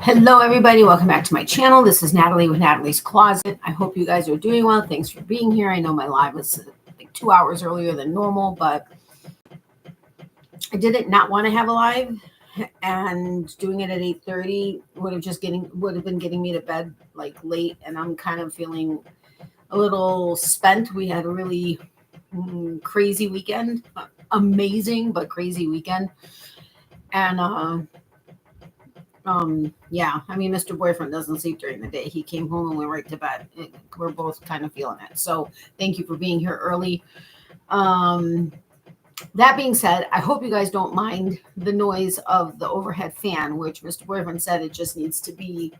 Hello, everybody. Welcome back to my channel. This is Natalie with Natalie's Closet. I hope you guys are doing well. Thanks for being here. I know my live was like 2 hours earlier than normal, but I didn't not want to have a live, and doing it at 8:30 would have been getting me to bed like late, and I'm kind of feeling a little spent. We had a really crazy weekend, amazing but crazy weekend, and yeah, I mean, Mr. Boyfriend doesn't sleep during the day. He came home and went right to bed. We're both kind of feeling it. So thank you for being here early. That being said, I hope you guys don't mind the noise of the overhead fan, which Mr. Boyfriend said it just needs to be,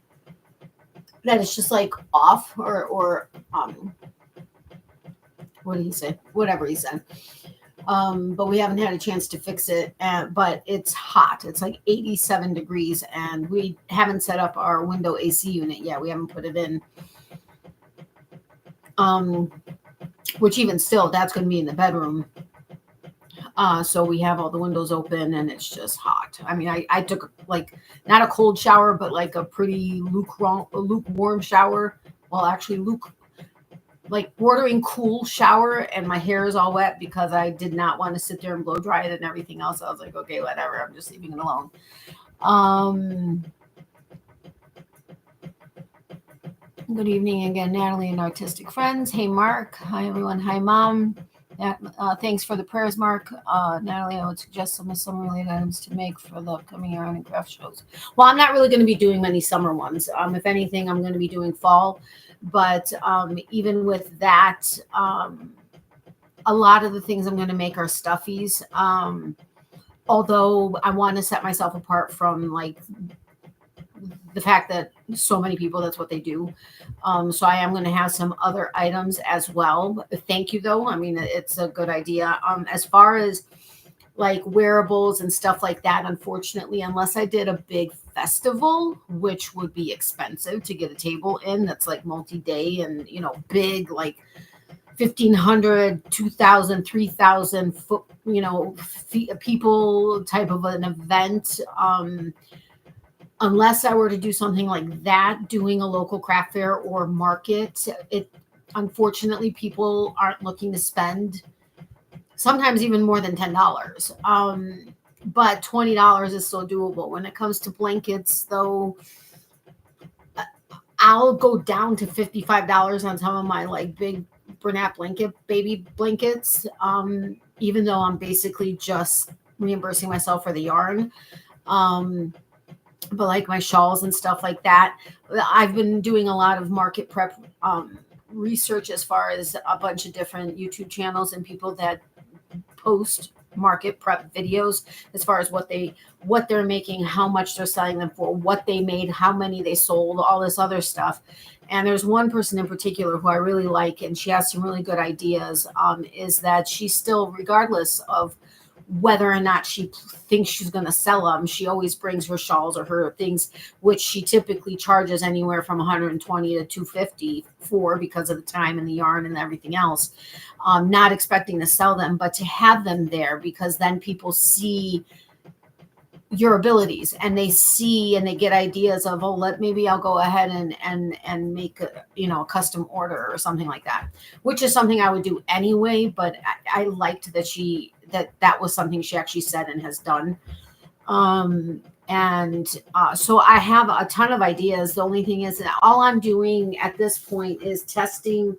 that it's just like off or what did he say? Whatever he said. But we haven't had a chance to fix it, but it's hot. It's like 87 degrees, and we haven't set up our window AC unit yet. We haven't put it in, which even still, that's going to be in the bedroom. So we have all the windows open, and it's just hot. I mean, I took like not a cold shower, but like a pretty lukewarm shower. Well, actually, like bordering cool shower, and my hair is all wet because I did not want to sit there and blow dry it and everything else. I was like, okay, whatever. I'm just leaving it alone. Good evening again, Natalie and Artistic Friends. Hey, Mark. Hi, everyone. Hi, Mom. Thanks for the prayers, Mark. Natalie, I would suggest some summer-related items to make for the upcoming art and craft shows. Well, I'm not really going to be doing many summer ones. If anything, I'm going to be doing fall. But even with that, a lot of the things I'm going to make are stuffies. Although I want to set myself apart from like the fact that so many people, that's what they do. So I am going to have some other items as well. Thank you, though. I mean, it's a good idea. As far as like wearables and stuff like that, unfortunately, unless I did a big festival, which would be expensive to get a table in, that's like multi-day and, you know, big, like 1,500, 2,000, 3,000 foot, you know, people type of an event. Unless I were to do something like that, doing a local craft fair or market, unfortunately, people aren't looking to spend sometimes even more than $10. But $20 is still doable. When it comes to blankets, though, I'll go down to $55 on some of my like big Bernat baby blankets, even though I'm basically just reimbursing myself for the yarn. But like my shawls and stuff like that, I've been doing a lot of market prep research as far as a bunch of different YouTube channels and people that post market prep videos as far as what they're making, how much they're selling them for, what they made, how many they sold, all this other stuff. And there's one person in particular who I really like, and she has some really good ideas, is that she still, regardless of whether or not she thinks she's going to sell them, she always brings her shawls or her things, which she typically charges anywhere from $120 to $250 for, because of the time and the yarn and everything else. Not expecting to sell them, but to have them there, because then people see your abilities and they see and they get ideas of, oh, maybe I'll go ahead and make a custom order or something like that, which is something I would do anyway. But I liked that that was something she actually said and has done. So I have a ton of ideas. The only thing is that all I'm doing at this point is testing,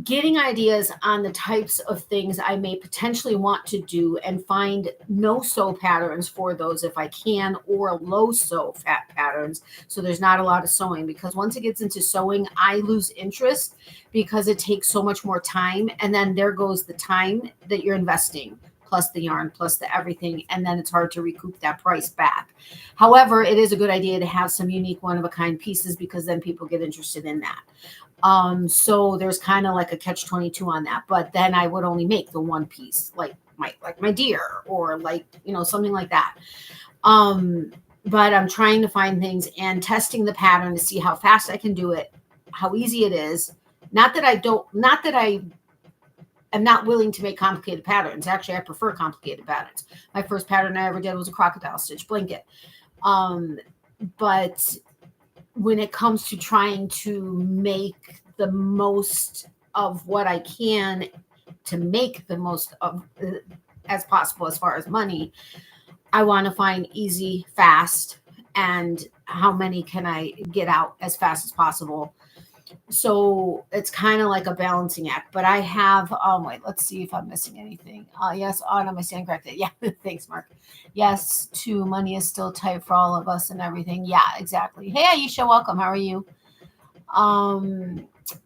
getting ideas on the types of things I may potentially want to do, and find no-sew patterns for those if I can, or low-sew patterns. So there's not a lot of sewing, because once it gets into sewing, I lose interest because it takes so much more time. And then there goes the time that you're investing, plus the yarn, plus the everything. And then it's hard to recoup that price back. However, it is a good idea to have some unique one-of-a-kind pieces, because then people get interested in that. So there's kind of like a catch-22 on that, but then I would only make the one piece, like my deer, or like, something like that. But I'm trying to find things and testing the pattern to see how fast I can do it, how easy it is. Not that I am not willing to make complicated patterns. Actually, I prefer complicated patterns. My first pattern I ever did was a crocodile stitch blanket. But when it comes to trying to make the most of what I can to make the most of as possible as far as money, I want to find easy, fast, and how many can I get out as fast as possible. So it's kind of like a balancing act. But I have, wait, let's see if I'm missing anything. Yes, Autumn, I stand corrected. Yeah, thanks, Mark. Yes, too, money is still tight for all of us and everything. Yeah, exactly. Hey, Aisha, welcome. How are you?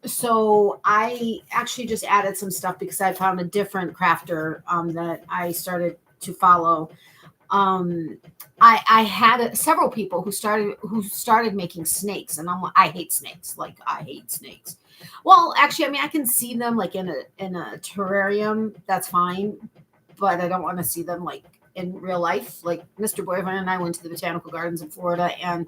So I actually just added some stuff because I found a different crafter that I started to follow. I had several people who started making snakes, and I hate snakes. Like, I hate snakes. Well, actually, I mean, I can see them like in a terrarium. That's fine, but I don't want to see them like in real life. Like, Mr. Boyfriend and I went to the botanical gardens in Florida, and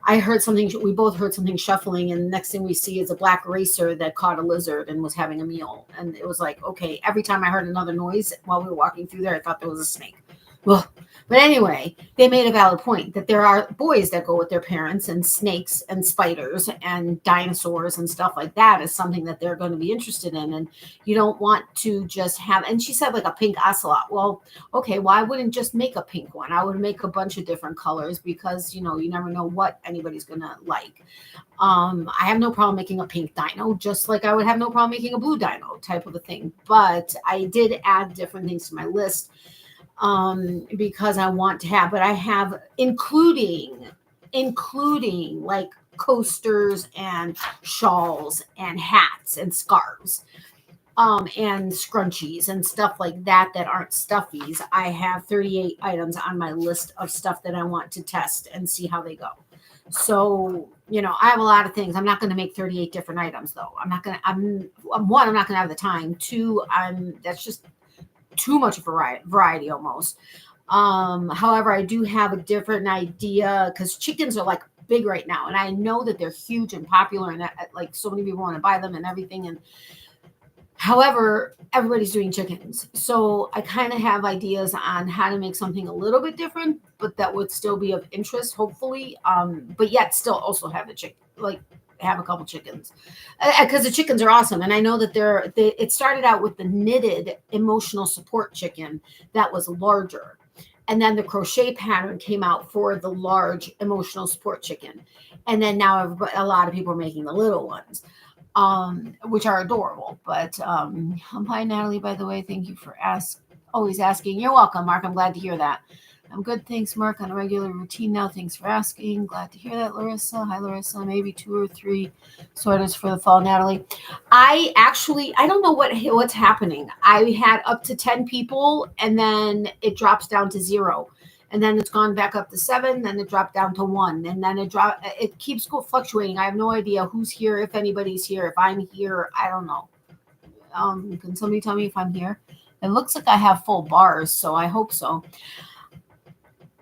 I heard something. We both heard something shuffling, and the next thing we see is a black racer that caught a lizard and was having a meal. And it was like, okay. Every time I heard another noise while we were walking through there, I thought there was a snake. Well, but anyway, they made a valid point that there are boys that go with their parents, and snakes and spiders and dinosaurs and stuff like that is something that they're going to be interested in. And you don't want to just have, and she said like a pink ocelot. Well, okay, well, I wouldn't just make a pink one. I would make a bunch of different colors because, you never know what anybody's going to like. I have no problem making a pink dino, just like I would have no problem making a blue dino type of a thing. But I did add different things to my list because I want to have, but I have including like coasters and shawls and hats and scarves, and scrunchies and stuff like that aren't stuffies. I have 38 items on my list of stuff that I want to test and see how they go. So, I have a lot of things. I'm not going to make 38 different items though. I'm not going to, I'm not going to have the time. Two, that's just too much variety almost. However, I do have a different idea because chickens are like big right now, and I know that they're huge and popular, and like so many people want to buy them and everything. And however, everybody's doing chickens, so I kind of have ideas on how to make something a little bit different, but that would still be of interest, hopefully. But yet still also have the chicken, like have a couple chickens, because the chickens are awesome. And I know that it started out with the knitted emotional support chicken that was larger, and then the crochet pattern came out for the large emotional support chicken, and then now a lot of people are making the little ones, which are adorable. But hi Natalie, by the way, thank you for always asking. You're welcome, Mark. I'm glad to hear that. I'm good, thanks, Mark. On a regular routine now. Thanks for asking. Glad to hear that, Larissa. Hi, Larissa. Maybe 2 or 3 sweaters for the fall, Natalie. I don't know what's happening. I had up to 10 people, and then it drops down to 0. And then it's gone back up to 7, then it dropped down to 1, and then it keeps fluctuating. I have no idea who's here, if anybody's here, if I'm here. I don't know. Can somebody tell me if I'm here? It looks like I have full bars, so I hope so.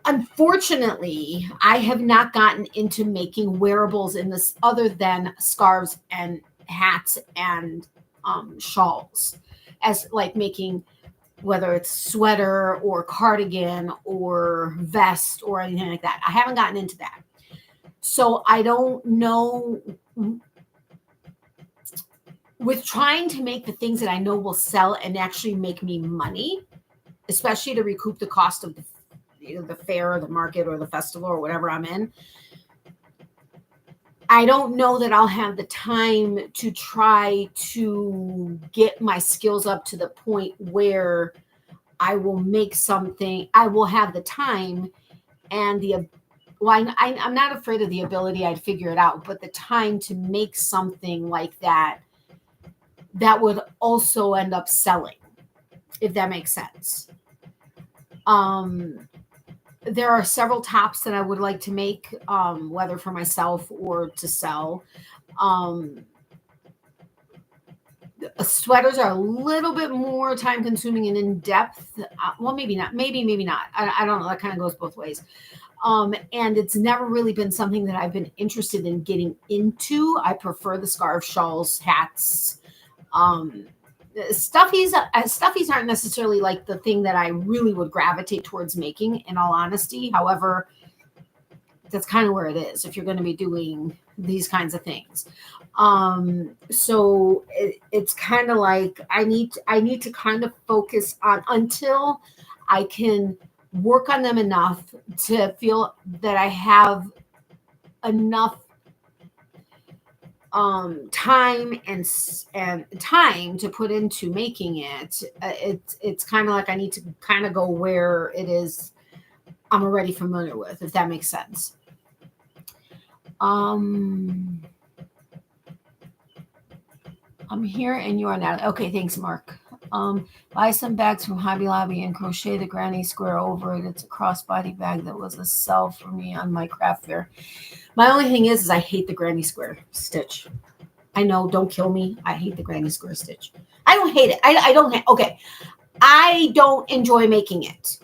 Unfortunately, I have not gotten into making wearables in this other than scarves and hats and shawls, as like making, whether it's sweater or cardigan or vest or anything like that. I haven't gotten into that. So I don't know. With trying to make the things that I know will sell and actually make me money, especially to recoup the cost of the fair or the market or the festival or whatever I'm in, I don't know that I'll have the time to try to get my skills up to the point where I will make something. I will have the time and I'm not afraid of the ability. I'd figure it out, but the time to make something like that would also end up selling, if that makes sense. There are several tops that I would like to make, whether for myself or to sell. Sweaters are a little bit more time consuming and in depth. Well, maybe not. Maybe not. I don't know. That kind of goes both ways. And it's never really been something that I've been interested in getting into. I prefer the scarf, shawls, hats. Stuffies aren't necessarily like the thing that I really would gravitate towards making, in all honesty. However, that's kind of where it is if you're going to be doing these kinds of things. So it's kind of like I need to kind of focus on until I can work on them enough to feel that I have enough time and time to put into making it. It's kind of like I need to kind of go where it is I'm already familiar with, if that makes sense. I'm here and you are Natalie. Okay, thanks, Mark. Buy some bags from Hobby Lobby and crochet the granny square over it. It's a crossbody bag that was a sell for me on my craft fair. My only thing is I hate the granny square stitch. I know, don't kill me. I hate the granny square stitch. I don't hate it. I don't enjoy making it.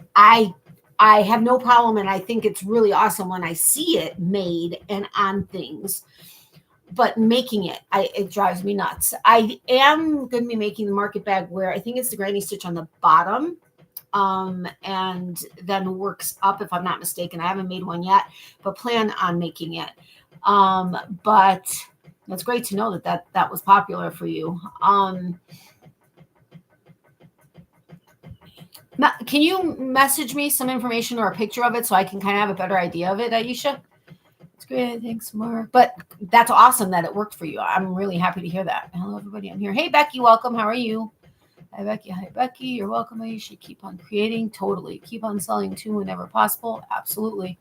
I have no problem, and I think it's really awesome when I see it made and on things. But making it, it drives me nuts. I am going to be making the market bag where I think it's the granny stitch on the bottom, and then works up, if I'm not mistaken. I haven't made one yet, but plan on making it. But that's great to know that was popular for you. Can you message me some information or a picture of it so I can kind of have a better idea of it, Aisha? It's great. Thanks, Mark. But that's awesome that it worked for you. I'm really happy to hear that. Hello, everybody. I'm here. Hey, Becky. Welcome. How are you? Hi, Becky. Hi, Becky. You're welcome. You should keep on creating. Totally. Keep on selling too whenever possible. Absolutely.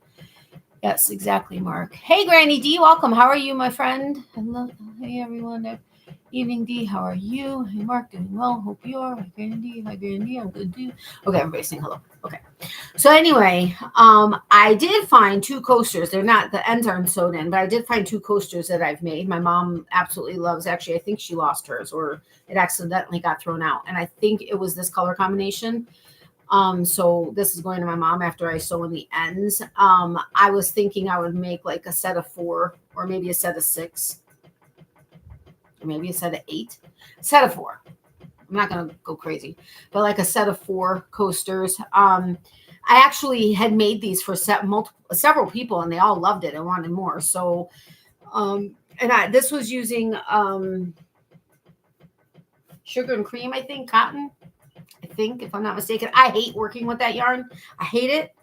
Yes, exactly, Mark. Hey, Granny D. Welcome. How are you, my friend? Hello. Hey, everyone. Evening, D. How are you? Hey, Mark. Doing well. Hope you are. Hi, Granny D. Hi, Granny D. I'm good, too. Okay, everybody's saying hello. Okay. So anyway, I did find 2 coasters. They're not, the ends aren't sewed in, but I did find 2 coasters that I've made. My mom absolutely loves. Actually, I think she lost hers, or it accidentally got thrown out. And I think it was this color combination. So this is going to my mom after I sew in the ends. I was thinking I would make like a set of 4, or maybe a set of 6, or maybe a set of 8, set of 4. I'm not going to go crazy, but like a set of 4 coasters. I actually had made these for several people, and they all loved it and wanted more. So, this was using sugar and cream, I think, cotton. I think, if I'm not mistaken. I hate working with that yarn. I hate it.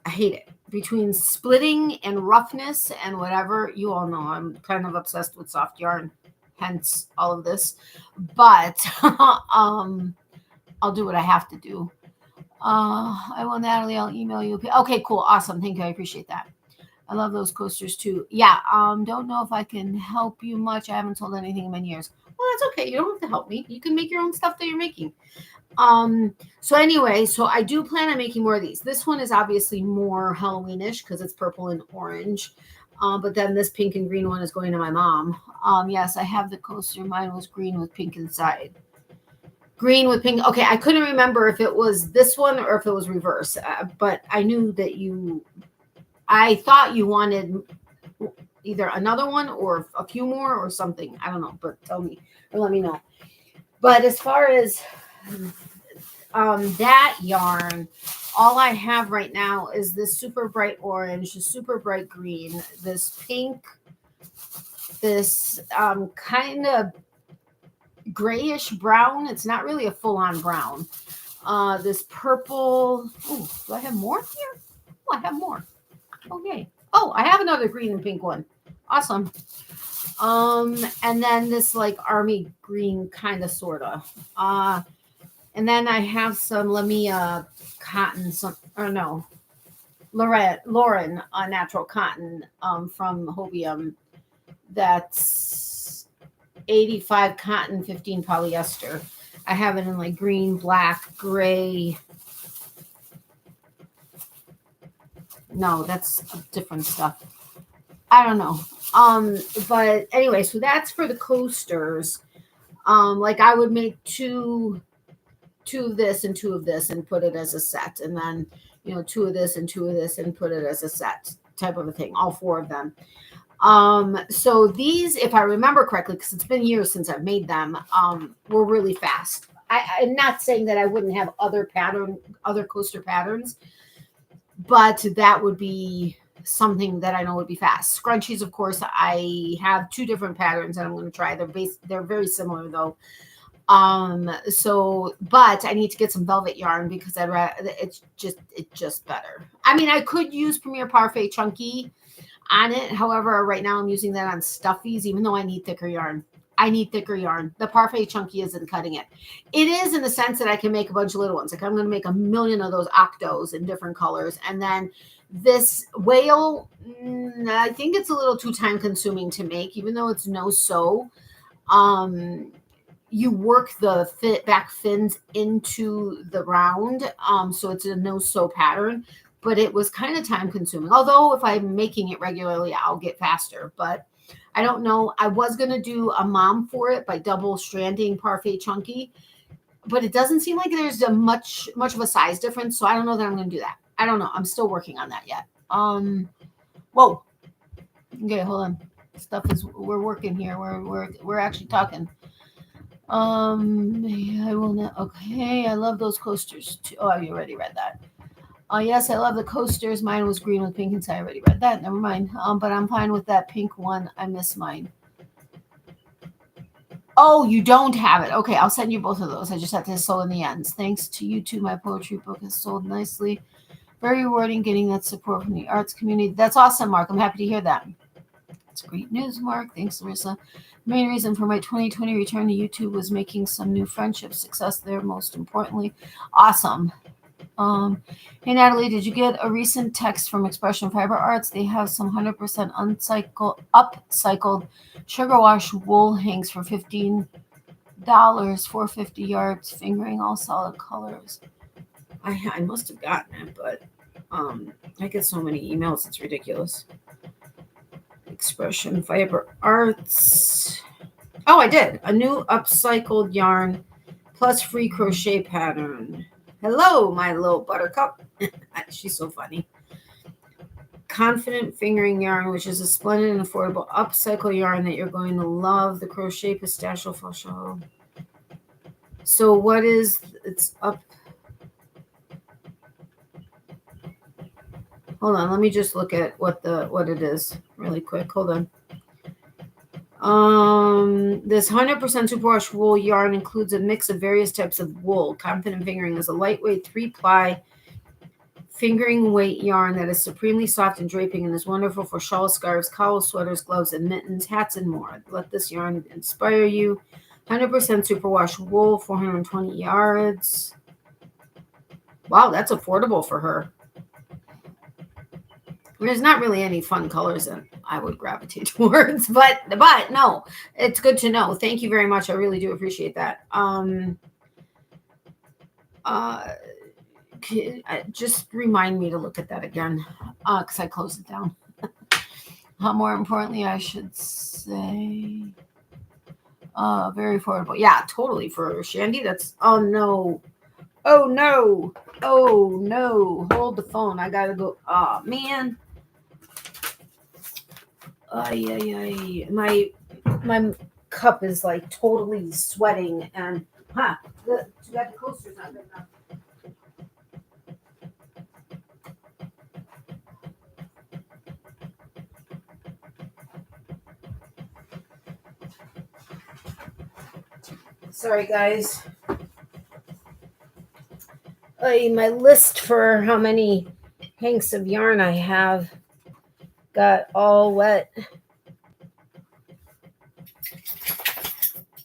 I hate it. Between splitting and roughness and whatever, you all know I'm kind of obsessed with soft yarn, hence all of this. But I'll do what I have to do. I will, Natalie. I'll email you. Okay, cool. Awesome. Thank you. I appreciate that. I love those coasters too. Yeah. Don't know if I can help you much. I haven't sold anything in many years. Well, that's okay. You don't have to help me. You can make your own stuff that you're making. So anyway, so I do plan on making more of these. This one is obviously more Halloweenish because it's purple and orange. But then this pink and green one is going to my mom. Yes, I have the coaster. Mine was green with pink inside. Green with pink. Okay, I couldn't remember if it was this one or if it was reverse. But I knew that I thought you wanted either another one or a few more or something. I don't know, but tell me or let me know. But as far as that yarn, all I have right now is this super bright orange, this super bright green, this pink, this kind of grayish brown. It's not really a full-on brown. This purple. Oh, do I have more here? Oh, I have more. Okay. Oh, I have another green and pink one. Awesome. And then this like army green kind of sorta. And then I have some Lamia cotton, Lauren natural cotton from Hobium. That's 85 cotton, 15 polyester. I have it in like green, black, gray. No, that's different stuff. I don't know. But anyway, so that's for the coasters. Like I would make two of this and 2 of this and put it as a set, and then 2 of this and 2 of this and put it as a set type of a thing, all 4 of them. So these, if I remember correctly, because it's been years since I've made them, were really fast. I'm not saying that I wouldn't have other coaster patterns, but that would be something that I know would be fast. Scrunchies, of course, I have 2 different patterns that I'm going to try. They're very similar though. So, but I need to get some velvet yarn because it's just better. I mean, I could use Premier Parfait Chunky on it. However, right now I'm using that on stuffies, even though I need thicker yarn. I need thicker yarn. The Parfait Chunky isn't cutting it. It is in the sense that I can make a bunch of little ones. Like I'm going to make a million of those octos in different colors. And then this whale, I think it's a little too time consuming to make, even though it's no sew. You work the back fins into the round. So it's a no sew pattern, but it was kind of time consuming. Although if I'm making it regularly, I'll get faster, but I don't know. I was going to do a mom for it by double stranding Parfait Chunky, but it doesn't seem like there's a much of a size difference. So I don't know that I'm going to do that. I don't know. I'm still working on that yet. Whoa. Okay, hold on. We're working here. We're actually talking. I will not. Okay, I love those coasters too. Oh, you already read that. Yes, I love the coasters. Mine was green with pink inside. I already read that. Never mind. But I'm fine with that pink one. I miss mine. Oh, you don't have it. Okay, I'll send you both of those. I just have to sew in the ends. Thanks to you two, my poetry book has sold nicely. Very rewarding getting that support from the arts community. That's awesome, Mark. I'm happy to hear that. That's great news, Mark. Thanks, Larissa. The main reason for my 2020 return to YouTube was making some new friendships. Success there, most importantly. Awesome. Hey, Natalie, did you get a recent text from Expression Fiber Arts? They have some 100% upcycled sugar wash wool hanks for $15, 450 yards, fingering all solid colors. I must have gotten it, but I get so many emails, it's ridiculous. Expression Fiber Arts. Oh, I did. A new upcycled yarn plus free crochet pattern. Hello, my little buttercup. She's so funny. Confident fingering yarn, which is a splendid and affordable upcycle yarn that you're going to love. The crochet pistachio fashion. So what is it's up? Hold on, let me just look at what it is really quick. Hold on. This 100% superwash wool yarn includes a mix of various types of wool. Confident Fingering is a lightweight 3-ply fingering weight yarn that is supremely soft and draping and is wonderful for shawls, scarves, cowls, sweaters, gloves, and mittens, hats, and more. Let this yarn inspire you. 100% superwash wool, 420 yards. Wow, that's affordable for her. There's not really any fun colors that I would gravitate towards, but no, it's good to know. Thank you very much. I really do appreciate that. Just remind me to look at that again, because I closed it down. More importantly, I should say, very affordable. Yeah, totally for Shandy. That's oh no. Hold the phone. I gotta go. Oh man. My cup is like totally sweating and the coaster's not good enough. Sorry guys. My list for how many hanks of yarn I have got all wet,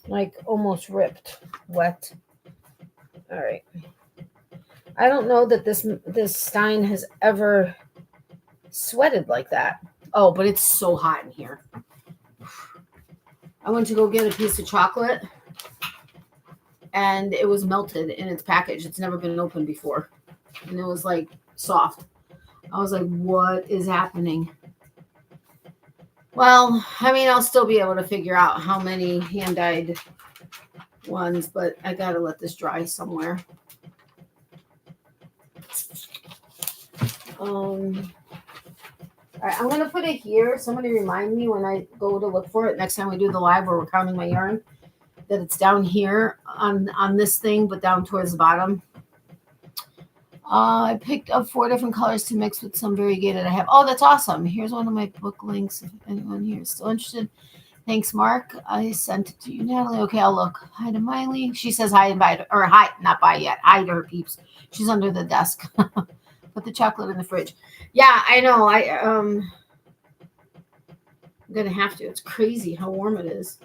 like almost ripped wet. All right. I don't know that this Stein has ever sweated like that. Oh, but it's so hot in here. I went to go get a piece of chocolate and it was melted in its package. It's never been opened before. And it was like soft. I was like, what is happening? Well, I mean, I'll still be able to figure out how many hand-dyed ones, but I got to let this dry somewhere. All right, I'm going to put it here. Somebody remind me when I go to look for it next time we do the live where we're counting my yarn, that it's down here on this thing, but down towards the bottom. I picked up 4 different colors to mix with some variegated I have. Oh, that's awesome. Here's one of my book links if anyone here is still interested. Thanks, Mark. I sent it to you, Natalie. Okay, I'll look. Hi to Miley. She says hi and bye, or hi, not bye yet. Hi to her peeps. She's under the desk. Put the chocolate in the fridge. Yeah, I know. I'm gonna have to. It's crazy how warm it is.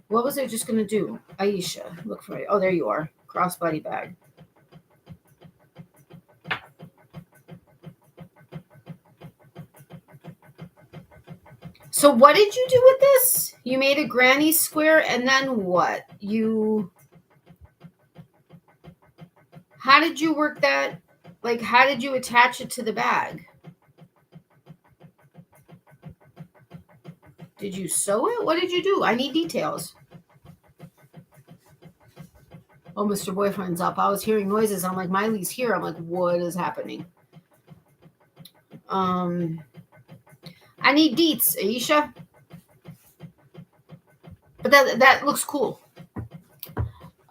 What was I just gonna do? Aisha, look for it. Oh, there you are. Crossbody bag. So what did you do with this? You made a granny square and then what? How did you work that? Like, how did you attach it to the bag? Did you sew it? What did you do? I need details. Oh, Mr. Boyfriend's up. I was hearing noises. I'm like, Miley's here. I'm like, what is happening? I need deets, Aisha. But that looks cool.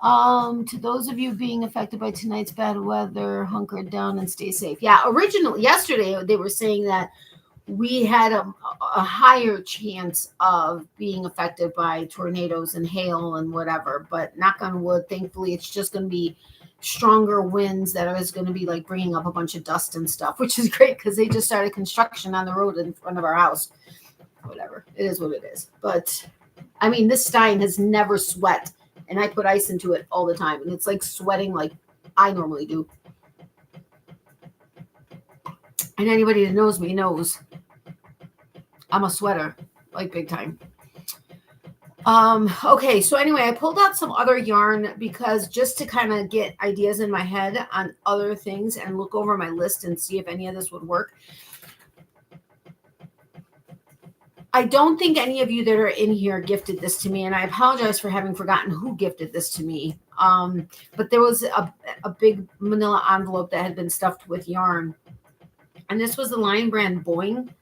To those of you being affected by tonight's bad weather, hunker down and stay safe. Yeah, originally, yesterday, they were saying that we had a higher chance of being affected by tornadoes and hail and whatever. But knock on wood, thankfully, it's just going to be stronger winds that is going to be like bringing up a bunch of dust and stuff, which is great because they just started construction on the road in front of our house. Whatever. It is what it is. But, I mean, this Stein has never sweat. And I put ice into it all the time. And it's like sweating like I normally do. And anybody that knows me knows I'm a sweater, like big time. Okay, so anyway, I pulled out some other yarn because just to kind of get ideas in my head on other things and look over my list and see if any of this would work. I don't think any of you that are in here gifted this to me, and I apologize for having forgotten who gifted this to me. But there was a big manila envelope that had been stuffed with yarn. And this was the Lion brand Boing.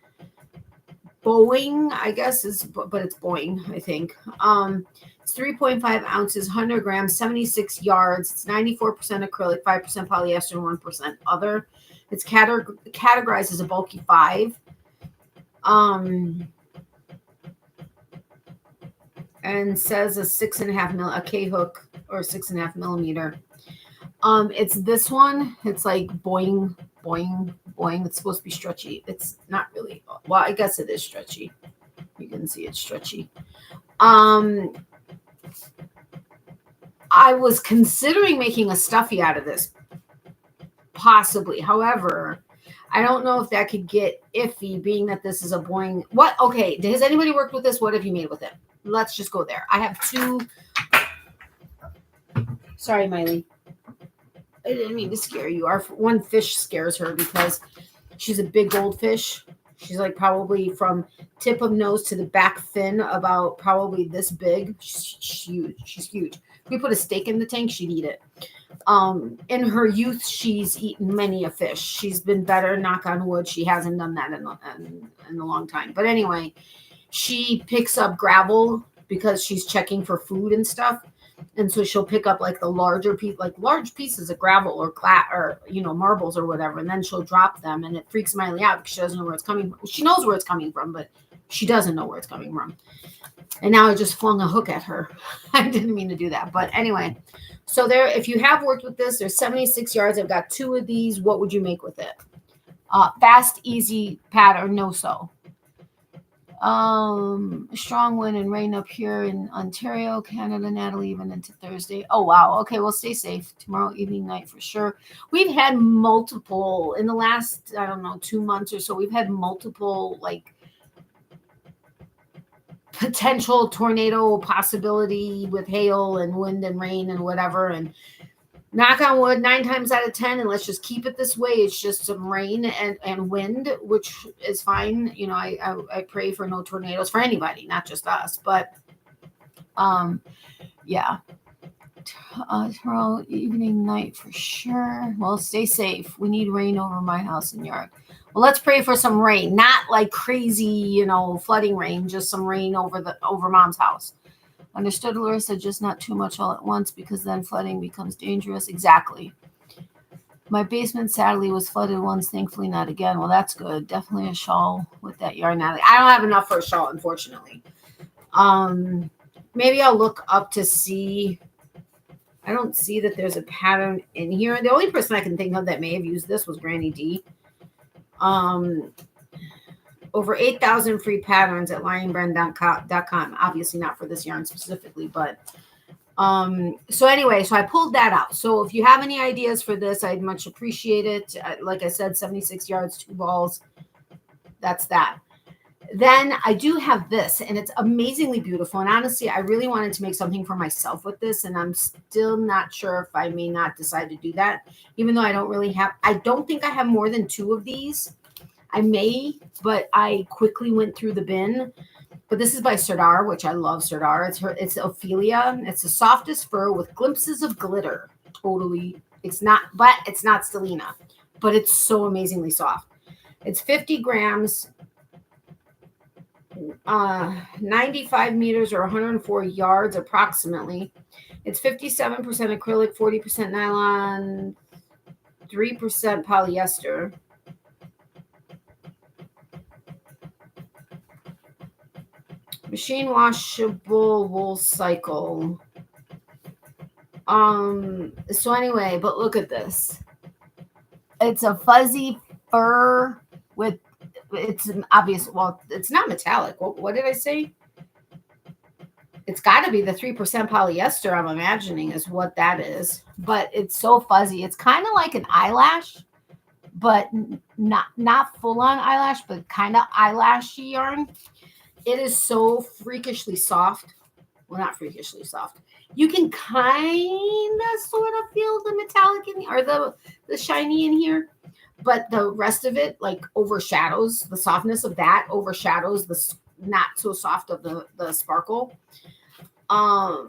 Boeing, I guess, but it's Boing, I think. It's 3.5 ounces, 100 grams, 76 yards. It's 94% acrylic, 5% polyester, and 1% other. It's categorized as a bulky 5. And says a 6.5 a K hook or 6.5 millimeter. It's this one. It's like boing, boing, boing. It's supposed to be stretchy. It's not really. Well, I guess it is stretchy. You can see it's stretchy. I was considering making a stuffy out of this, possibly. However, I don't know if that could get iffy, being that this is a boing. What? Okay. Has anybody worked with this? What have you made with it? Let's just go there. I have 2. Sorry, Miley. I didn't mean to scare you. One fish scares her because she's a big goldfish. She's like probably from tip of nose to the back fin about probably this big. She's huge. She's huge. If we put a steak in the tank, she'd eat it. In her youth, she's eaten many a fish. She's been better, knock on wood. She hasn't done that in a long time. But anyway, she picks up gravel because she's checking for food and stuff. And so she'll pick up like the larger large pieces of gravel or marbles or whatever. And then she'll drop them, and it freaks Miley out because she doesn't know where it's coming from. She knows where it's coming from, but she doesn't know where it's coming from. And now I just flung a hook at her. I didn't mean to do that. But anyway, so there, if you have worked with this, there's 76 yards. I've got 2 of these. What would you make with it? Fast, easy pattern, no sew. Strong wind and rain up here in Ontario, Canada, Natalie, even into Thursday. Oh, wow. Okay, well, stay safe. Tomorrow evening, night for sure. We've had multiple, in the last, 2 months or so, we've had multiple, potential tornado possibility with hail and wind and rain and whatever. And knock on wood, 9 times out of 10, and let's just keep it this way. It's just some rain and wind, which is fine. I pray for no tornadoes for anybody, not just us. But, yeah. Tomorrow evening, night for sure. Well, stay safe. We need rain over my house and yard. Well, let's pray for some rain, not like crazy, flooding rain, just some rain over Mom's house. Understood, Larissa, just not too much all at once because then flooding becomes dangerous. Exactly. My basement sadly was flooded once, thankfully not again. Well, that's good. Definitely a shawl with that yarn, Natalie. I don't have enough for a shawl, unfortunately. Maybe I'll look up to see. I don't see that there's a pattern in here. The only person I can think of that may have used this was Granny D. Over 8,000 free patterns at lionbrand.com. Obviously not for this yarn specifically, but so anyway, so I pulled that out. So if you have any ideas for this, I'd much appreciate it. Like I said, 76 yards, 2 balls. That's that. Then I do have this, and it's amazingly beautiful. And honestly, I really wanted to make something for myself with this, and I'm still not sure if I may not decide to do that, even though I don't think I have more than 2 of these. I may, but I quickly went through the bin. But this is by Serdar, which I love Serdar. It's Ophelia. It's the softest fur with glimpses of glitter. Totally. It's not Stellina, but it's so amazingly soft. It's 50 grams, 95 meters or 104 yards approximately. It's 57% acrylic, 40% nylon, 3% polyester. Machine washable wool cycle. So anyway, but look at this. It's a fuzzy fur with, it's obvious. Well, it's not metallic. What did I say? It's got to be the 3% polyester, I'm imagining, is what that is. But it's so fuzzy. It's kind of like an eyelash, but not full on eyelash, but kind of eyelashy yarn. It is so freakishly soft. Well, not freakishly soft. You can kind of sort of feel the metallic in or the shiny in here, but the rest of it like overshadows the softness of that, overshadows the not so soft of the sparkle. I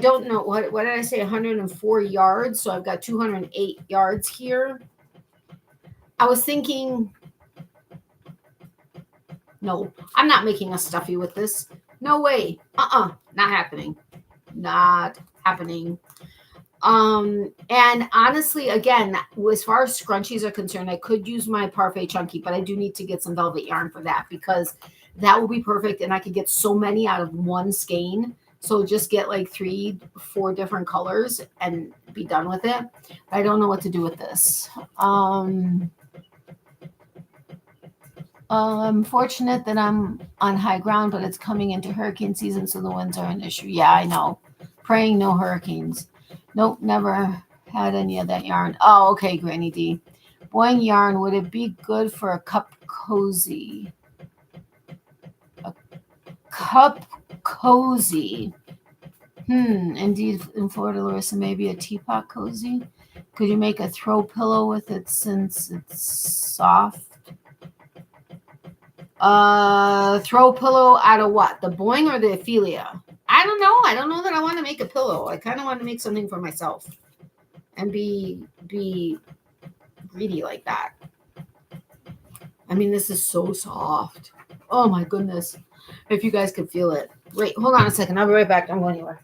don't know what did I say, 104 yards, so I've got 208 yards here. I was thinking, no, I'm not making a stuffy with this. No way. Not happening. Not happening. And honestly, again, as far as scrunchies are concerned, I could use my Parfait Chunky, but I do need to get some velvet yarn for that because that will be perfect. And I could get so many out of one skein. So just get like 3-4 different colors and be done with it. I don't know what to do with this. I'm fortunate that I'm on high ground, but it's coming into hurricane season, so the winds are an issue. Yeah, I know. Praying no hurricanes. Nope, never had any of that yarn. Oh, okay, Granny D. Boing yarn, would it be good for a cup cozy? A cup cozy. Indeed, in Florida, Larissa, maybe a teapot cozy. Could you make a throw pillow with it since it's soft? Throw pillow out of what? The boing or the Ophelia? I don't know. I don't know that I want to make a pillow. I kind of want to make something for myself and be greedy like that. I mean, this is so soft. Oh my goodness. If you guys could feel it. Wait, hold on a second. I'll be right back. Don't go anywhere.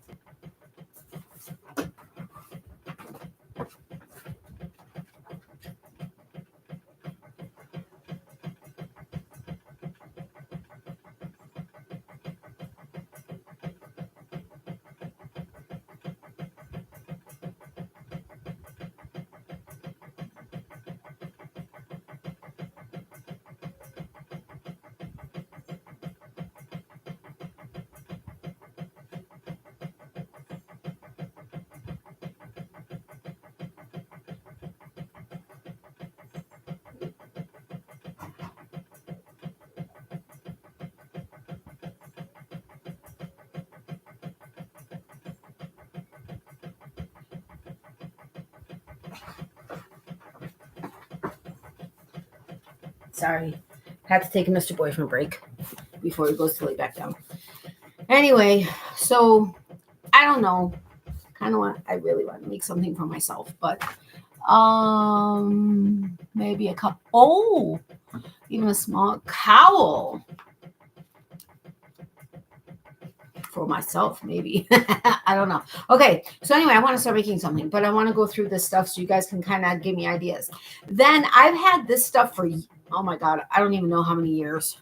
Sorry. Had to take a Mr. Boyfriend break before he goes to lay back down. Anyway, so I don't know. I really want to make something for myself, but maybe a cup. Oh, even a small cowl. for myself, maybe. I don't know. Okay, so anyway, I want to start making something, but I want to go through this stuff so you guys can kind of give me ideas. Then I've had this stuff for, oh my God, I don't even know how many years.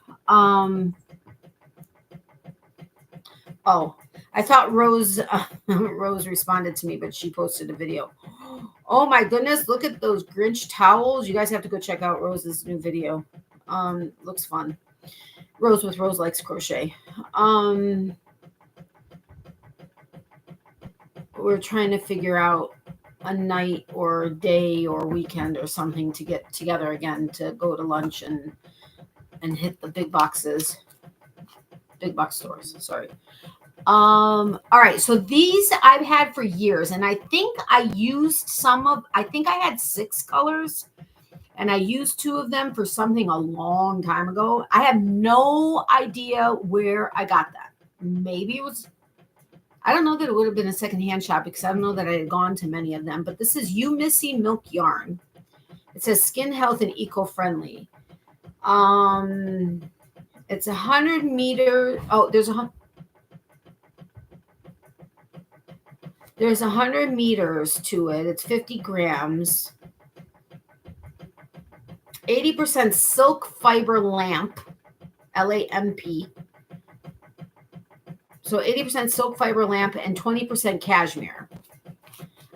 Oh, I thought Rose Rose responded to me, but she posted a video. Oh my goodness, look at those Grinch towels. You guys have to go check out Rose's new video. Looks fun. Rose with Rose Likes Crochet. We're trying to figure out a night or day or weekend or something to get together again to go to lunch and hit the big box stores. Sorry. All right, so these I've had for years, and I think I used I think I had 6 colors, and I used 2 of them for something a long time ago. I have no idea where I got that. Maybe it was, I don't know that it would have been a secondhand shop because I don't know that I had gone to many of them, but this is You Missy Milk Yarn. It says skin health and eco-friendly. It's 100 meters. Oh, there's 100 meters to it. It's 50 grams. 80% silk fiber lamp, LAMP. So 80% silk fiber lamp and 20% cashmere.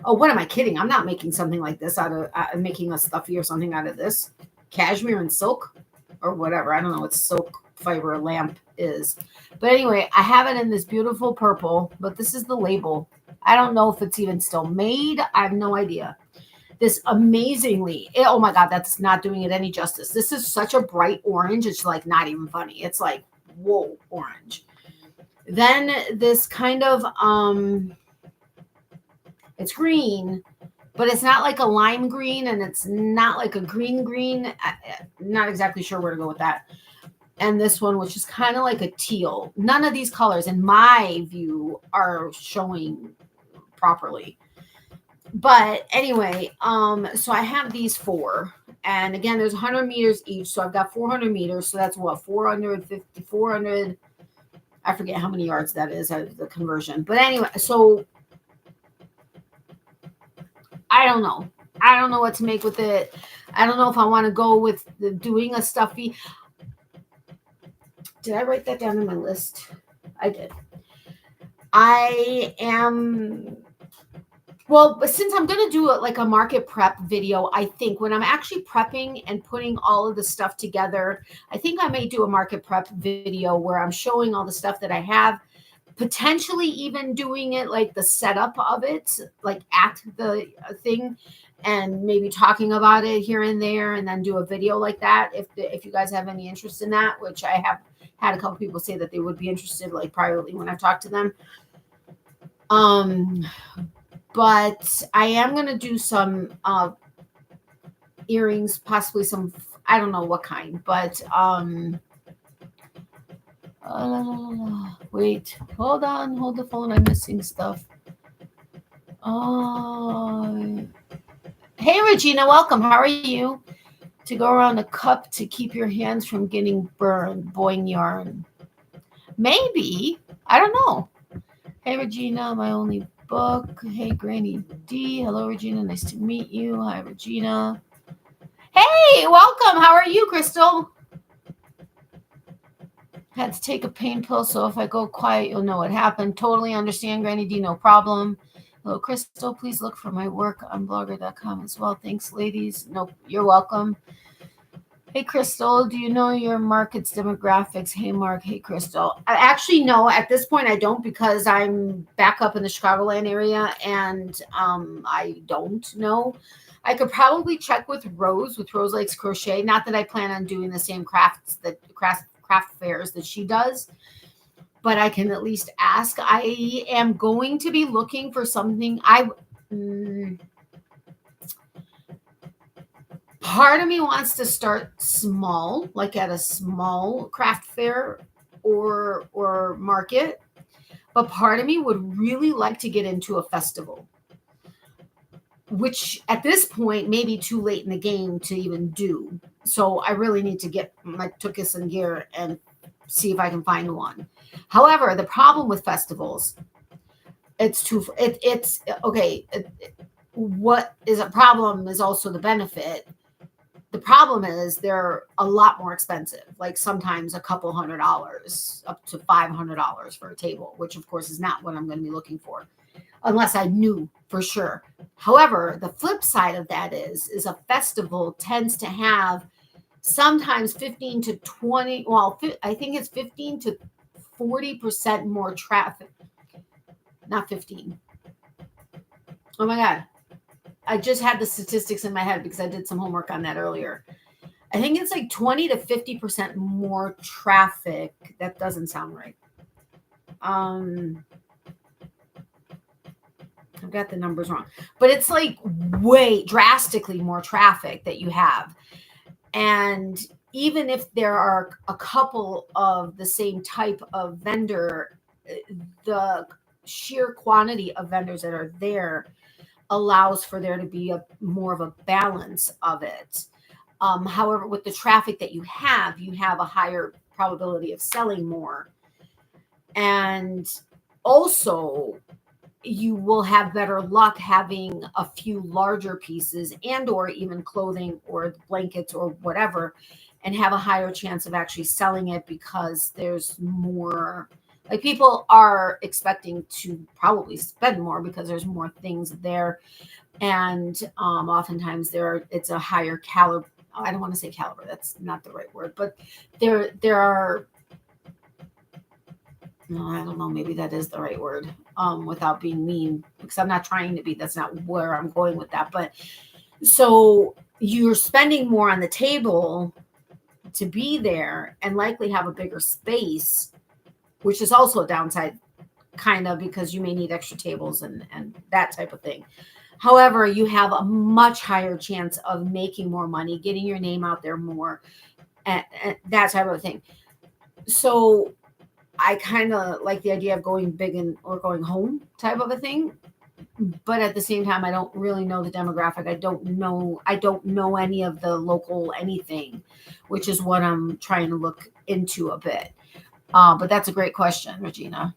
Oh, what am I kidding? I'm not making something like this out of making a stuffy or something out of this. Cashmere and silk or whatever. I don't know what silk fiber lamp is. But anyway, I have it in this beautiful purple, but this is the label. I don't know if it's even still made. I have no idea. This amazingly, oh my God, that's not doing it any justice. This is such a bright orange. It's like not even funny. It's like, whoa, orange. Then this kind of, it's green, but it's not like a lime green and it's not like a green. Not exactly sure where to go with that. And this one, which is kind of like a teal. None of these colors, in my view, are showing properly. But anyway, so I have these 4. And again, there's 100 meters each. So I've got 400 meters. So that's what, 450, 400. I forget how many yards that is out of the conversion. But anyway, so I don't know. I don't know what to make with it. I don't know if I want to go with doing a stuffy. Did I write that down in my list? I did. I am... Well, but since I'm going to do it like a market prep video, I think when I'm actually prepping and putting all of the stuff together, I think I may do a market prep video where I'm showing all the stuff that I have, potentially even doing it like the setup of it, like at the thing, and maybe talking about it here and there, and then do a video like that. If you guys have any interest in that, which I have had a couple people say that they would be interested, like privately when I've talked to them. But I am going to do some earrings, possibly some, I don't know what kind, but wait, hold on, hold the phone. I'm missing stuff. Hey, Regina, welcome. How are you? To go around a cup to keep your hands from getting burned, boing yarn. Maybe. I don't know. Hey, Regina, my only book. Hey, Granny D. Hello, Regina. Nice to meet you. Hi, Regina. Hey, welcome. How are you, Crystal? Had to take a pain pill, so if I go quiet, you'll know what happened. Totally understand, Granny D. No problem. Hello, Crystal. Please look for my work on blogger.com as well. Thanks, ladies. Nope, you're welcome. Hey, Crystal, do you know your market's demographics? Hey, Mark. Hey, Crystal. I actually know at this point I don't, because I'm back up in the Chicagoland area, and I don't know. I could probably check with Rose Likes Crochet. Not that I plan on doing the same craft fairs that she does, but I can at least ask. I am going to be looking for something. Part of me wants to start small, like at a small craft fair or market, but part of me would really like to get into a festival, which at this point may be too late in the game to even do. So I really need to get my tuchus in gear and see if I can find one. However, the problem with festivals, it's okay. What is a problem is also the benefit. The problem is they're a lot more expensive, like sometimes a couple $100, up to $500 for a table, which of course is not what I'm going to be looking for unless I knew for sure. However, the flip side of that is a festival tends to have sometimes 15 to 20, well, I think it's 15 to 40% more traffic. Not 15. Oh my God. I just had the statistics in my head because I did some homework on that earlier. I think it's like 20 to 50% more traffic. That doesn't sound right. I've got the numbers wrong, but it's like way drastically more traffic that you have. And even if there are a couple of the same type of vendor, the sheer quantity of vendors that are there allows for there to be more of a balance of it. However, with the traffic that you have a higher probability of selling more. And also, you will have better luck having a few larger pieces and or even clothing or blankets or whatever, and have a higher chance of actually selling it because there's more. Like people are expecting to probably spend more because there's more things there. And oftentimes it's a higher caliber. I don't want to say caliber. That's not the right word, but there are, no, I don't know. Maybe that is the right word without being mean, because I'm not trying to be, that's not where I'm going with that. But so you're spending more on the table to be there and likely have a bigger space, which is also a downside, kind of, because you may need extra tables and that type of thing. However, you have a much higher chance of making more money, getting your name out there more, and that type of thing. So I kind of like the idea of going big or going home type of a thing. But at the same time, I don't really know the demographic. I don't know any of the local anything, which is what I'm trying to look into a bit. But that's a great question, Regina.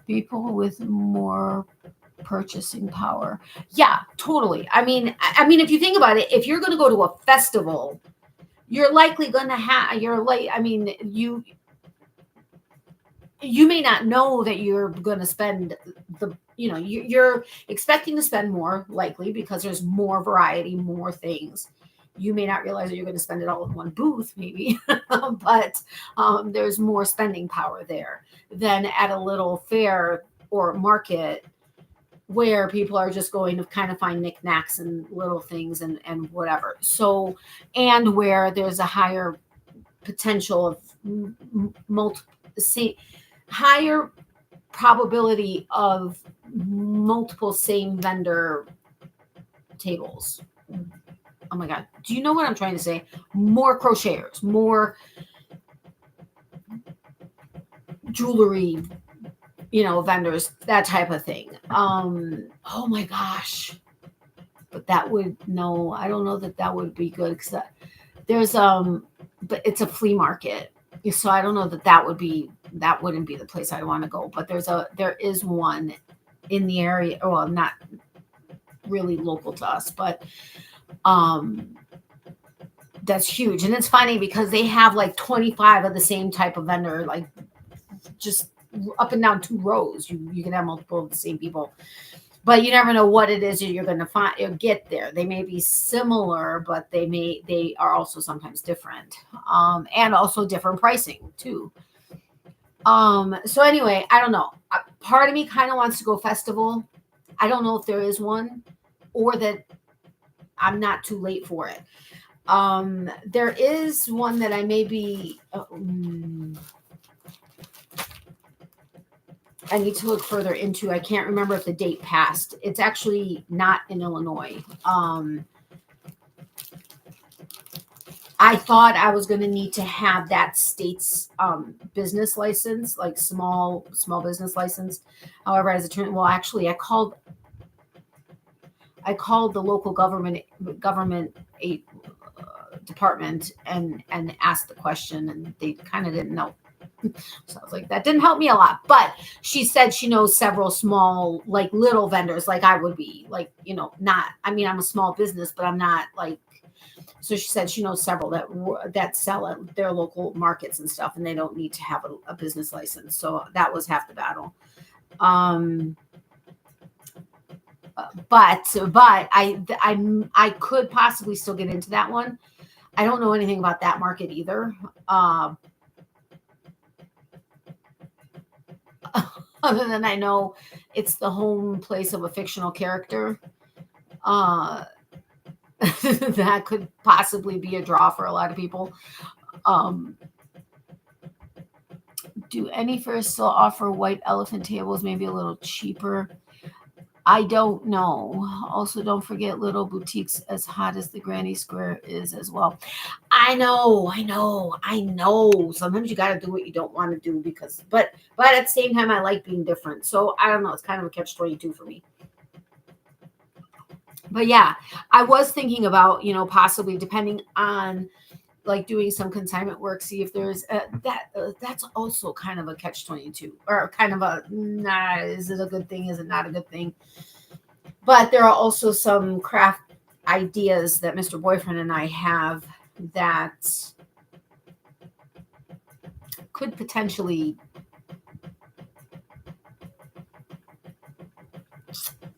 People with more purchasing power. Yeah, totally. I mean, if you think about it, if you're going to go to a festival, you're likely going to have, you may not know that you're going to spend you're expecting to spend more, likely because there's more variety, more things. You may not realize that you're going to spend it all in one booth, maybe, but there's more spending power there than at a little fair or market where people are just going to kind of find knickknacks and little things and whatever. So, and where there's a higher potential of higher probability of multiple same vendor tables. Oh my God. Do you know what I'm trying to say? More crocheters, more jewelry, vendors, that type of thing. Oh my gosh. But I don't know that would be good, because there's, but it's a flea market. So I don't know that wouldn't be the place I'd want to go. But there is one in the area. Well, not really local to us, but that's huge. And it's funny because they have like 25 of the same type of vendor, like just up and down 2 rows. You can have multiple of the same people, but you never know what it is that you're going to find or get there. They may be similar, but they are also sometimes different, and also different pricing too. So anyway, I don't know. Part of me kind of wants to go festival. I don't know if there is one, or that I'm not too late for it. There is one that I may be, I need to look further into. I can't remember if the date passed. It's actually not in Illinois. I thought I was going to need to have that state's business license, like small business license. However, as it turned, well, actually, I called the local government department and asked the question, and they kind of didn't know. So I was like, that didn't help me a lot. But she said she knows several small, like little vendors, like I would be, like, you know, not, I mean, I'm a small business, but I'm not like, so she said she knows several that sell at their local markets and stuff, and they don't need to have a business license. So that was half the battle. But I could possibly still get into that one. I don't know anything about that market either. Other than I know it's the home place of a fictional character. That could possibly be a draw for a lot of people. Do any fairs still offer white elephant tables, maybe a little cheaper? I don't know. Also, don't forget little boutiques as hot as the Granny Square is as well. I know. Sometimes you got to do what you don't want to do because, but at the same time, I like being different. So I don't know. It's kind of a catch-22 for me. But yeah, I was thinking about, you know, possibly depending on like doing some consignment work, see if there's that's also kind of a catch-22 or kind of a, nah, is it a good thing? Is it not a good thing? But there are also some craft ideas that Mr. Boyfriend and I have that could potentially,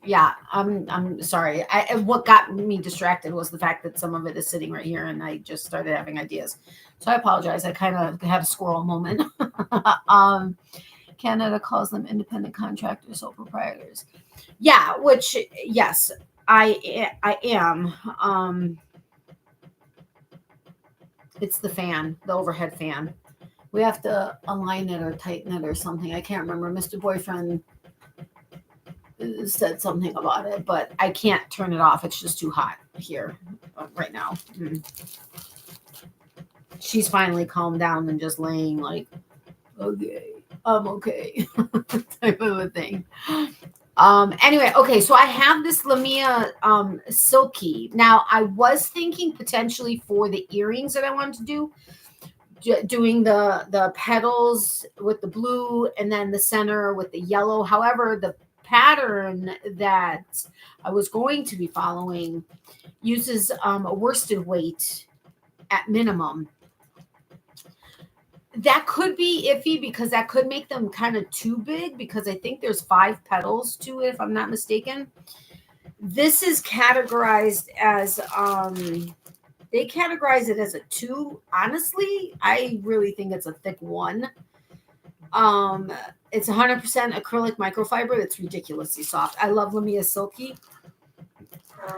yeah, I'm sorry. What got me distracted was the fact that some of it is sitting right here and I just started having ideas. So I apologize. I kind of had a squirrel moment. Canada calls them independent contractors, sole proprietors. Yeah, which, yes, I am. It's the fan, the overhead fan. We have to align it or tighten it or something. I can't remember. Mr. Boyfriend said something about it, but I can't turn it off. It's just too hot here right now. She's finally calmed down and just laying like, okay, I'm okay, type of a thing. Anyway, okay, so I have this Lamia Silky. Now, I was thinking potentially for the earrings that I wanted to do, doing the petals with the blue and then the center with the yellow. However, the pattern that I was going to be following uses a worsted weight at minimum. That could be iffy because that could make them kind of too big because I think there's 5 petals to it, if I'm not mistaken. This is categorized as, they categorize it as a 2. Honestly, I really think it's a thick 1. It's 100% acrylic microfiber. It's ridiculously soft. I love Lamia Silky.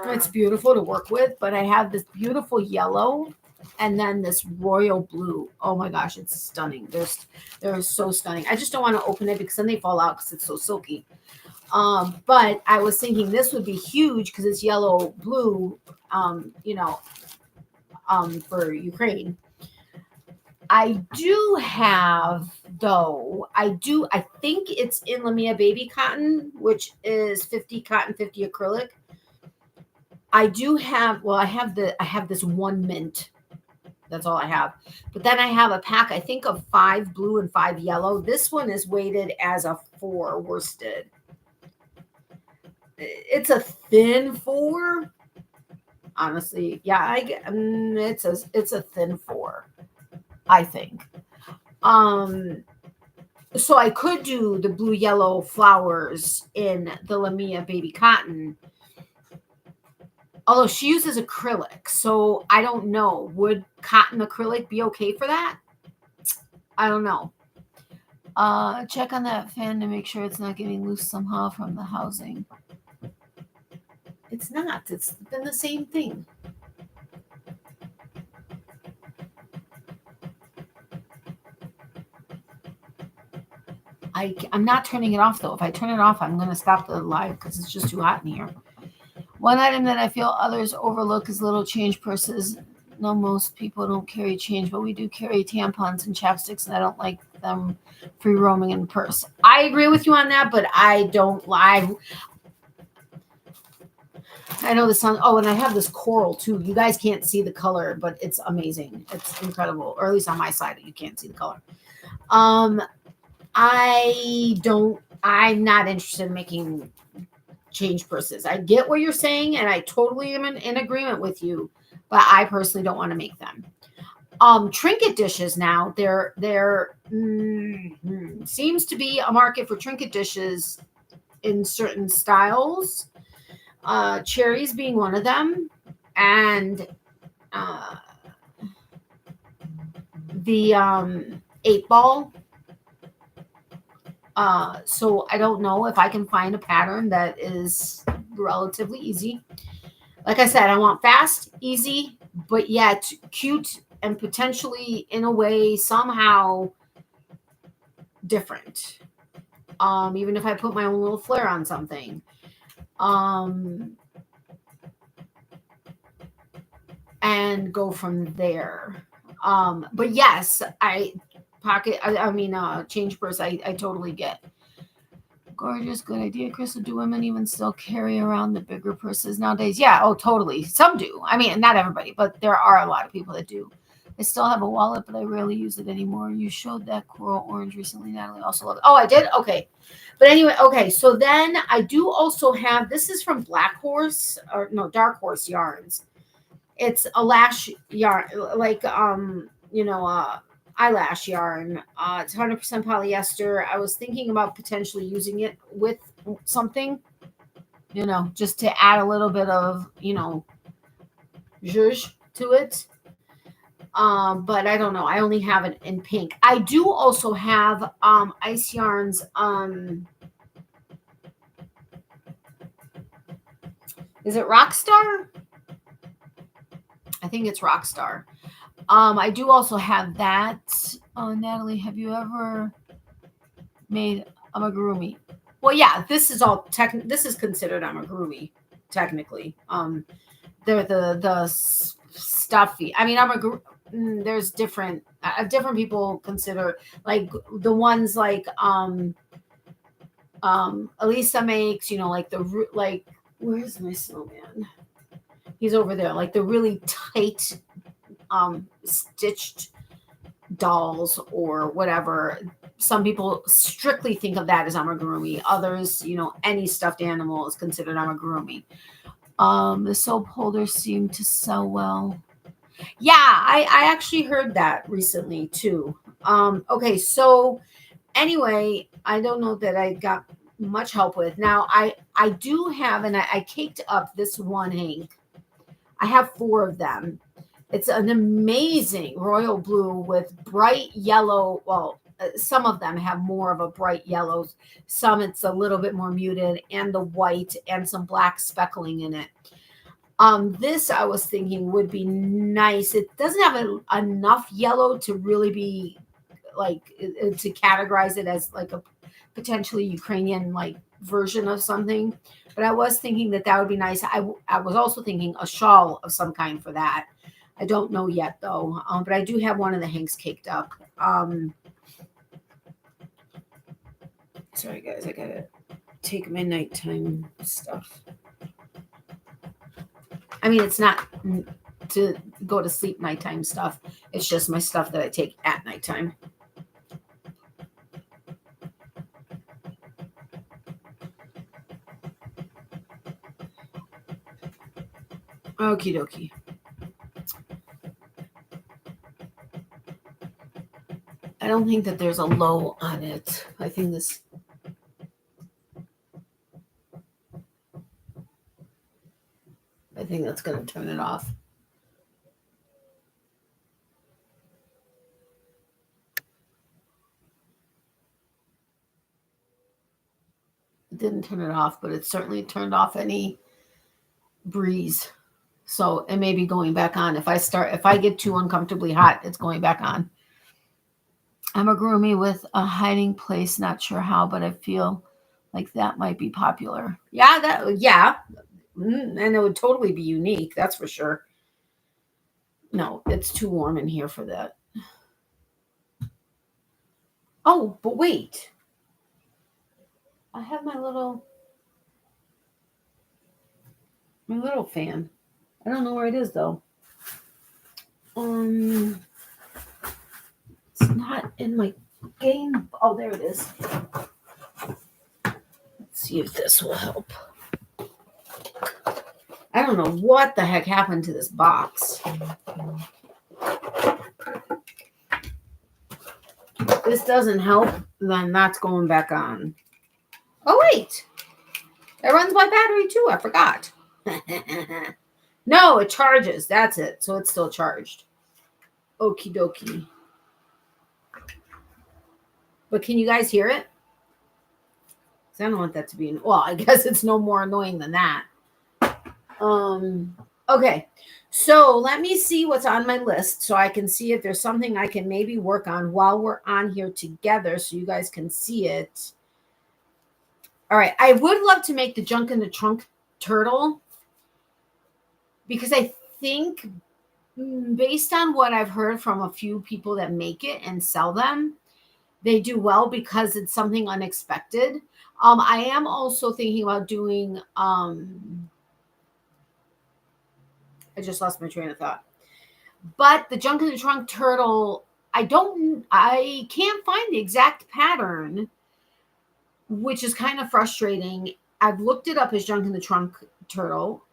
It's beautiful to work with, but I have this beautiful yellow and then this royal blue. Oh my gosh, it's stunning. They're so stunning. I just don't want to open it because then they fall out because it's so silky. But I was thinking this would be huge because it's yellow, blue, for Ukraine. I do have, though, I think it's in Lamia Baby Cotton, which is 50 cotton, 50 acrylic. I do have, I have this 1 mint. That's all I have. But then I have a pack, I think, of 5 blue and 5 yellow. This one is weighted as a 4 worsted. It's a thin 4. Honestly, yeah, it's a thin 4. I think. So I could do the blue yellow flowers in the Lamia Baby Cotton. Although she uses acrylic, so I don't know. Would cotton acrylic be okay for that? I don't know. Check on that fan to make sure it's not getting loose somehow from the housing. It's not. It's been the same thing. I'm not turning it off, though. If I turn it off, I'm going to stop the live because it's just too hot in here. One item that I feel others overlook is little change purses. No, most people don't carry change, but we do carry tampons and chapsticks, and I don't like them free roaming in purse. I agree with you on that, but I don't lie. I know the sun. Oh, and I have this coral too. You guys can't see the color, but it's amazing. It's incredible. Or at least on my side, you can't see the color. I'm not interested in making change purses. I get what you're saying, and I totally am in agreement with you, but I personally don't want to make them. Trinket dishes now, there seems to be a market for trinket dishes in certain styles. Cherries being one of them, and the 8-ball. So I don't know if I can find a pattern that is relatively easy. Like I said, I want fast, easy, but yet cute and potentially in a way somehow different. Even if I put my own little flair on something. And go from there. But yes, change purse, I totally get. Gorgeous, good idea, Crystal. Do women even still carry around the bigger purses nowadays? Yeah, oh, totally. Some do. I mean, not everybody, but there are a lot of people that do. I still have a wallet, but I rarely use it anymore. You showed that coral orange recently, Natalie. Also love it. Oh, I did? Okay. But anyway, okay. So then I do also have, this is from Dark Horse Yarns. It's a lash yarn, like, eyelash yarn. It's 100% polyester. I was thinking about potentially using it with something, just to add a little bit of, zhuzh to it. But I don't know. I only have it in pink. I do also have Ice Yarns. Is it Rockstar? I think it's Rockstar. I do also have that. Natalie, have you ever made amigurumi? Well, yeah, this is all this is considered amigurumi, technically. They're the stuffy. I mean, there's different people consider, like the ones like Elisa makes, like where's my snowman? He's over there, like the really tight stitched dolls or whatever. Some people strictly think of that as amigurumi. Others, any stuffed animal is considered amigurumi. The soap holders seem to sell well. Yeah, I actually heard that recently too. Okay, so anyway, I don't know that I got much help with. Now I do have, and I caked up this one hank. I have 4 of them. It's an amazing royal blue with bright yellow. Well, some of them have more of a bright yellow. Some it's a little bit more muted, and the white and some black speckling in it. This I was thinking would be nice. It doesn't have enough yellow to really be like to categorize it as like a potentially Ukrainian like version of something. But I was thinking that would be nice. I was also thinking a shawl of some kind for that. I don't know yet though. But I do have one of the hanks caked up. Sorry guys, I gotta take my nighttime stuff. I mean, it's not to go to sleep nighttime stuff. It's just my stuff that I take at nighttime. Okie dokie. I don't think that there's a low on it. I think that's going to turn it off. It didn't turn it off, but it certainly turned off any breeze. So it may be going back on. If I get too uncomfortably hot, it's going back on. Amigurumi with a hiding place, not sure how, but I feel like that might be popular. Yeah, and it would totally be unique, that's for sure. No, it's too warm in here for that. Oh, but wait. I have my little... My little fan. I don't know where it is though. It's not in my game. Oh, there it is. Let's see if this will help. I don't know what the heck happened to this box. If this doesn't help, then that's going back on. Oh, wait. It runs by battery too. I forgot. No, it charges. That's it. So it's still charged. Okie dokie. But can you guys hear it? I don't want that to be. Well, I guess it's no more annoying than that. Okay. So let me see what's on my list so I can see if there's something I can maybe work on while we're on here together so you guys can see it. All right. I would love to make the junk in the trunk turtle because I think based on what I've heard from a few people that make it and sell them, they do well because it's something unexpected. I am also thinking about doing, I just lost my train of thought. But the junk in the trunk turtle, I can't find the exact pattern, which is kind of frustrating. I've looked it up as junk in the trunk turtle.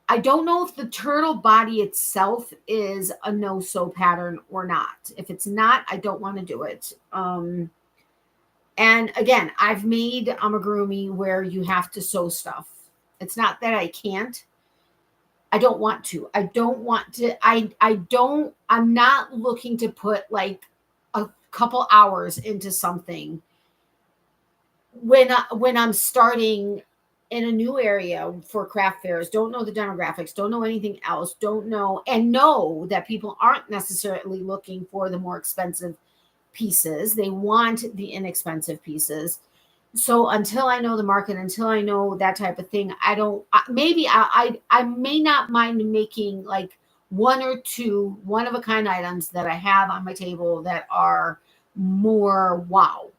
I don't know if the turtle body itself is a no-sew pattern or not. If it's not, I don't want to do it. And again, I've made amigurumi where you have to sew stuff. It's not that I can't. I don't want to. I'm not looking to put like a couple hours into something when I'm starting in a new area for craft fairs, don't know the demographics, don't know anything else, don't know, and know that people aren't necessarily looking for the more expensive pieces. They want the inexpensive pieces. So until I know the market, until I know that type of thing, I may not mind making like one or two one-of-a-kind items that I have on my table that are more wow.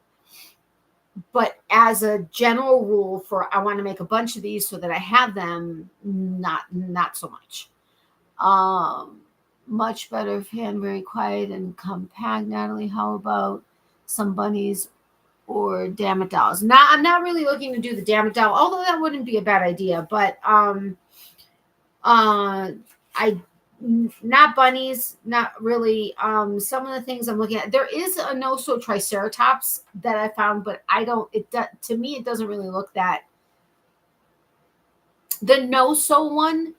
But as a general rule I want to make a bunch of these so that I have them, not so much. Much better fan, very quiet and compact. Natalie, how about some bunnies or damn it dolls? I'm not really looking to do the damn it doll, although that wouldn't be a bad idea. But not bunnies, not really. Some of the things I'm looking at, there is a no-sew triceratops that I found, but to me, it doesn't really look that. The no-sew one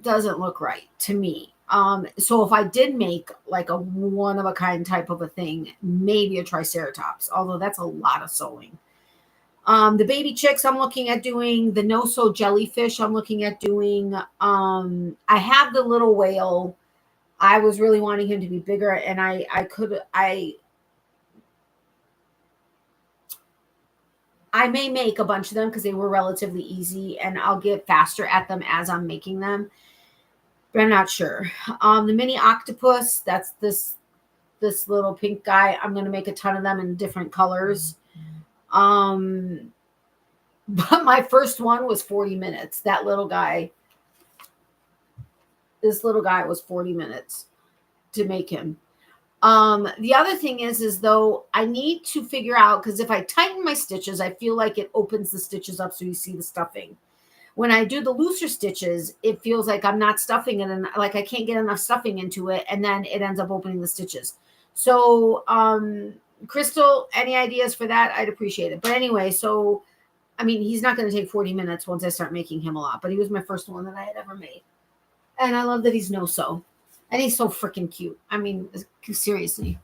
doesn't look right to me. So if I did make like a one-of-a-kind type of a thing, maybe a triceratops, although that's a lot of sewing. The baby chicks I'm looking at doing, the no-sew jellyfish I'm looking at doing. I have the little whale. I was really wanting him to be bigger, and I may make a bunch of them because they were relatively easy, and I'll get faster at them as I'm making them. But I'm not sure. The mini octopus, that's this little pink guy. I'm going to make a ton of them in different colors. But my first one was 40 minutes. That little guy, this little guy was 40 minutes to make him. The other thing is though, I need to figure out, because if I tighten my stitches, I feel like it opens the stitches up so you see the stuffing. When I do the looser stitches, it feels like I'm not stuffing it, and like I can't get enough stuffing into it, and then it ends up opening the stitches. So, Crystal, any ideas for that? I'd appreciate it. But anyway, so, I mean, he's not going to take 40 minutes once I start making him a lot, but he was my first one that I had ever made. And I love that he's no-sew. And he's so freaking cute. I mean, seriously.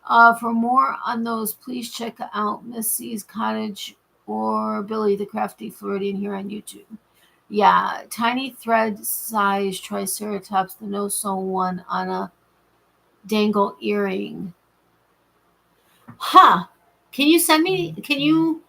For more on those, please check out Miss C's Cottage or Billy the Crafty Floridian here on YouTube. Yeah, tiny thread size triceratops, the no-sew one on a dangle earring. Huh. Can you send me, can you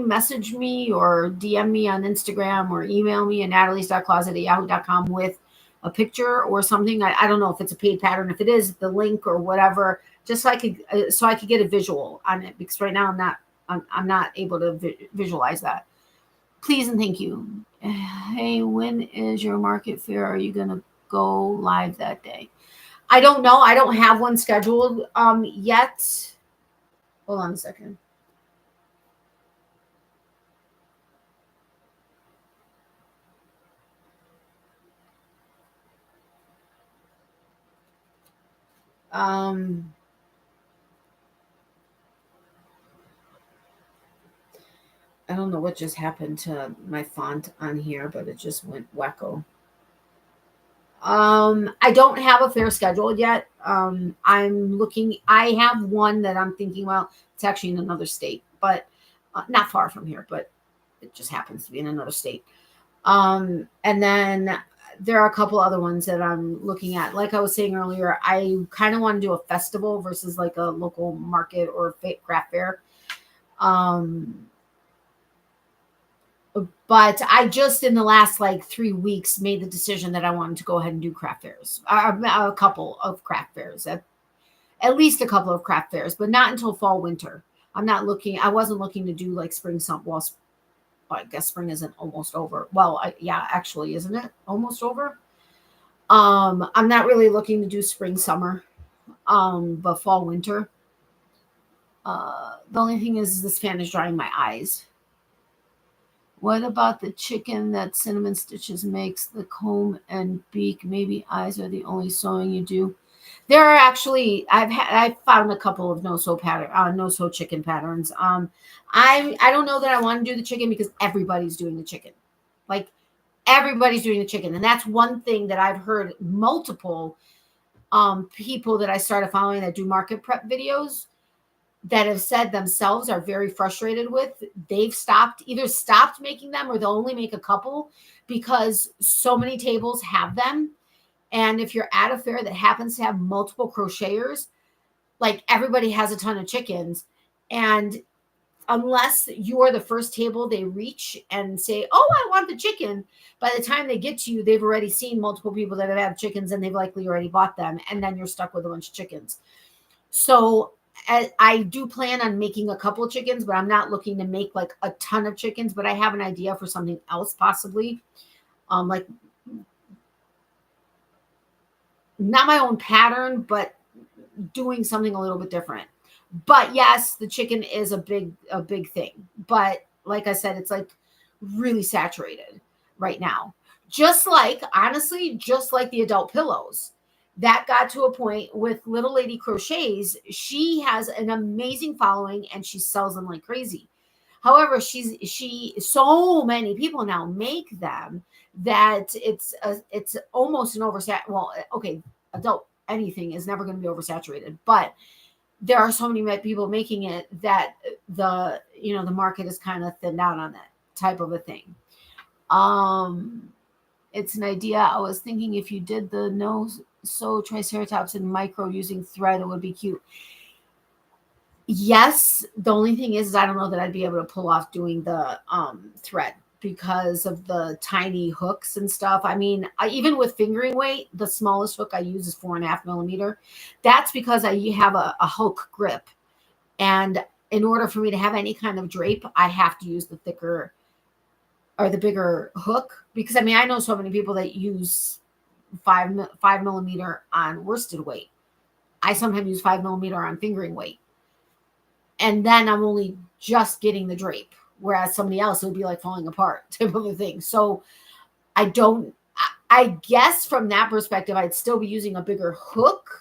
message me or DM me on Instagram or email me at natalies.closet@yahoo.com with a picture or something? I don't know if it's a paid pattern. If it is, the link or whatever, just so I could get a visual on it, because right now I'm not I'm not able to visualize that. Please and thank you. Hey, when is your market fair? Are you going to go live that day? I don't know. I don't have one scheduled yet. Hold on a second. I don't know what just happened to my font on here, but it just went wacko. I don't have a fair scheduled yet. I'm looking. I have one that I'm thinking about. It's actually in another state, but not far from here. But it just happens to be in another state. And then there are a couple other ones that I'm looking at. Like I was saying earlier, I kind of want to do a festival versus like a local market or craft fair. But I just in the last like 3 weeks made the decision that I wanted to go ahead and do craft fairs, a couple of craft fairs, at least a couple of craft fairs, but not until fall, winter. I wasn't looking to do like spring, summer. Well, I guess spring isn't almost over. Well, yeah, actually, isn't it almost over? I'm not really looking to do spring, summer, but fall, winter. The only thing is this fan is drying my eyes. What about the chicken that Cinnamon Stitches makes? The comb and beak, maybe eyes are the only sewing you do. There are actually, I've found a couple of no-sew chicken patterns. I don't know that I want to do the chicken because everybody's doing the chicken. Like everybody's doing the chicken. And that's one thing that I've heard multiple people that I started following that do market prep videos that have said themselves are very frustrated with. They've either stopped making them or they'll only make a couple because so many tables have them. And if you're at a fair that happens to have multiple crocheters, like everybody has a ton of chickens. And unless you are the first table they reach and say, oh, I want the chicken, by the time they get to you, they've already seen multiple people that have had chickens and they've likely already bought them. And then you're stuck with a bunch of chickens. So I do plan on making a couple of chickens, but I'm not looking to make like a ton of chickens, but I have an idea for something else possibly. Like not my own pattern, but doing something a little bit different. But yes, the chicken is a big thing. But like I said, it's like really saturated right now. Honestly, just like the adult pillows. That got to a point with Little Lady Crochets. She has an amazing following and she sells them like crazy. However, so many people now make them that it's almost an oversat. Well, okay, adult anything is never going to be oversaturated, but there are so many people making it that the market is kind of thinned out on that type of a thing. It's an idea. I was thinking if you did the no-sew Triceratops in micro using thread, it would be cute. Yes, the only thing is I don't know that I'd be able to pull off doing the thread because of the tiny hooks and stuff. I mean, even with fingering weight, the smallest hook I use is 4.5 millimeter. That's because I have a hook grip. And in order for me to have any kind of drape, I have to use the thicker or the bigger hook. Because I mean, I know so many people that use 5 millimeter on worsted weight. I sometimes use 5 millimeter on fingering weight. And then I'm only just getting the drape. Whereas somebody else, it would be like falling apart type of a thing. So I guess from that perspective, I'd still be using a bigger hook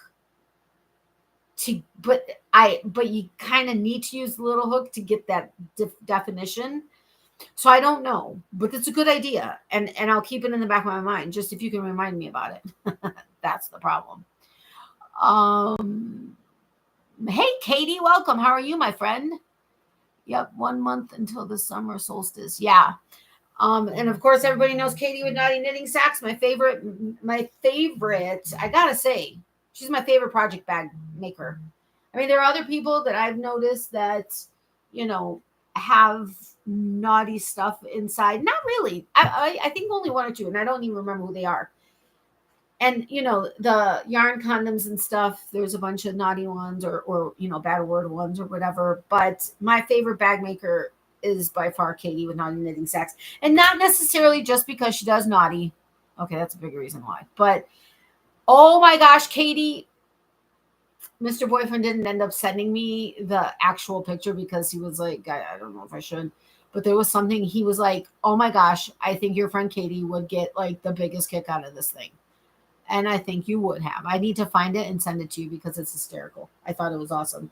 but you kind of need to use the little hook to get that definition. So I don't know, but it's a good idea. And I'll keep it in the back of my mind. Just if you can remind me about it. That's the problem. Hey, Katie, welcome. How are you, my friend? Yep, 1 month until the summer solstice. Yeah. And of course, everybody knows Katie with Naughty Knitting Sacks. My favorite. I gotta say, she's my favorite project bag maker. I mean, there are other people that I've noticed that, have naughty stuff inside. Not really. I think only one or two, and I don't even remember who they are. And the yarn condoms and stuff, there's a bunch of naughty ones or bad word ones or whatever. But my favorite bag maker is by far Katie with Naughty Knitting Sacks. And not necessarily just because she does naughty. Okay, that's a big reason why. But oh my gosh, Katie, Mr. Boyfriend didn't end up sending me the actual picture because he was like, I don't know if I should. But there was something, he was like, oh my gosh, I think your friend Katie would get like the biggest kick out of this thing. And I think you would have. I need to find it and send it to you because it's hysterical. I thought it was awesome.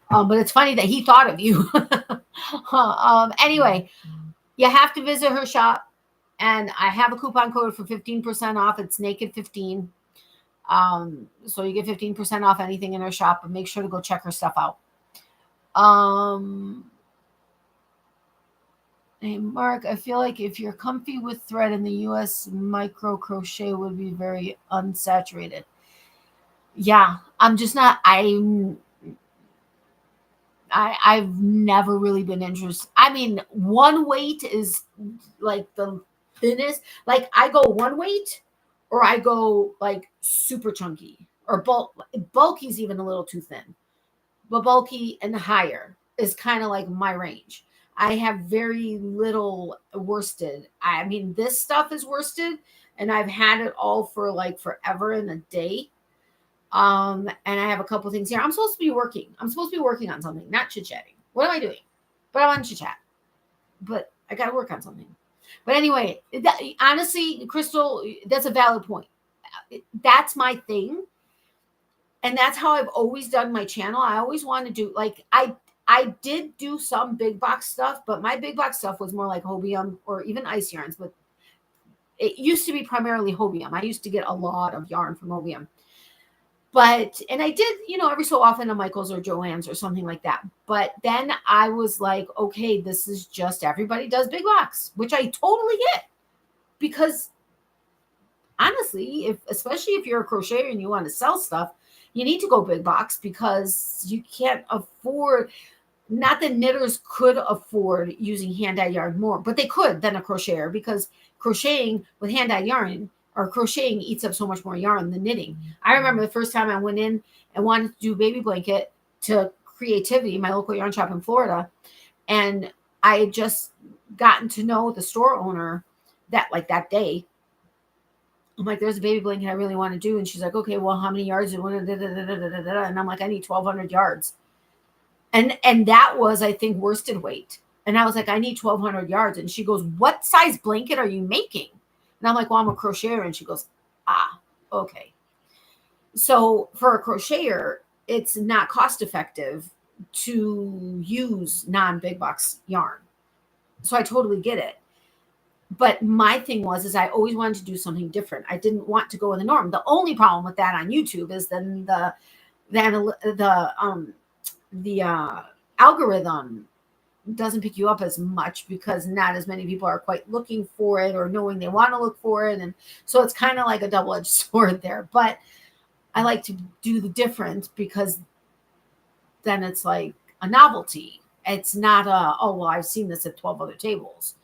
But it's funny that he thought of you. Anyway, you have to visit her shop. And I have a coupon code for 15% off. It's Naked15. So you get 15% off anything in her shop. But make sure to go check her stuff out. Hey, Mark, I feel like if you're comfy with thread in the U.S., micro crochet would be very unsaturated. Yeah, I'm just not. I've never really been interested. I mean, one weight is like the thinnest. Like I go one weight, or I go like super chunky, or bulky is even a little too thin. But bulky and higher is kind of like my range. I have very little worsted. I mean, this stuff is worsted, and I've had it all for like forever and a day. And I have a couple things here. I'm supposed to be working. I'm supposed to be working on something, not chit-chatting. What am I doing? But I'm on chit-chat. But I got to work on something. But anyway, honestly, Crystal, that's a valid point. That's my thing. And that's how I've always done my channel. I always want to do, like, I did do some big box stuff, but my big box stuff was more like hobium or even ice yarns. But it used to be primarily hobium. I used to get a lot of yarn from hobium. But, and I did, every so often a Michael's or Joann's or something like that. But then I was like, okay, this is just, everybody does big box, which I totally get. Because honestly, especially if you're a crocheter and you want to sell stuff, you need to go big box because you can't afford, not that knitters could afford using hand-dyed yarn more, but they could than a crocheter, because crocheting with hand-dyed yarn or crocheting eats up so much more yarn than knitting. I remember the first time I went in and wanted to do baby blanket to Creativity, my local yarn shop in Florida, and I had just gotten to know the store owner that day. I'm like, there's a baby blanket I really want to do. And she's like, okay, well, how many yards do you want to do? And I'm like, I need 1,200 yards. And that was, I think, worsted weight. And I was like, I need 1,200 yards. And she goes, what size blanket are you making? And I'm like, well, I'm a crocheter. And she goes, okay. So for a crocheter, it's not cost effective to use non-big box yarn. So I totally get it. But my thing is I always wanted to do something different. I didn't want to go in the norm. The only problem with that on YouTube is then the algorithm doesn't pick you up as much because not as many people are quite looking for it or knowing they want to look for it. And so it's kind of like a double-edged sword there. But I like to do the difference because then it's like a novelty. It's not I've seen this at 12 other tables.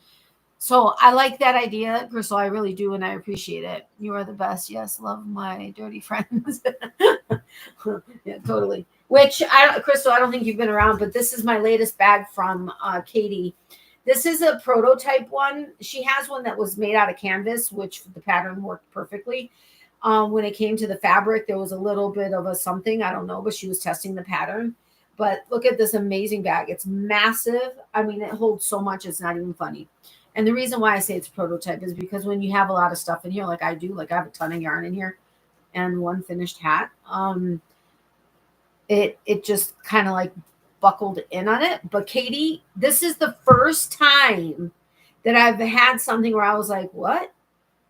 So I like that idea, Crystal. I really do, and I appreciate it. You are the best. Yes, love my dirty friends. Yeah, totally. Which, Crystal, I don't think you've been around, but this is my latest bag from Katie. This is a prototype one. She has one that was made out of canvas, which the pattern worked perfectly. When it came to the fabric, there was a little bit of a something. I don't know, but she was testing the pattern. But look at this amazing bag. It's massive. I mean, it holds so much. It's not even funny. And the reason why I say it's prototype is because when you have a lot of stuff in here, like I do, like I have a ton of yarn in here and one finished hat, it just kind of like buckled in on it. But Katie, this is the first time that I've had something where I was like, what?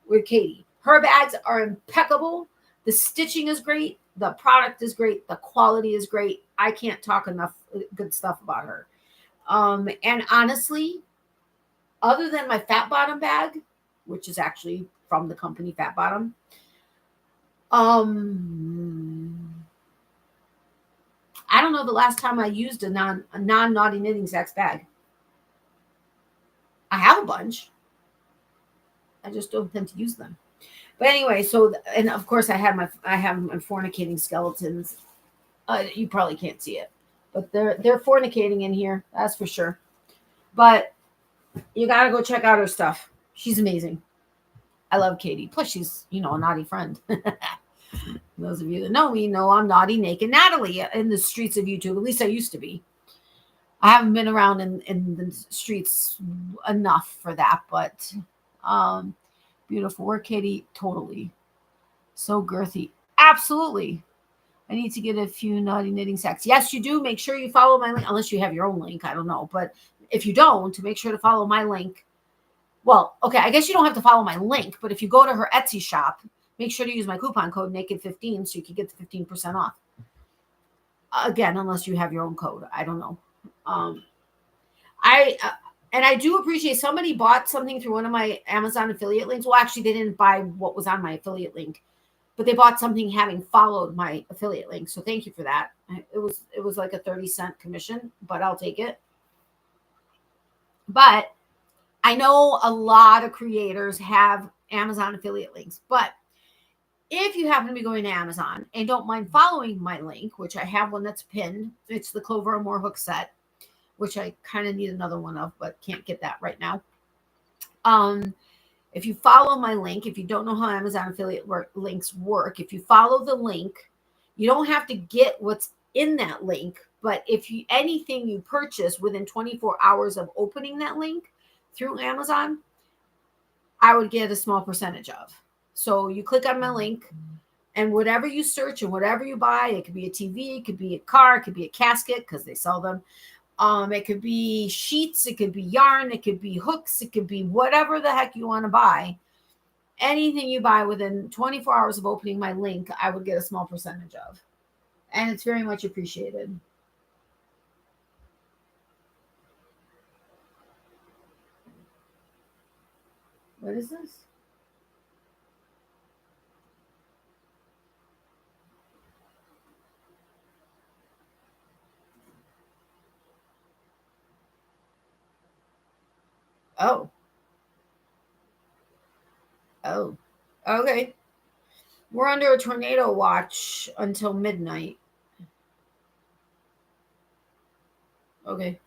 With Katie. Her bags are impeccable. The stitching is great. The product is great. The quality is great. I can't talk enough good stuff about her. And honestly, other than my Fat Bottom bag, which is actually from the company Fat Bottom, I don't know the last time I used a non-Naughty Knitting Sacks bag. I have a bunch. I just don't tend to use them. But anyway, so, and of course I have my fornicating skeletons. You probably can't see it, but they're fornicating in here. That's for sure. But you got to go check out her stuff. She's amazing. I love Katie. Plus she's, a naughty friend. Those of you that know me know I'm naughty naked Natalie in the streets of YouTube. At least I used to be. I haven't been around in the streets enough for that, but beautiful work, Katie. Totally. So girthy. Absolutely. I need to get a few naughty knitting sacks. Yes, you do. Make sure you follow my link, unless you have your own link. I don't know. But if you don't, make sure to follow my link. Well, okay, I guess you don't have to follow my link, but if you go to her Etsy shop, make sure to use my coupon code NAKED15 so you can get the 15% off. Again, unless you have your own code. I don't know. And I do appreciate somebody bought something through one of my Amazon affiliate links. Well, actually, they didn't buy what was on my affiliate link, but they bought something having followed my affiliate link. So thank you for that. It was like a 30-cent commission, but I'll take it. But I know a lot of creators have Amazon affiliate links, but if you happen to be going to Amazon and don't mind following my link, which I have one that's pinned, it's the Clover and More hook set, which I kind of need another one of, but can't get that right now. If you follow my link, if you don't know how Amazon affiliate links work, if you follow the link, you don't have to get what's in that link, but if anything you purchase within 24 hours of opening that link through Amazon, I would get a small percentage of. So you click on my link, and whatever you search and whatever you buy, it could be a TV, it could be a car, it could be a casket because they sell them. It could be sheets, it could be yarn, it could be hooks, it could be whatever the heck you want to buy. Anything you buy within 24 hours of opening my link, I would get a small percentage of. And it's very much appreciated. What is this? Oh. Oh. Okay. We're under a tornado watch until midnight. Okay.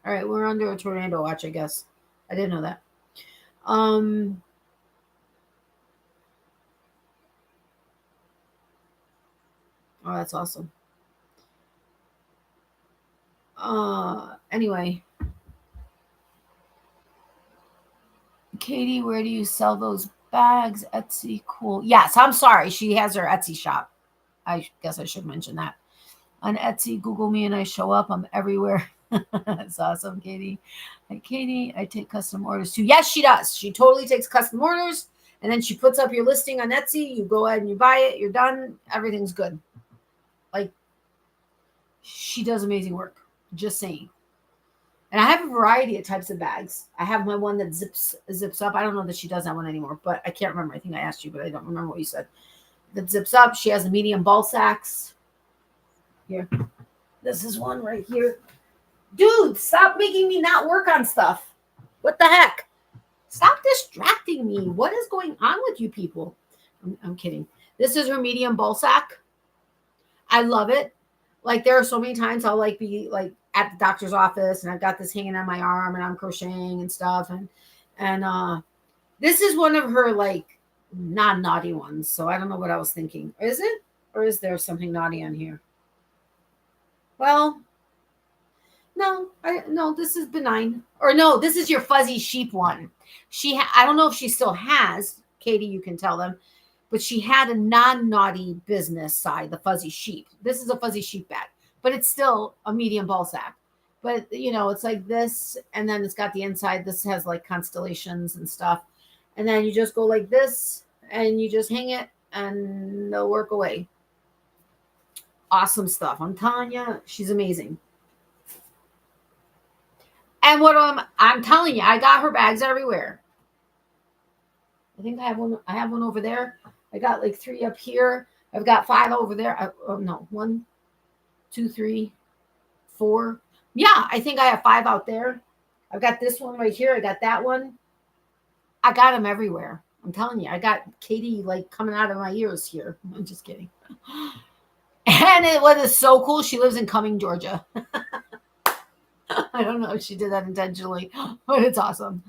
All right. We're under a tornado watch, I guess. I didn't know that. Oh, that's awesome. Anyway. Katie, where do you sell those bags? Etsy, cool. Yes, I'm sorry. She has her Etsy shop. I guess I should mention that. On Etsy, Google me and I show up. I'm everywhere. That's awesome, Katie. Hi, Katie, I take custom orders too. Yes, she does. She totally takes custom orders. And then she puts up your listing on Etsy. You go ahead and you buy it. You're done. Everything's good. Like, she does amazing work. Just saying. And I have a variety of types of bags. I have my one that zips up. I don't know that she does that one anymore, but I can't remember. I think I asked you, but I don't remember what you said. That zips up. She has the medium ball sacks. Here. This is one right here. Dude, stop making me not work on stuff. What the heck? Stop distracting me. What is going on with you people? I'm kidding. This is her medium ball sack. I love it. Like, there are so many times I'll be at the doctor's office and I've got this hanging on my arm and I'm crocheting and stuff. And this is one of her non-naughty ones. So I don't know what I was thinking. Is it? Or is there something naughty on here? Well, no, this is benign. Or no, this is your fuzzy sheep one. I don't know if she still has, Katie, you can tell them, but she had a non-naughty business side, the fuzzy sheep. This is a fuzzy sheep bag, but it's still a medium ball sack. But, it's like this, and then it's got the inside. This has constellations and stuff. And then you just go like this, and you just hang it, and they'll work away. Awesome stuff. I'm telling you, she's amazing. And what I'm telling you, I got her bags everywhere. I think I have one. I have one over there. I got 3 up here. I've got 5 over there. No, 1, 2, 3, 4. Yeah, I think I have 5 out there. I've got this one right here. I got that one. I got them everywhere. I'm telling you, I got Katie like coming out of my ears here. I'm just kidding. And it was so cool. She lives in Cumming, Georgia. I don't know if she did that intentionally, but it's awesome.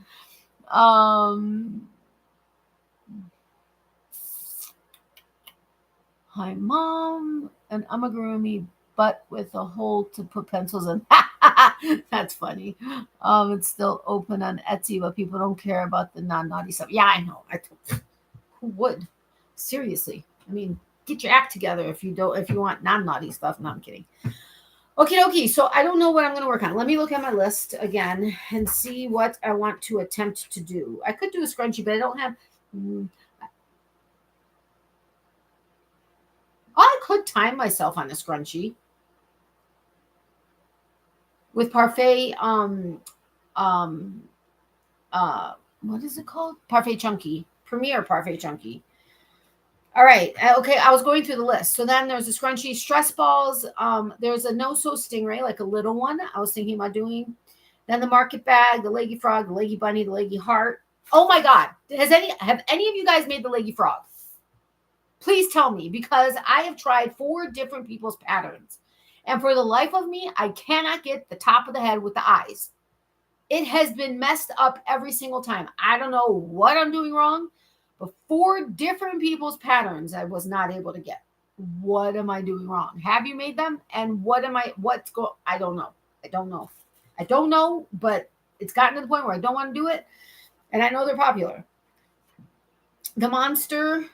Hi, Mom. An amigurumi butt with a hole to put pencils in. That's funny. It's still open on Etsy, but people don't care about the non-naughty stuff. Yeah, I know. Who would? Seriously. I mean, get your act together if you want non-naughty stuff. No, I'm kidding. Okay. So I don't know what I'm going to work on. Let me look at my list again and see what I want to attempt to do. I could do a scrunchie, but I don't have. I could time myself on a scrunchie with Parfait. What is it called? Parfait Chunky. Premier Parfait Chunky. All right. Okay. I was going through the list. So then there's a scrunchie, stress balls. There's a no-sew stingray, like a little one. I was thinking about doing. Then the market bag, the leggy frog, the leggy bunny, the leggy heart. Oh my God. Have any of you guys made the leggy frog? Please tell me, because I have tried 4 different people's patterns. And for the life of me, I cannot get the top of the head with the eyes. It has been messed up every single time. I don't know what I'm doing wrong, but 4 different people's patterns I was not able to get. What am I doing wrong? Have you made them? And I don't know, but it's gotten to the point where I don't want to do it. And I know they're popular. The monster,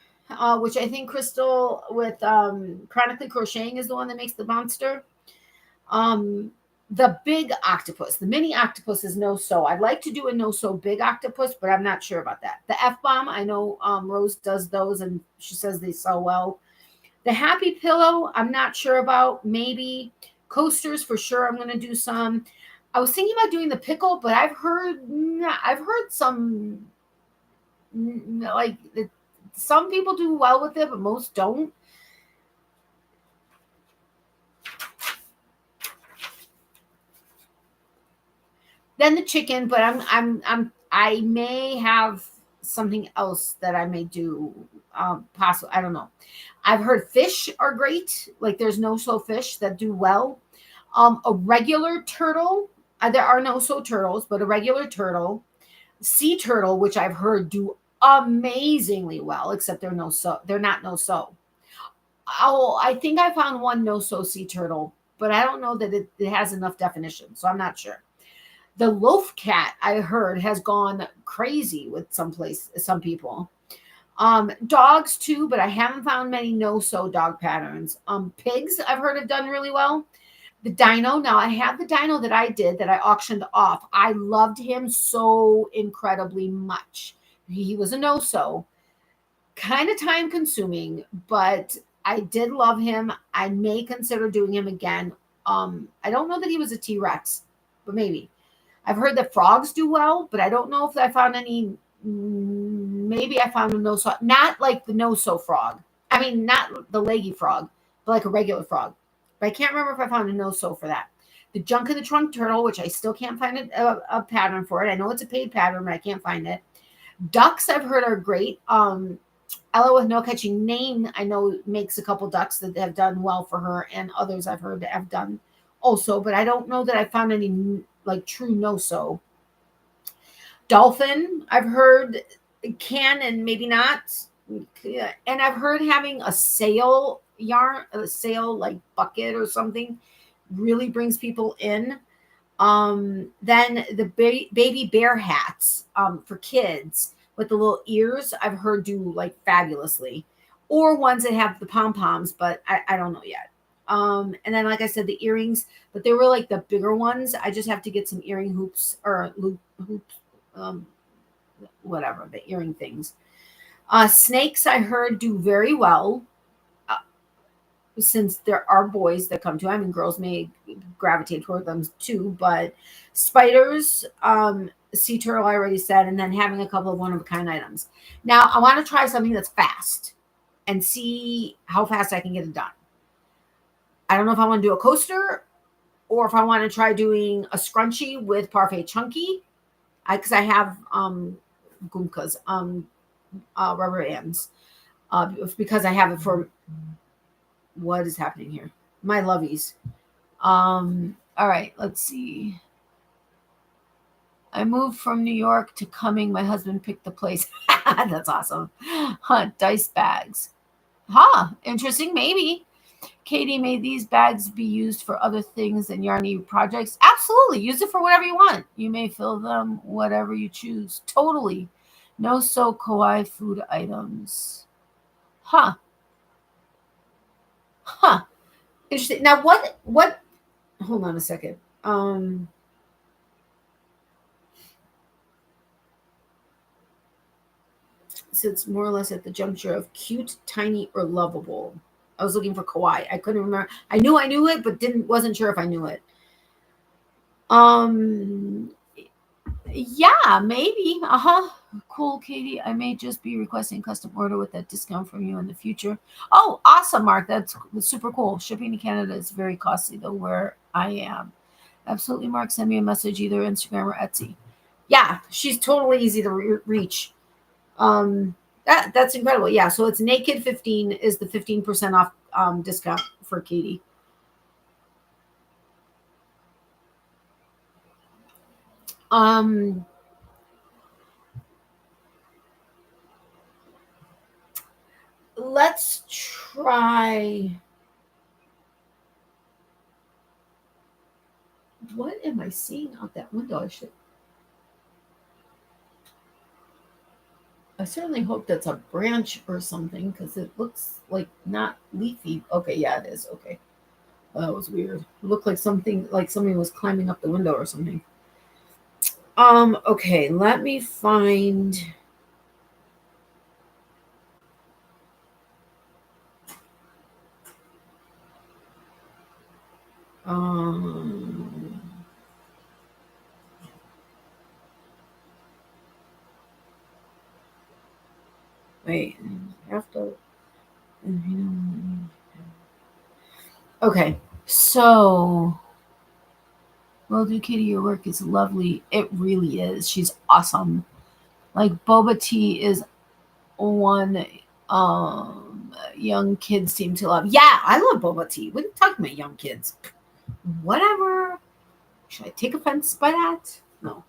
which I think Crystal with Chronically Crocheting is the one that makes the monster. The big octopus, the mini octopus is no-sew. I'd like to do a no-sew big octopus, but I'm not sure about that. The F-bomb, I know Rose does those, and she says they sew well. The happy pillow, I'm not sure about. Maybe coasters for sure. I'm going to do some. I was thinking about doing the pickle, but I've heard some like some people do well with it, but most don't. Then the chicken, but I may have something else that I may do. Possible, I don't know. I've heard fish are great. Like there's no-sew fish that do well. A regular turtle. There are no-sew turtles, but a regular turtle, sea turtle, which I've heard do amazingly well, except they're no-sew. They're not no-sew. Oh, I think I found one no-sew sea turtle, but I don't know that it has enough definition, so I'm not sure. The loaf cat, I heard, has gone crazy with some people. Dogs too, but I haven't found many no-sew dog patterns. Pigs, I've heard, have done really well. The dino, now I have the dino that I did that I auctioned off. I loved him so incredibly much. He was a no-sew, kind of time consuming, but I did love him. I may consider doing him again. I don't know that he was a T-Rex, but maybe. I've heard that frogs do well, but I don't know if I found any. Maybe I found a no-sew, not like the no-sew frog. I mean, not the leggy frog, but like a regular frog. But I can't remember if I found a no-sew for that. The junk in the trunk turtle, which I still can't find a pattern for it. I know it's a paid pattern, but I can't find it. Ducks, I've heard, are great. Ella with No Catching Name, I know, makes a couple ducks that have done well for her, and others I've heard that have done also, but I don't know that I found any like true no-sew. Dolphin, I've heard can and maybe not. And I've heard having a sail yarn, a sail like bucket or something really brings people in. Then the baby bear hats for kids with the little ears, I've heard do like fabulously. Or ones that have the pom-poms, but I don't know yet. And then, like I said, the earrings, but they were like the bigger ones. I just have to get some earring hoops or hoops, whatever, the earring things. Snakes, I heard, do very well. Since there are boys that come to, I mean, girls may gravitate toward them too, but spiders, sea turtle, I already said, and then having a couple of one-of-a-kind items. Now, I want to try something that's fast and see how fast I can get it done. I don't know if I want to do a coaster or if I want to try doing a scrunchie with Parfait Chunky, because I have Gumkas. rubber bands because I have it for what is happening here. My lovies. All right, let's see. I moved from New York to Cumming. My husband picked the place. That's awesome. Huh, dice bags. Interesting. Maybe. Katie, may these bags be used for other things than yarny projects? Absolutely. Use it for whatever you want. You may fill them whatever you choose. Totally. No so kawaii food items. Huh. Interesting. Now what hold on a second. Sits more or less at the juncture of cute, tiny, or lovable. I was looking for kawaii. I couldn't remember. I knew it, but wasn't sure if I knew it. Yeah, maybe. Cool, Katie. I may just be requesting custom order with that discount from you in the future. Oh, awesome, Mark. That's super cool. Shipping to Canada is very costly, though, where I am. Absolutely, Mark. Send me a message, either Instagram or Etsy. Yeah, she's totally easy to reach. That's incredible. Yeah, so it's Naked 15 is the 15% off discount for Katie. Let's try. What am I seeing out that window? I certainly hope that's a branch or something because it looks like not leafy. Okay, yeah, it is. Okay. That was weird. It looked like something like somebody was climbing up the window or something. Okay, let me find. Wait, I have to. Okay, so. Well, do Katie, your work is lovely. It really is. She's awesome. Like boba tea is one young kids seem to love. Yeah, I love boba tea. What are you talking about, young kids? Whatever. Should I take offense by that? No.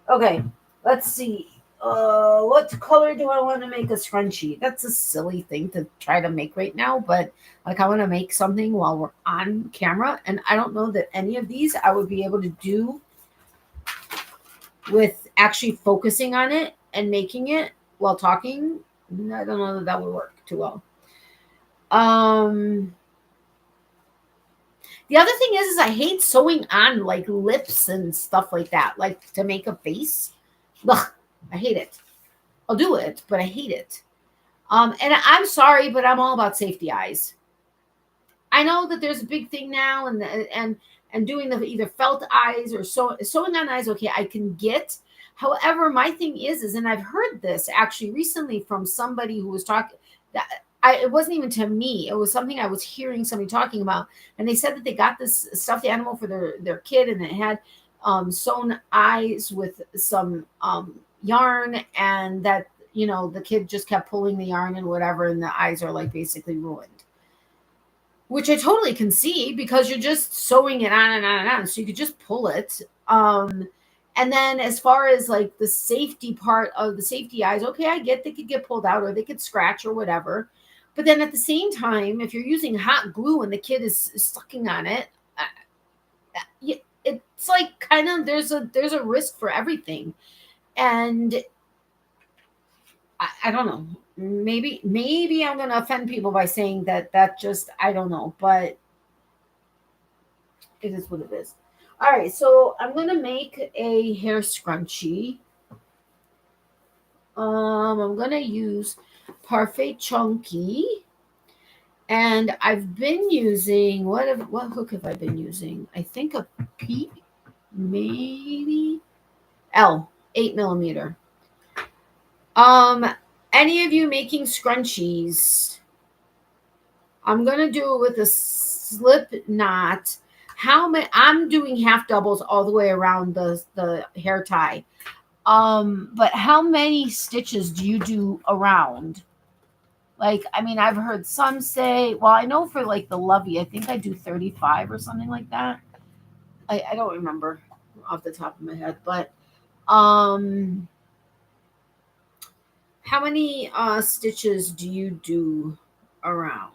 Okay, let's see. What color do I want to make a scrunchie? That's a silly thing to try to make right now, but like I want to make something while we're on camera, and I don't know that any of these I would be able to do with actually focusing on it and making it while talking. I don't know that would work too well. The other thing is I hate sewing on like lips and stuff like that, like to make a face. Ugh, I hate it. I'll do it, but I hate it. And I'm sorry, but I'm all about safety eyes. I know that there's a big thing now, and doing the either felt eyes or sewing on eyes. Okay, I can get. However, my thing is, and I've heard this actually recently from somebody who was talking that. It wasn't even to me. It was something I was hearing somebody talking about. And they said that they got this stuffed animal for their kid, and it had sewn eyes with some yarn, and that, the kid just kept pulling the yarn and whatever, and the eyes are like basically ruined. Which I totally can see because you're just sewing it on and on and on. So you could just pull it. And then as far as like the safety part of the safety eyes, okay, I get they could get pulled out or they could scratch or whatever. But then at the same time, if you're using hot glue and the kid is sucking on it, it's like kind of there's a risk for everything. And I don't know. Maybe I'm going to offend people by saying that just, I don't know, but it is what it is. All right, so I'm going to make a hair scrunchie. I'm going to use Parfait Chunky. And I've been using, what hook have I been using? I think a P, maybe L, 8mm. Any of you making scrunchies? I'm going to do it with a slip knot. I'm doing half doubles all the way around the hair tie. But how many stitches do you do around? Like, I mean, I've heard some say, well, I know for like the Lovey, I think I do 35 or something like that. I don't remember off the top of my head, but how many stitches do you do around?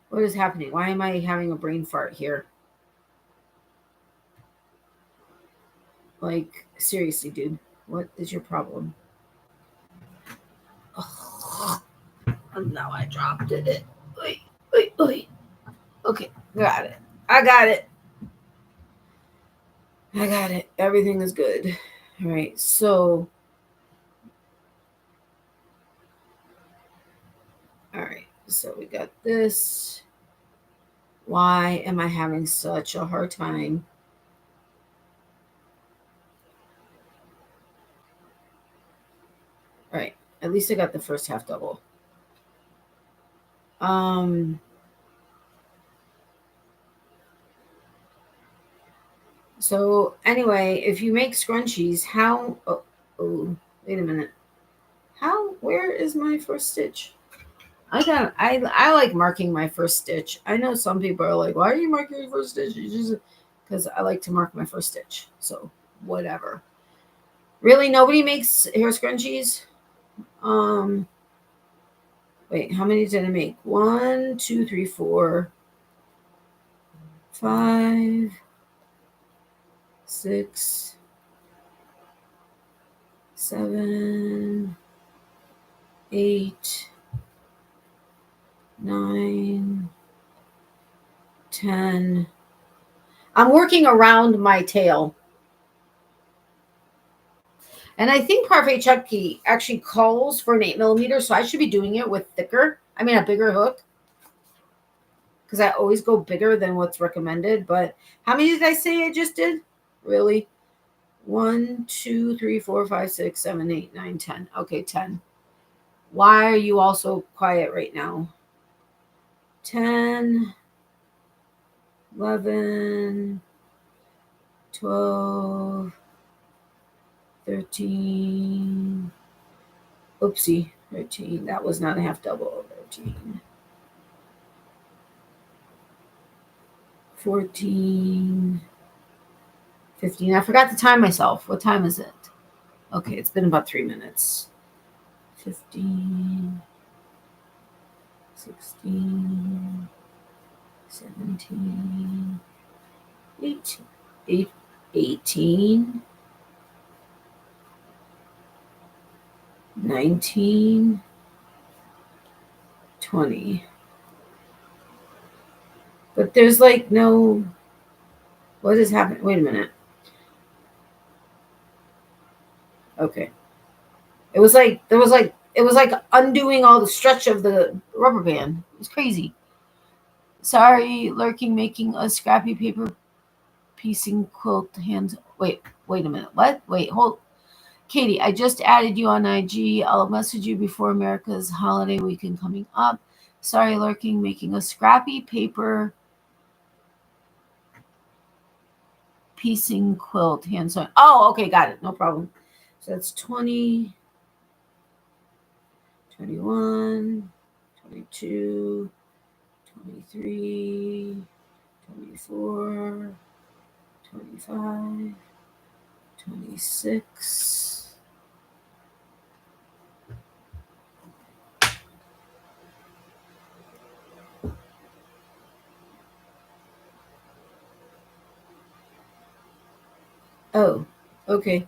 What is happening? Why am I having a brain fart here? Like, seriously, dude, what is your problem? Oh, now I dropped it. Wait, wait, wait. Okay, got it. I got it. I got it. Everything is good. All right, so. All right, so we got this. Why am I having such a hard time? All right, at least I got the first half double. So anyway, if you make scrunchies, how, oh, wait a minute. Where is my first stitch? I like marking my first stitch. I know some people are like, why are you marking your first stitch? You just, because I like to mark my first stitch. So whatever. Really, nobody makes hair scrunchies? Wait, how many did I make? 1, 2, 3, 4, 5, 6, 7, 8, 9, 10. I'm working around my tail. And I think Parfait Chucky actually calls for an 8mm, so I should be doing it with a bigger hook. Because I always go bigger than what's recommended. But how many did I say I just did? Really? 1, 2, 3, 4, 5, 6, 7, 8, 9, 10. Okay, 10. Why are you all so quiet right now? 10, 11, 12, 13. Oopsie, 13. That was not a half double. 13. 14. 15. I forgot to time myself. What time is it? Okay, it's been about 3 minutes. 15. 16. 17. 18. 19. 20. But there's like no. What is happening? Wait a minute. Okay. It was like undoing all the stretch of the rubber band. It was crazy. Sorry, lurking, making a scrappy paper piecing quilt hands. Wait a minute. What? Wait, hold. Katie, I just added you on IG. I'll message you before America's holiday weekend coming up. Sorry, lurking, making a scrappy paper piecing quilt hand sewing. Oh, okay, got it. No problem. So that's 20, 21, 22, 23, 24, 25, 26. Oh, okay.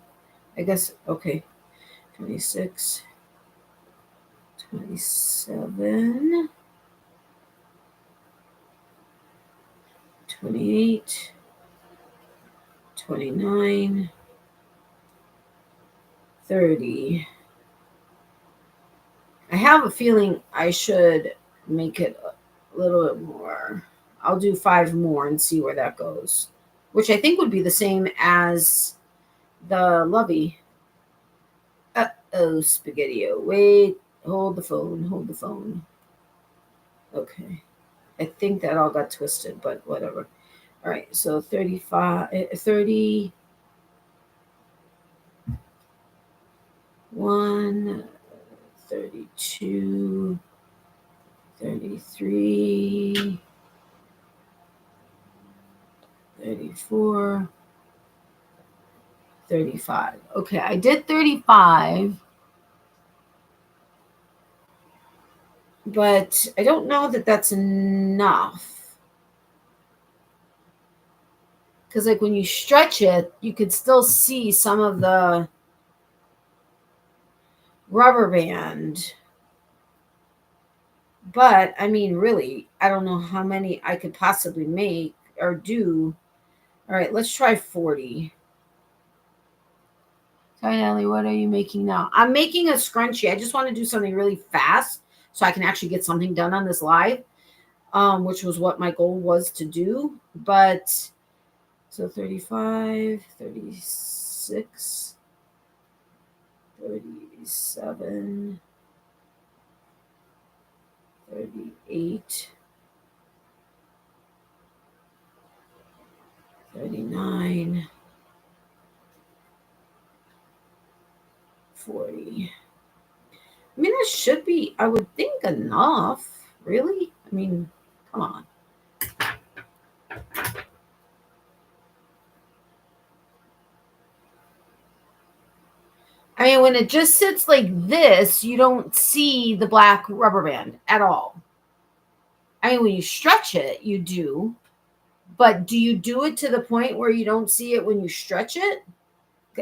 I guess, okay. 26, 27, 28, 29, 30. I have a feeling I should make it a little bit more. I'll do 5 more and see where that goes, which I think would be the same as the Lovey. Uh-oh, Spaghetti-O. Wait, hold the phone. Okay. I think that all got twisted, but whatever. All right, so 35, 30, 1, 32, 33, 34, 35. Okay, I did 35. But I don't know that that's enough. Because like when you stretch it, you could still see some of the rubber band. But I mean, really, I don't know how many I could possibly make or do. All right, let's try 40. Sorry, Natalie, what are you making now? I'm making a scrunchie. I just want to do something really fast so I can actually get something done on this live, which was what my goal was to do. But so 35, 36, 37, 38, 39, 40. I mean, that should be, I would think, enough. Really? I mean, come on. I mean, when it just sits like this, you don't see the black rubber band at all. I mean, when you stretch it, you do. But do you do it to the point where you don't see it when you stretch it?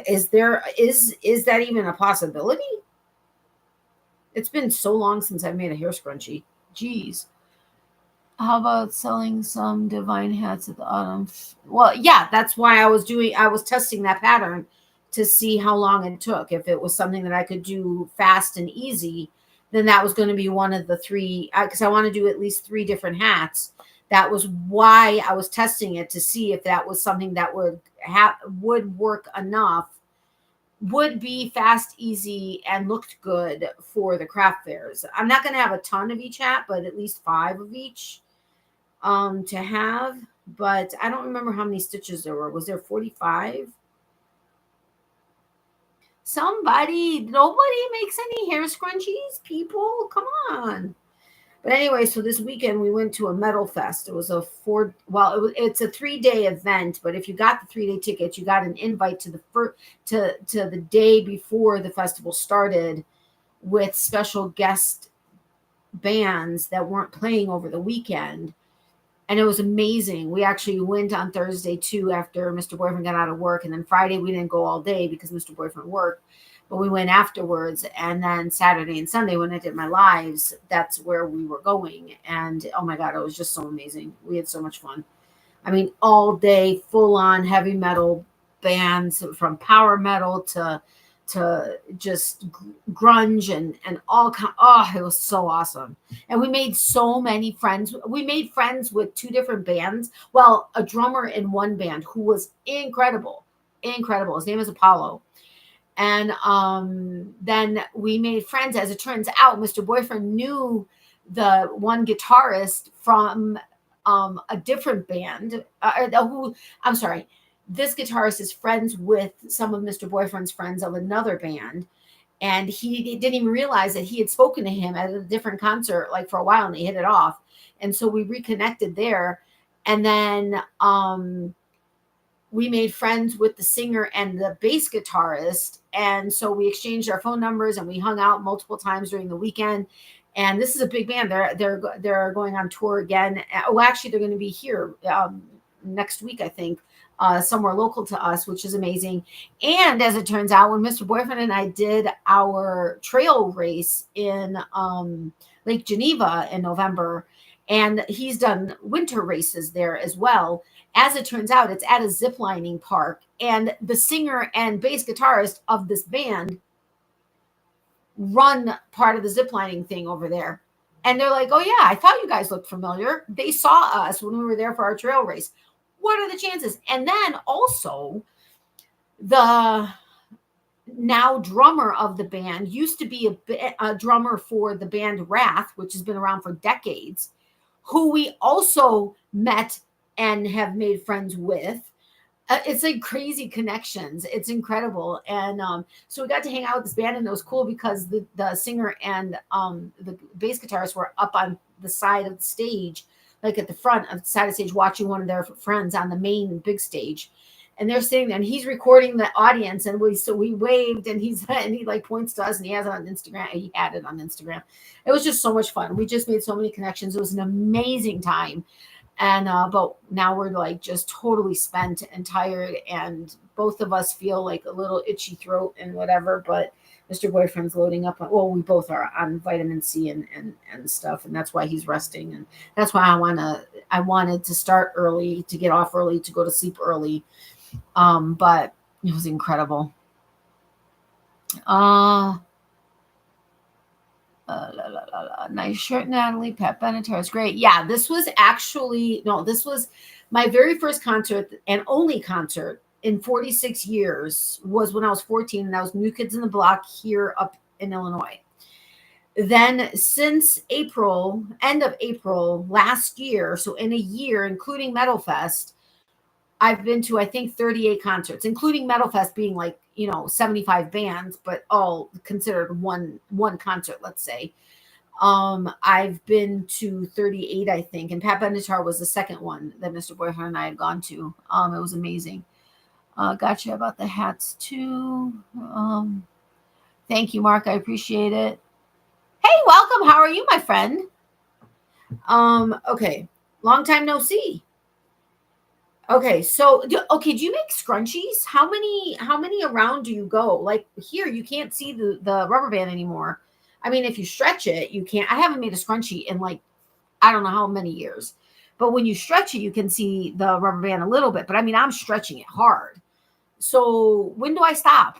Is that even a possibility? It's been so long since I've made a hair scrunchie. Jeez. How about selling some divine hats at the autumn? Well, yeah, that's why I was testing that pattern to see how long it took. If it was something that I could do fast and easy, then that was going to be one of the three, because I want to do at least 3 different hats. That was why I was testing it, to see if that was something that would work enough, would be fast, easy, and looked good for the craft fairs. I'm not going to have a ton of each hat, but at least 5 of each to have. But I don't remember how many stitches there were. Was there 45? Nobody makes any hair scrunchies, people. Come on. But anyway, so this weekend we went to a metal fest. It was it's a 3-day event, but if you got the 3-day tickets, you got an invite to the day before the festival started, with special guest bands that weren't playing over the weekend. And it was amazing. We actually went on Thursday too, after Mr. Boyfriend got out of work. And then Friday we didn't go all day because Mr. Boyfriend worked, but we went afterwards. And then Saturday and Sunday, when I did my lives, that's where we were going. And oh my God, it was just so amazing. We had so much fun. I mean, all day, full on heavy metal bands, from power metal to just grunge and all kind. Oh, it was so awesome. And we made so many friends. We made friends with 2 different bands. Well, a drummer in one band who was incredible. His name is Apollo. And then we made friends. As it turns out, Mr. Boyfriend knew the one guitarist from a different band. This guitarist is friends with some of Mr. Boyfriend's friends of another band. And he didn't even realize that he had spoken to him at a different concert, like, for a while, and they hit it off. And so we reconnected there. And then we made friends with the singer and the bass guitarist. And so we exchanged our phone numbers and we hung out multiple times during the weekend. And this is a big band. They're going on tour again. Oh, actually, they're going to be here next week, I think. Somewhere local to us, which is amazing. And as it turns out, when Mr. Boyfriend and I did our trail race in Lake Geneva in November, and he's done winter races there as well. As it turns out, it's at a ziplining park, and the singer and bass guitarist of this band run part of the ziplining thing over there. And they're like, oh yeah, I thought you guys looked familiar. They saw us when we were there for our trail race. What are the chances? And then also, the now drummer of the band used to be a drummer for the band Wrath, which has been around for decades, who we also met and have made friends with. It's like crazy connections. It's incredible. And so we got to hang out with this band, and it was cool because the singer and the bass guitarist were up on the side of the stage, like at the front of the side of the stage, watching one of their friends on the main big stage. And they're sitting there, and he's recording the audience, and we waved, and he like points to us, and he has it on Instagram. He had it on Instagram. It was just so much fun. We just made so many connections. It was an amazing time. And but now we're like just totally spent and tired, and both of us feel like a little itchy throat and whatever. But Mr. Boyfriend's loading up on, well, we both are on vitamin C and stuff, and that's why he's resting, and that's why I wanted to start early, to get off early, to go to sleep early. But it was incredible. Nice shirt, Natalie. Pat Benatar is great. Yeah, this was my very first concert and only concert in 46 years was when I was 14, and that was New Kids in the Block here up in Illinois. Then since end of April last year, so in a year, including Metal Fest, I've been to, I think, 38 concerts, including Metal Fest being like, 75 bands, but all considered one concert, let's say. I've been to 38, I think, and Pat Benatar was the second one that Mr. Boyfriend and I had gone to. It was amazing. Gotcha about the hats too. Thank you, Mark. I appreciate it. Hey, welcome. How are you, my friend? Okay. Long time no see. Okay, so do you make scrunchies? How many around do you go? Like here, you can't see the rubber band anymore. I mean, if you stretch it, you can't. I haven't made a scrunchie in like, I don't know how many years. But when you stretch it, you can see the rubber band a little bit. But I mean, I'm stretching it hard. So when do I stop?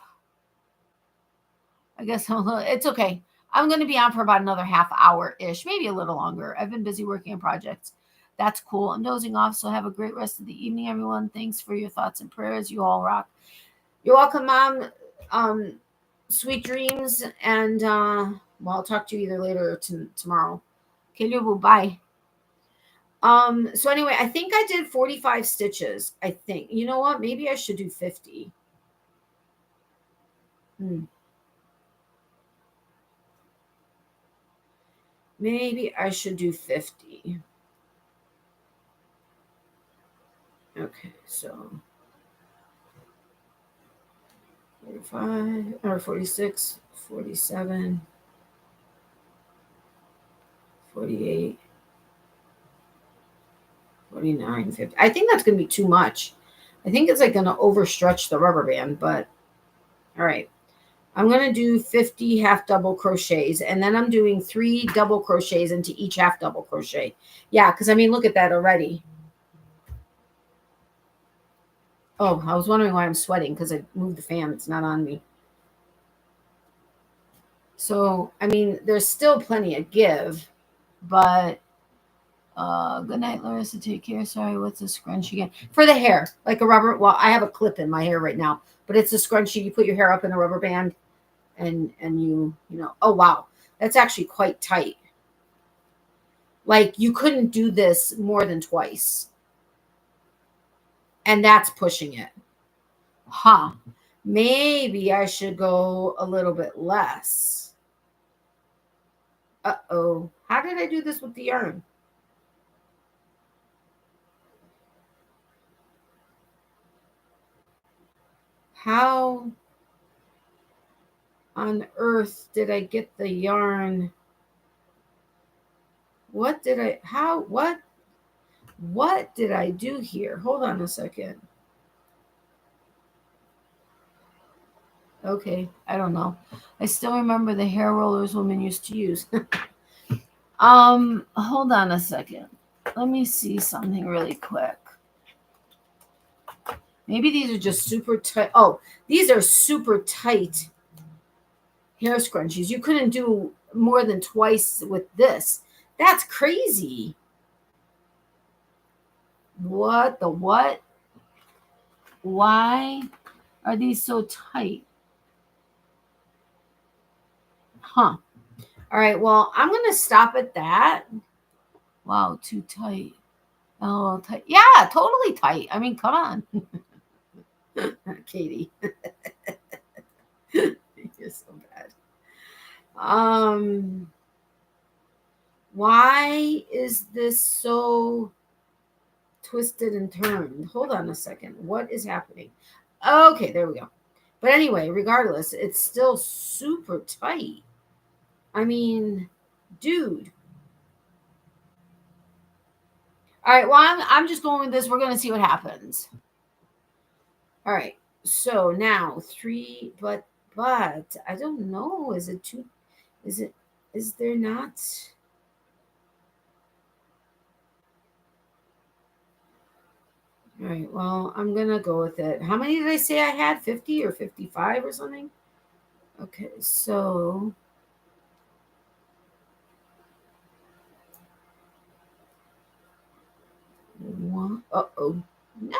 I guess it's okay. I'm going to be on for about another half hour-ish, maybe a little longer. I've been busy working on projects. That's cool. I'm dozing off, so have a great rest of the evening, everyone. Thanks for your thoughts and prayers. You all rock. You're welcome, Mom. Sweet dreams, and well, I'll talk to you either later or tomorrow. Okay, bye. So anyway, I think I did 45 stitches. I think. You know what? Maybe I should do 50. Maybe I should do 50. Okay, so 45 or 46, 47, 48, 49, 50. I think that's going to be too much. I think it's like going to overstretch the rubber band, but all right. I'm going to do 50 half double crochets, and then I'm doing 3 double crochets into each half double crochet. Yeah, because I mean, look at that already. Oh, I was wondering why I'm sweating because I moved the fan. It's not on me. So, I mean, there's still plenty of give, but good night, Larissa. Take care. Sorry, what's a scrunchie again? For the hair, like a rubber. Well, I have a clip in my hair right now, but it's a scrunchie. You put your hair up in a rubber band, and you know. Oh wow, that's actually quite tight. Like you couldn't do this more than twice. And that's pushing it. Huh. Maybe I should go a little bit less. Uh-oh. How did I do this with the yarn? How on earth did I get the yarn? What did I do here? Hold on a second. Okay, I don't know. I still remember the hair rollers women used to use. Hold on a second. Let me see something really quick. Maybe these are just super tight. Oh, these are super tight hair scrunchies. You couldn't do more than twice with this. That's crazy. What the what? Why are these so tight? Huh. All right, well, I'm going to stop at that. Wow, too tight. Oh, tight. Yeah, totally tight. I mean, come on. Katie. You're so bad. Why is this so twisted and turned? Hold on a second. What is happening? Okay, there we go. But anyway, regardless, it's still super tight. I mean, dude. All right, well, I'm just going with this. We're going to see what happens. All right, so now 3, but I don't know. Is it too, is there not? All right, well, I'm going to go with it. How many did I say I had? 50 or 55 or something? Okay, so one. Uh-oh. No.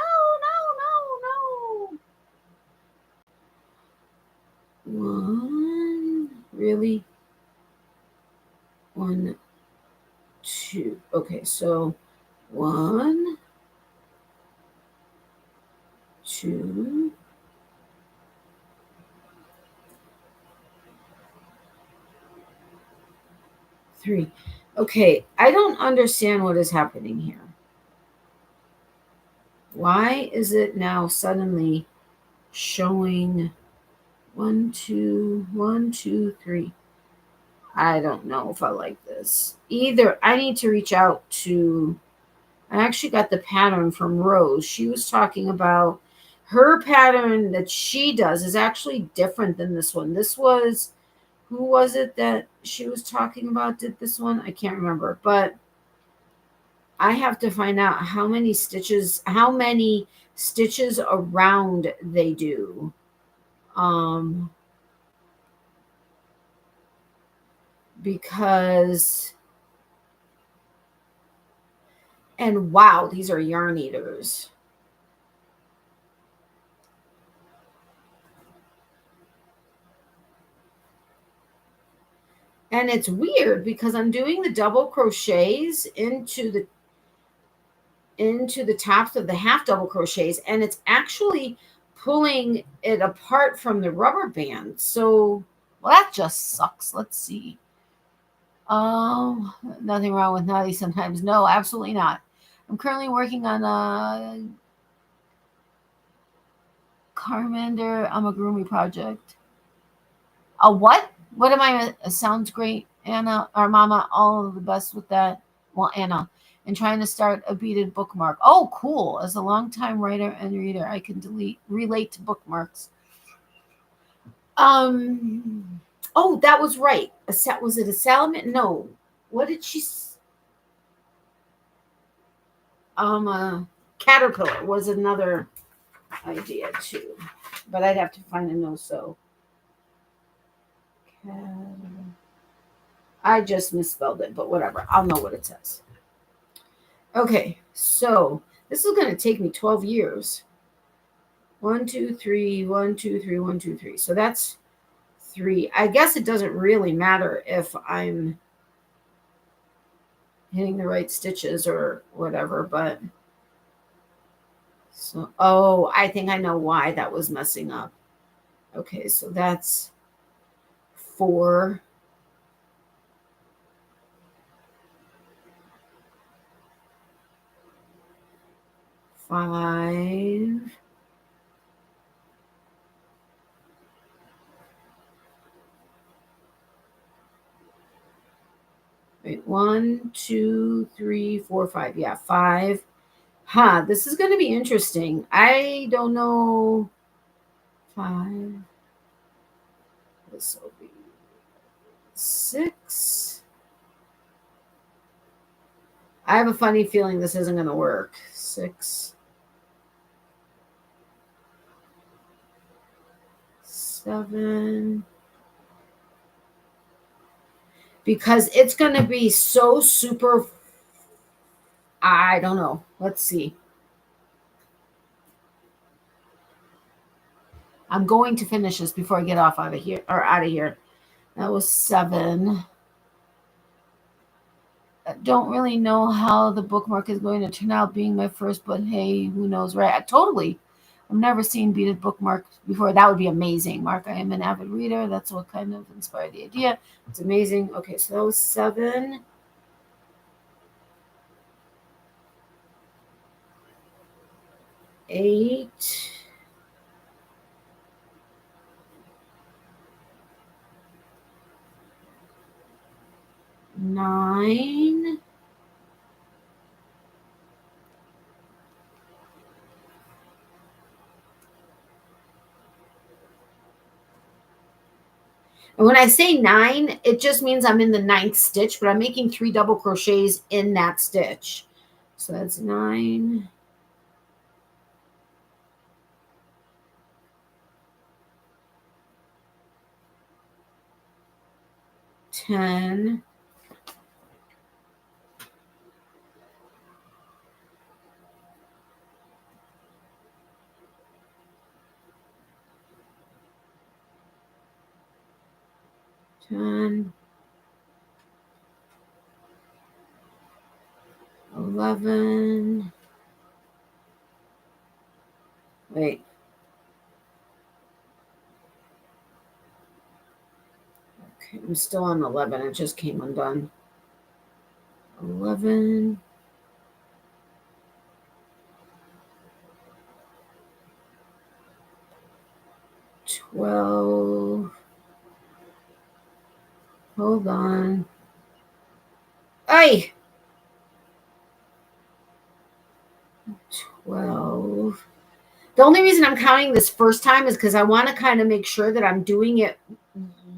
One. Really? 1, 2. Okay, so 1, 2. 3. Okay, I don't understand what is happening here. Why is it now suddenly showing 1, 2, 1, 2, 3? I don't know if I like this. Either I need to reach out to, I actually got the pattern from Rose. She was talking about her pattern that she does is actually different than this one. This was, who was it that she was talking about did this one? I can't remember, but I have to find out how many stitches around they do. Because, and wow, these are yarn eaters. And it's weird because I'm doing the double crochets into the tops of the half double crochets, and it's actually pulling it apart from the rubber band. So, well, that just sucks. Let's see. Nothing wrong with naughty sometimes. No, absolutely not. I'm currently working on a Carmander amigurumi project. A what? What am I? Sounds great, Anna or Mama. All of the best with that. Well, Anna, and trying to start a beaded bookmark. Oh, cool! As a longtime writer and reader, I can relate to bookmarks. Oh, that was right. Was it a salamander? No. What did she? A caterpillar was another idea too, but I'd have to find a no-so. I just misspelled it, but whatever. I'll know what it says. Okay, so this is going to take me 12 years. 1, 2, 3, 1, 2, 3, 1, 2, 3. So that's 3. I guess it doesn't really matter if I'm hitting the right stitches or whatever, but so, oh, I think I know why that was messing up. Okay, so that's 4. 5. Wait, 1, 2, 3, 4, 5. Yeah, 5. Huh, this is going to be interesting. I don't know. 5. This will be 6. I have a funny feeling this isn't going to work. 6. 7. Because it's going to be so super. I don't know. Let's see. I'm going to finish this before I get off out of here. That was 7. don't really know how the bookmark is going to turn out being my first, but hey, who knows, right? Totally. I've never seen beaded bookmarks before. That would be amazing, Mark. I am an avid reader. That's what kind of inspired the idea. It's amazing. Okay, so that was 7. 8. 9. 'And when I say 9, it just means I'm in the 9th stitch, but I'm making 3 double crochets in that stitch. So that's 9. 10. 10. 11. Wait. Okay, I'm still on 11. It just came undone. 11. 12. Hold on. Ay! 12. The only reason I'm counting this first time is because I want to kind of make sure that I'm doing it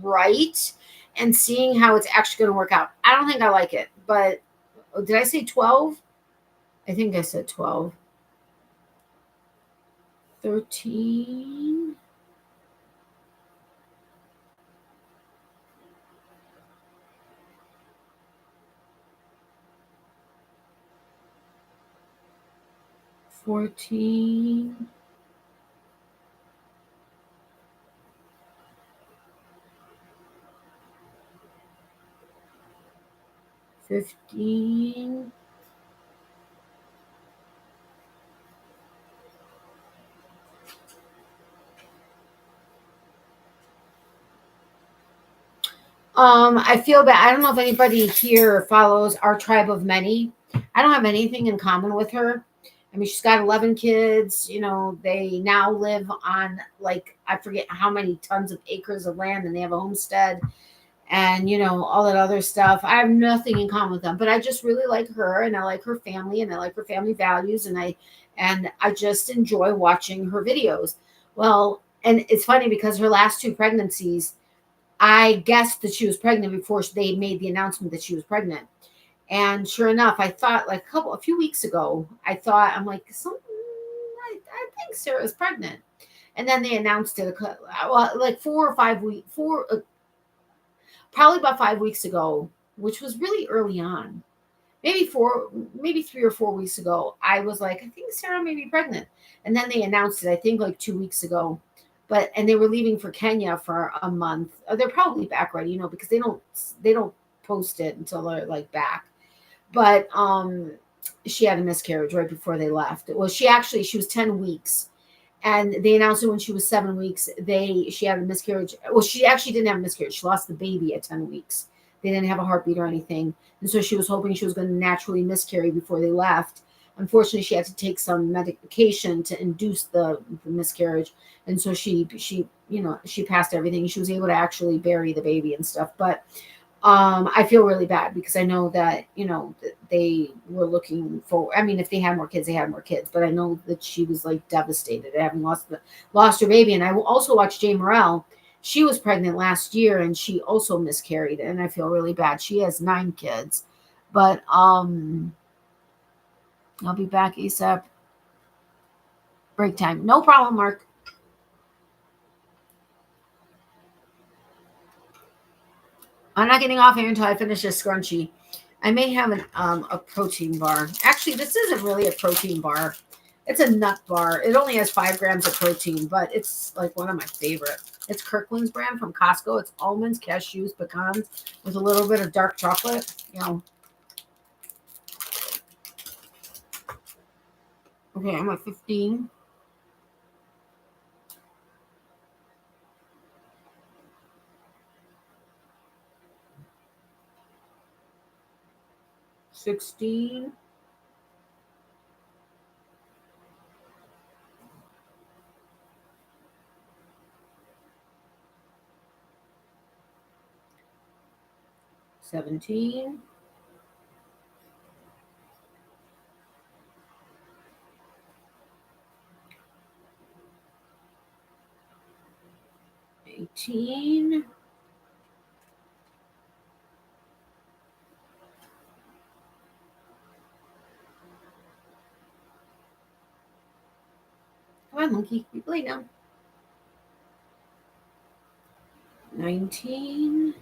right and seeing how it's actually going to work out. I don't think I like it, but did I say 12? I think I said 12. 13. 14. 15. 16. I feel bad. I don't know if anybody here follows our tribe of many. I don't have anything in common with her. I mean, she's got 11 kids. You know, they now live on, like, I forget how many tons of acres of land, and they have a homestead and, you know, all that other stuff. I have nothing in common with them, but I just really like her, and I like her family, and I like her family values, and I just enjoy watching her videos. Well, and it's funny because her last 2 pregnancies, I guessed that she was pregnant before they made the announcement that she was pregnant. And sure enough, I thought like a few weeks ago, I'm like, I think Sarah's pregnant. And then they announced it, like 4 or 5 weeks, probably about 5 weeks ago, which was really early on. Maybe 3 or 4 weeks ago, I was like, I think Sarah may be pregnant. And then they announced it, I think like 2 weeks ago. And they were leaving for Kenya for a month. They're probably back ready, you know, because they don't post it until they're like back. But she had a miscarriage right before they left. Well, she was 10 weeks. And they announced it when she was 7 weeks. She had a miscarriage. Well, she actually didn't have a miscarriage. She lost the baby at 10 weeks. They didn't have a heartbeat or anything. And so she was hoping she was going to naturally miscarry before they left. Unfortunately, she had to take some medication to induce the miscarriage. And so she passed everything. She was able to actually bury the baby and stuff. But I feel really bad because I know that, you know, that they were looking for, I mean, if they had more kids, they had more kids, but I know that she was like devastated at having lost her baby. And I also watched Jay Morrell. She was pregnant last year and she also miscarried, and I feel really bad. She has 9 kids, but I'll be back ASAP. Break time. No problem, Mark. I'm not getting off here until I finish this scrunchie. I may have a protein bar. Actually, this isn't really a protein bar. It's a nut bar. It only has 5 grams of protein, but it's like one of my favorite. It's Kirkland's brand from Costco. It's almonds, cashews, pecans with a little bit of dark chocolate. You know, Okay, I'm at 15. $16. $17. $18. Come on, monkey. You play now. 19.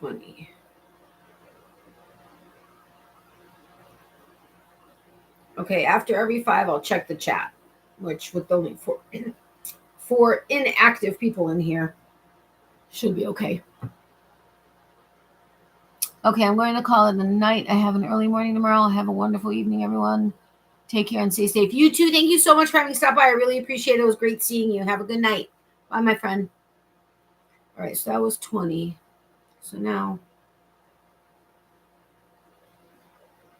20. Okay, after every 5, I'll check the chat, which with only 4 inactive people in here should be okay. Okay, I'm going to call it a night. I have an early morning tomorrow. Have a wonderful evening, everyone. Take care and stay safe. You too. Thank you so much for having stopped by. I really appreciate it. It was great seeing you. Have a good night. Bye, my friend. All right, so that was 20. So now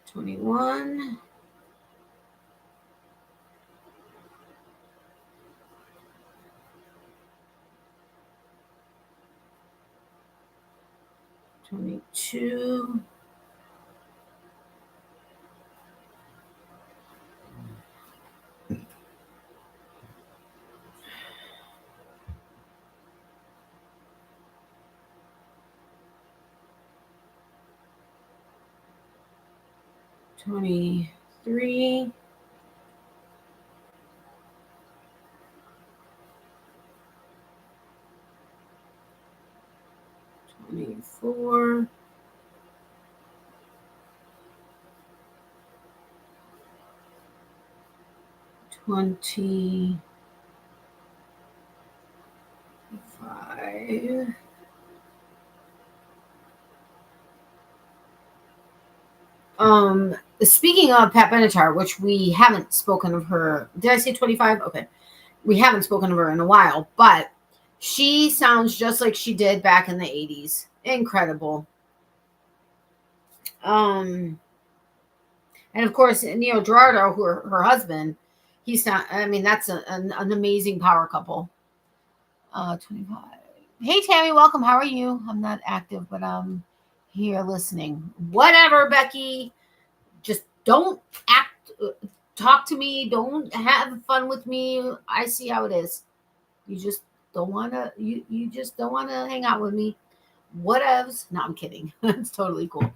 21. 22. 23. 24. 25. Speaking of Pat Benatar, which we haven't spoken of her. Did I say 25? Okay. We haven't spoken of her in a while, but she sounds just like she did back in the 80s. Incredible. And of course, Neil Gerardo, her husband, he's not, I mean, that's an amazing power couple. 25. Hey, Tammy, welcome. How are you? I'm not active, but I'm here listening. Whatever, Becky. Just don't talk to me. Don't have fun with me. I see how it is. You just don't want to, you just don't want to hang out with me. Whatevs. No, I'm kidding. That's totally cool.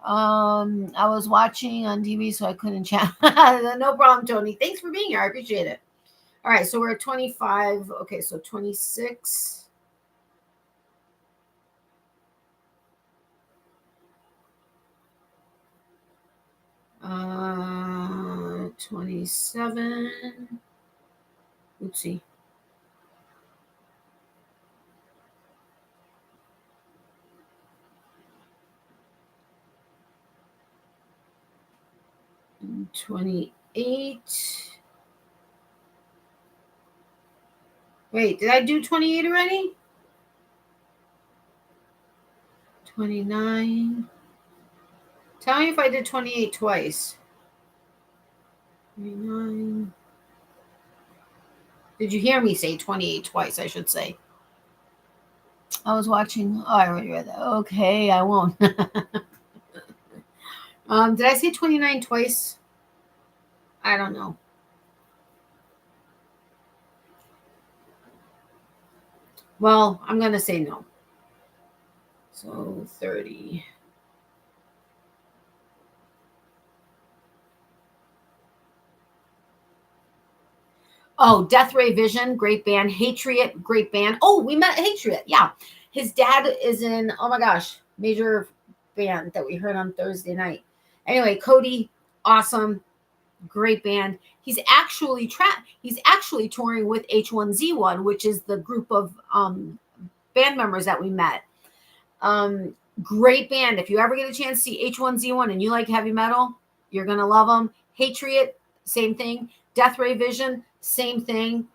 I was watching on TV, so I couldn't chat. No problem, Tony. Thanks for being here. I appreciate it. All right, so we're at 25. Okay, so 26. 27. Oopsie. 28. Wait, did I do 28 already? 29. Tell me if I did 28 twice. 29. Did you hear me say 28 twice, I should say? I was watching. Oh, I already read that. Okay, I won't. Did I say 29 twice? I don't know. Well, I'm going to say no. So 30. Oh, Death Ray Vision, great band. Hatriot, great band. Oh, we met Hatriot. Yeah. His dad is in, oh my gosh, major band that we heard on Thursday night. Anyway, Cody, awesome. Great band. He's actually touring with H1Z1, which is the group of band members that we met. Great band. If you ever get a chance to see H1Z1 and you like heavy metal, you're going to love them. Hatriot, same thing. Death Ray Vision, same thing.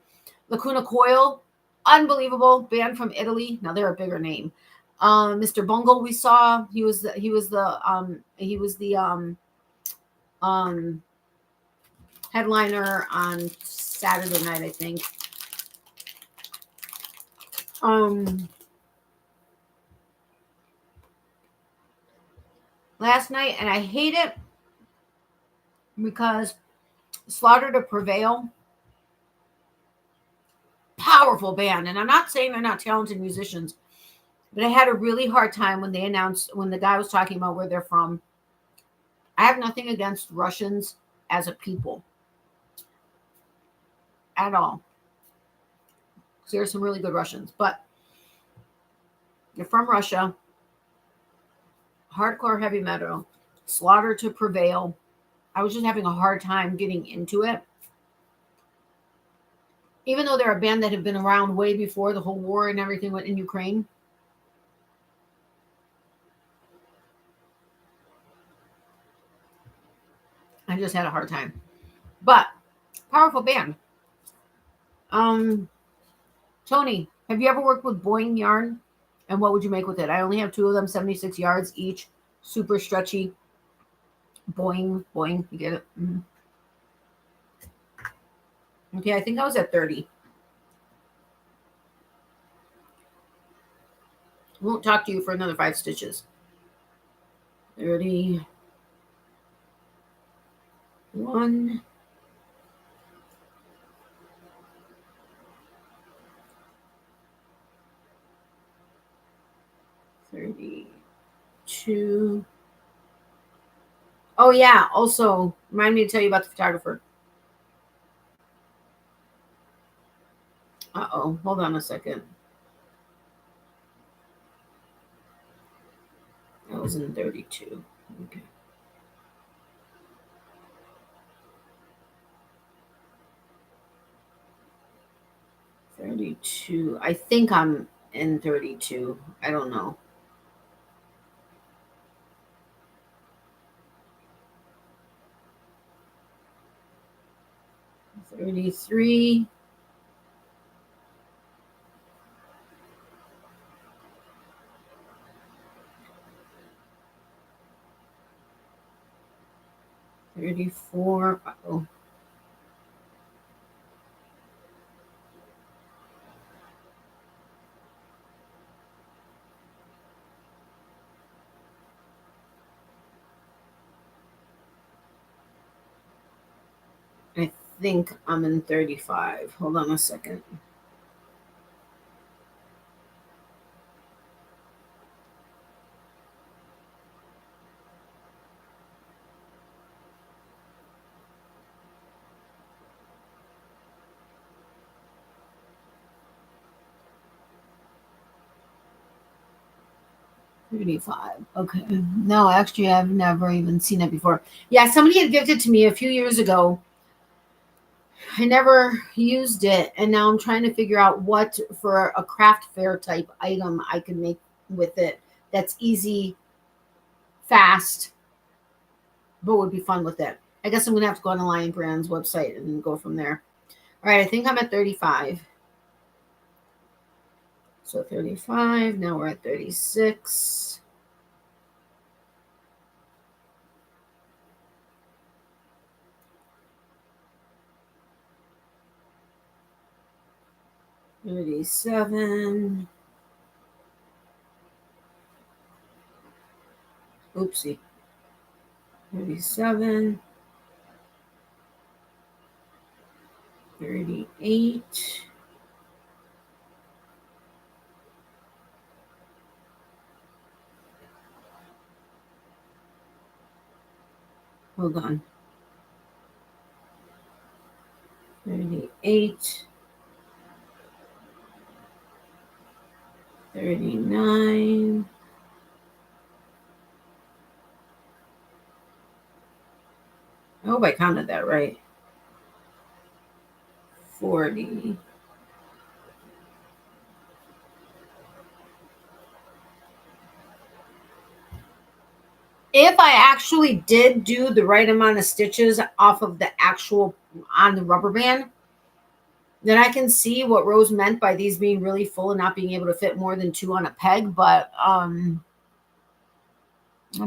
Lacuna Coil, unbelievable band from Italy. Now they're a bigger name. Mr. Bungle, we saw. He was the headliner on Saturday night, I think. Last night, and I hate it because Slaughter to Prevail, powerful band. And I'm not saying they're not talented musicians, but I had a really hard time when they announced, when the guy was talking about where they're from. I have nothing against Russians as a people at all. There are some really good Russians, but they're from Russia. Hardcore heavy metal, Slaughter to Prevail. I was just having a hard time getting into it. Even though they're a band that have been around way before the whole war and everything went in Ukraine. I just had a hard time. But powerful band. Tony, have you ever worked with Boing yarn? And what would you make with it? I only have 2 of them, 76 yards each. Super stretchy. Boing, boing. You get it? Mm-hmm. Okay, I think I was at 30. Won't talk to you for another 5 stitches. 31. 32. Oh, yeah. Also, remind me to tell you about the photographer. Uh-oh. Hold on a second. That was in 32. Okay. $32. I think I'm in 32. I don't know. 33. 34. Uh-oh. I think I'm in 35. Hold on a second. $35. Okay. No, actually, I've never even seen it before. Yeah, somebody had gifted to me a few years ago. I never used it, and now I'm trying to figure out what for a craft fair type item I can make with it that's easy, fast, but would be fun with it. I guess I'm gonna have to go on the Lion Brands website and go from there. All right, I think I'm at 35. So 35. Now we're at 36. $37. Oopsie. 37. 38. Hold on. 38. 39. I hope I counted that right. 40. If I actually did do the right amount of stitches off of the actual on the rubber band, then I can see what Rose meant by these being really full and not being able to fit more than 2 on a peg. But I'm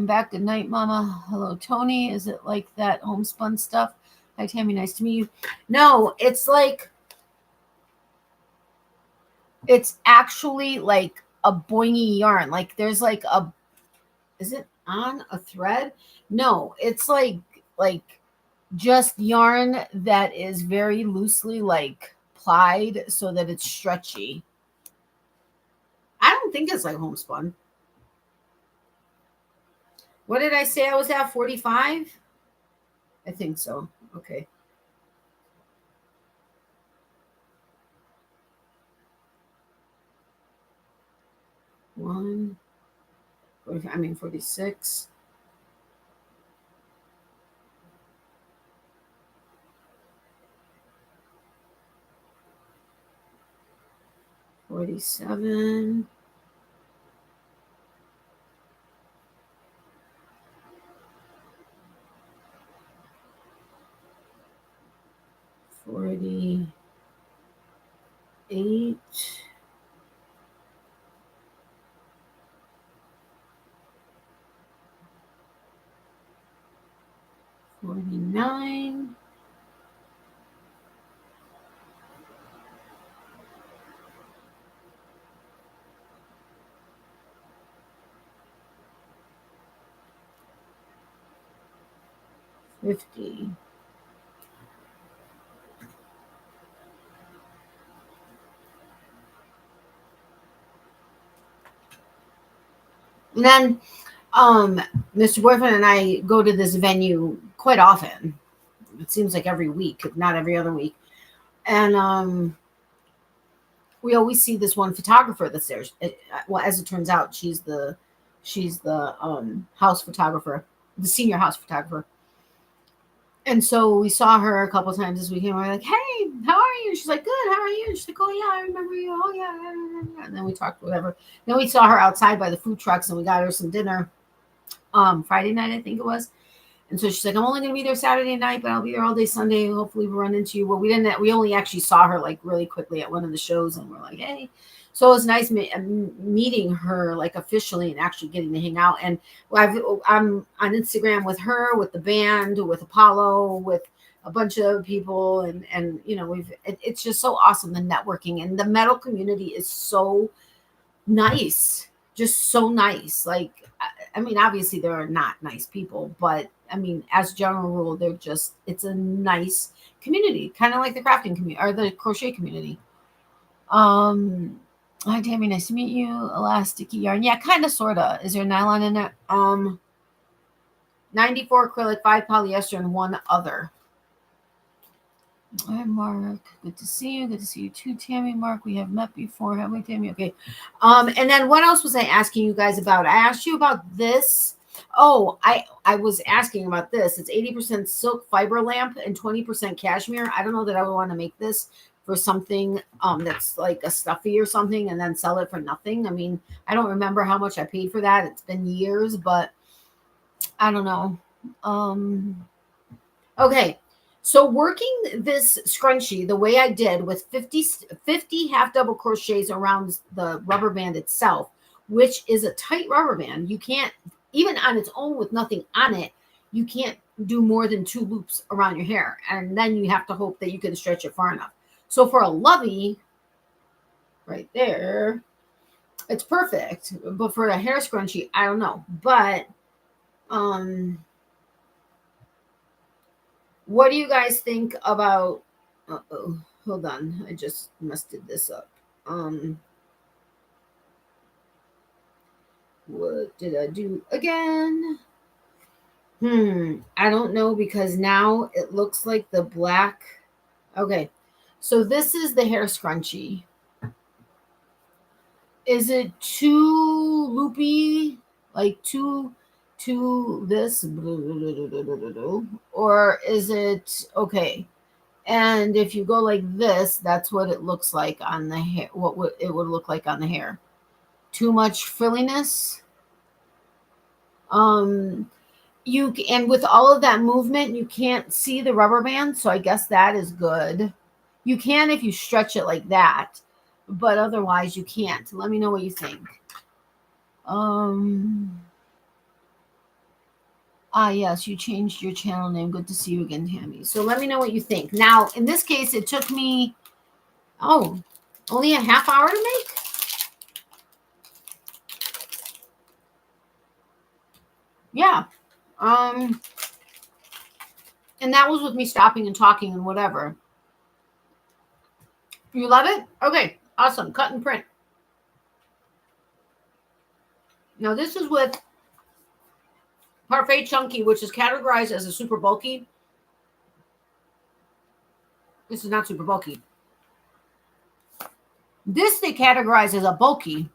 back. Good night, Mama. Hello, Tony. Is it like that homespun stuff? Hi, Tammy. Nice to meet you. No, it's like, it's actually like a boingy yarn. Like there's like a, is it on a thread? No, it's like just yarn that is very loosely like plied so that it's stretchy. I don't think it's like homespun. What did I say I was at? 45? I think so. Okay. One, 46. $47. 48. 49. 50. And then Mr. Boyfriend and I go to this venue quite often. It seems like every week, if not every other week. And we always see this one photographer that's there. Well, as it turns out, she's the house photographer, the senior house photographer. And so we saw her a couple times this weekend. We're like, "Hey, how are you?" She's like, "Good. How are you?" She's like, "Oh yeah, I remember you. Oh yeah." And then we talked whatever. Then we saw her outside by the food trucks, and we got her some dinner. Friday night, I think it was. And so she's like, "I'm only going to be there Saturday night, but I'll be there all day Sunday. Hopefully we'll run into you." Well, we didn't. We only actually saw her like really quickly at one of the shows, and we're like, "Hey." So it was nice meeting her like officially and actually getting to hang out. And I'm on Instagram with her, with the band, with Apollo, with a bunch of people, and you know it's just so awesome, the networking, and the metal community is so nice, just so nice. Like I mean, obviously there are not nice people, but I mean, as general rule, it's a nice community, kind of like the crafting community or the crochet community. Hi Tammy, nice to meet you. Elasticy yarn, yeah, kind of, sorta. Is there nylon in it? 94 acrylic, 5 polyester, and 1 other. Hi Mark, good to see you. Good to see you too, Tammy. Mark, we have met before, haven't we, Tammy? Okay. And then what else was I asking you guys about? I asked you about this. Oh, I was asking about this. It's 80% silk fiber lamp and 20% cashmere. I don't know that I would want to make this for something that's like a stuffy or something and then sell it for nothing. I mean, I don't remember how much I paid for that. It's been years, but I don't know. Okay. So working this scrunchie the way I did with 50 half double crochets around the rubber band itself, which is a tight rubber band. You can't, even on its own with nothing on it, you can't do more than 2 loops around your hair. And then you have to hope that you can stretch it far enough. So for a lovey, right there, it's perfect. But for a hair scrunchie, I don't know. But what do you guys think about? Hold on, I just messed this up. What did I do again? I don't know, because now it looks like the black. Okay, so this is the hair scrunchie. Is it too loopy, like too this, or is it okay? And if you go like this, that's what it looks like on the hair. It would look like on the hair? Too much frilliness? And with all of that movement, you can't see the rubber band, so I guess that is good. You can if you stretch it like that, but otherwise you can't. Let me know what you think. Yes, you changed your channel name. Good to see you again, Tammy. So let me know what you think. Now, in this case, it took me, only a half hour to make. Yeah. And that was with me stopping and talking and whatever. You love it? Okay, awesome. Cut and print. Now this is with Parfait Chunky, which is categorized as a super bulky. This is not super bulky. This they categorize as a bulky.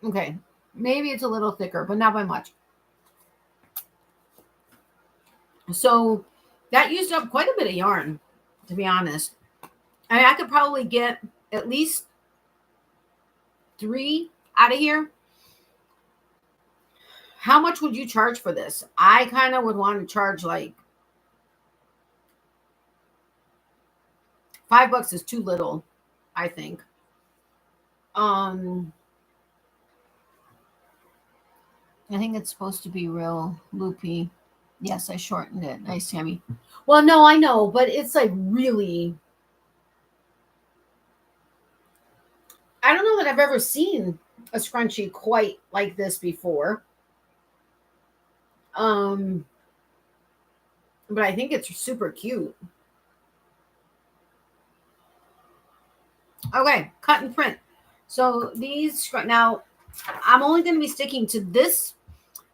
Okay, maybe it's a little thicker, but not by much. So that used up quite a bit of yarn, to be honest. I could probably get at least 3 out of here. How much would you charge for this? I kind of would want to charge like $5 is too little, I think. I think it's supposed to be real loopy. Yes, I shortened it. Nice, Tammy. Well, no, I know, but it's like really, I don't know that I've ever seen a scrunchie quite like this before. But I think it's super cute. Okay, cut and print. So these, now I'm only going to be sticking to this.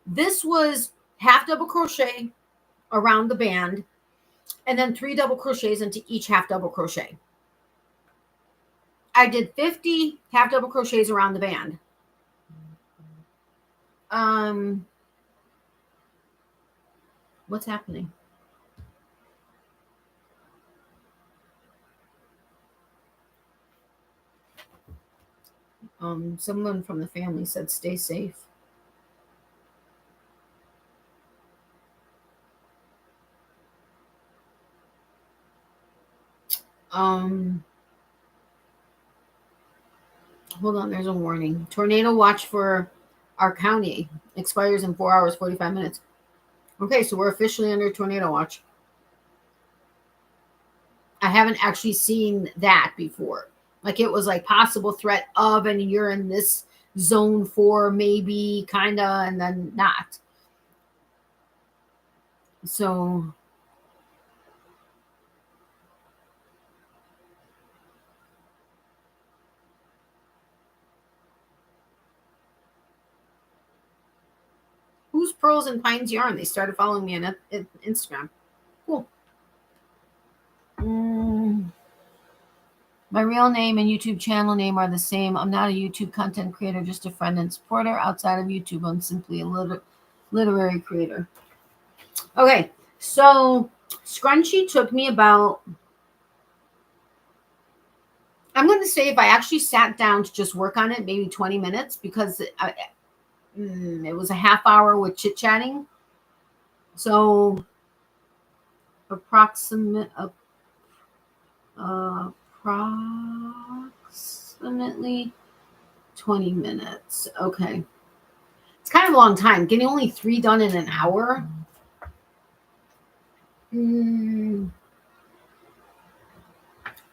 This was half double crochet around the band and then 3 double crochets into each half double crochet. I did 50 half double crochets around the band. What's happening? Someone from the family said, stay safe. Hold on, there's a warning. Tornado watch for our county expires in 4 hours, 45 minutes. Okay, so we're officially under tornado watch. I haven't actually seen that before. Like it was like possible threat of, and you're in this zone 4, maybe, kind of, and then not. So who's Pearls and Pines Yarn? They started following me on Instagram. Cool. My real name and YouTube channel name are the same. I'm not a YouTube content creator, just a friend and supporter. Outside of YouTube, I'm simply a literary creator. Okay, so scrunchie took me about, I'm going to say if I actually sat down to just work on it, maybe 20 minutes, because it was a half hour with chit-chatting. So approximately 20 minutes. Okay. It's kind of a long time. Getting only 3 done in an hour.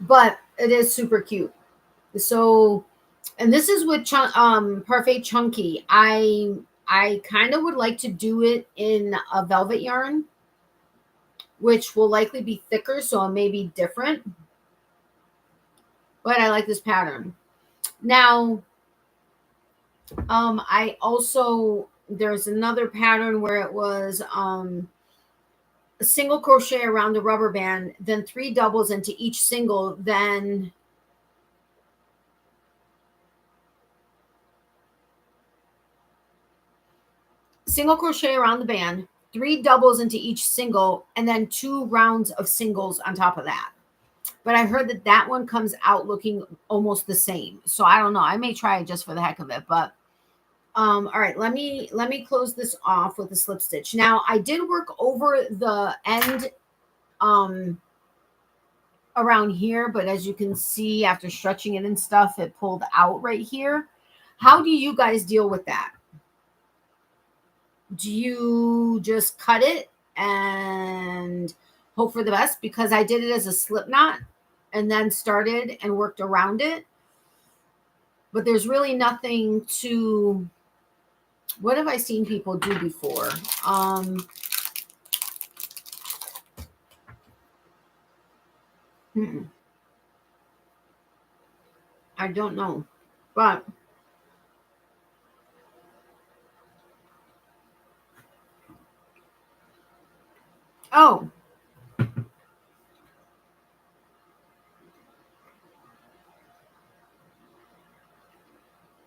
But it is super cute. So, and this is with Parfait Chunky. I kind of would like to do it in a velvet yarn, which will likely be thicker, so it may be different. But I like this pattern. Now, I also, there's another pattern where it was a single crochet around the rubber band, then 3 doubles into each single, then single crochet around the band, 3 doubles into each single, and then 2 rounds of singles on top of that. but I heard that that one comes out looking almost the same. So I don't know. I may try it just for the heck of it, but all right, let me close this off with a slip stitch. Now I did work over the end around here, but as you can see, after stretching it and stuff, it pulled out right here. How do you guys deal with that? Do you just cut it and hope for the best? Because I did it as a slip knot and then started and worked around it. But there's really nothing to, what have I seen people do before? I don't know, but oh,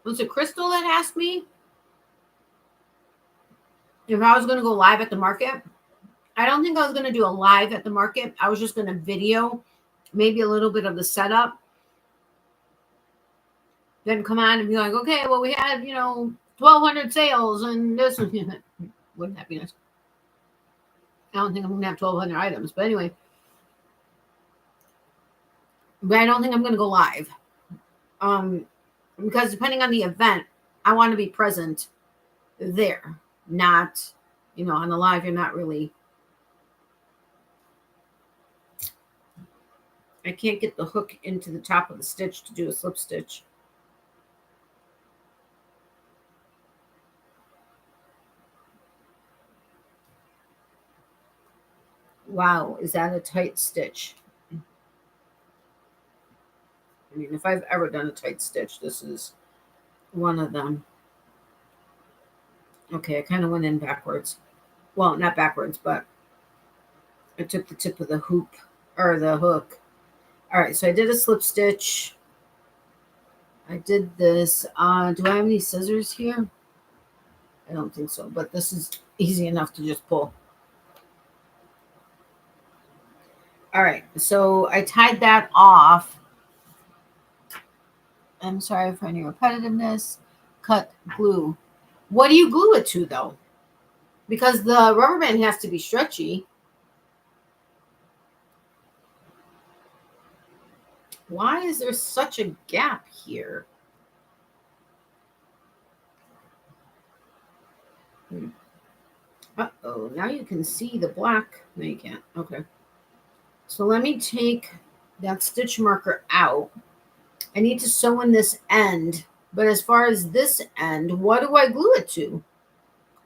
was it Crystal that asked me if I was going to go live at the market? I don't think I was going to do a live at the market. I was just going to video maybe a little bit of the setup. Then come on and be like, okay, well, we had, 1,200 sales and this. Wouldn't that be nice? I don't think I'm going to have 1,200 items. But anyway. But I don't think I'm going to go live. Because depending on the event, I want to be present there. Not, on the live, you're not really. I can't get the hook into the top of the stitch to do a slip stitch. Wow, is that a tight stitch? I mean, if I've ever done a tight stitch, this is one of them. Okay, I kind of went in backwards. Well, not backwards, but I took the tip of the hoop or the hook. All right, so I did a slip stitch. I did this. Do I have any scissors here? I don't think so, but this is easy enough to just pull. All right, so I tied that off. I'm sorry for any repetitiveness. Cut, glue. What do you glue it to, though? Because the rubber band has to be stretchy. Why is there such a gap here? Uh-oh, now you can see the black. No, you can't. Okay. So let me take that stitch marker out. I need to sew in this end. But as far as this end, what do I glue it to?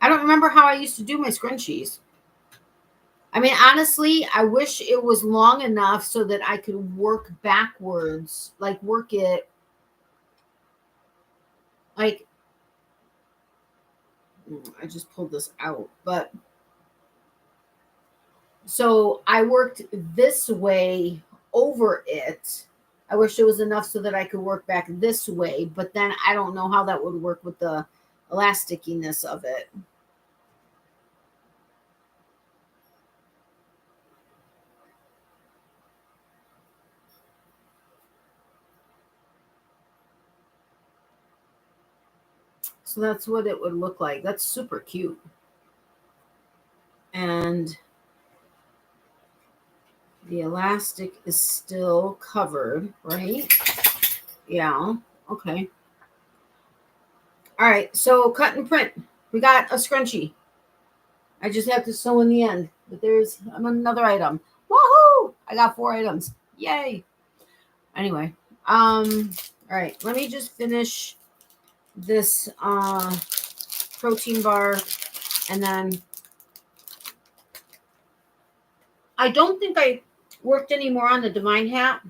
I don't remember how I used to do my scrunchies. I mean, honestly, I wish it was long enough so that I could work backwards, like work it like, I just pulled this out, but so I worked this way over it. I wish it was enough so that I could work back this way, but then I don't know how that would work with the elasticness of it. So that's what it would look like. That's super cute. And the elastic is still covered, right? Yeah. Okay. All right. So cut and print. We got a scrunchie. I just have to sew in the end. But there's another item. Woohoo! I got 4 items. Yay. Anyway. All right. Let me just finish this protein bar, and then I don't think I worked anymore on the Divine hat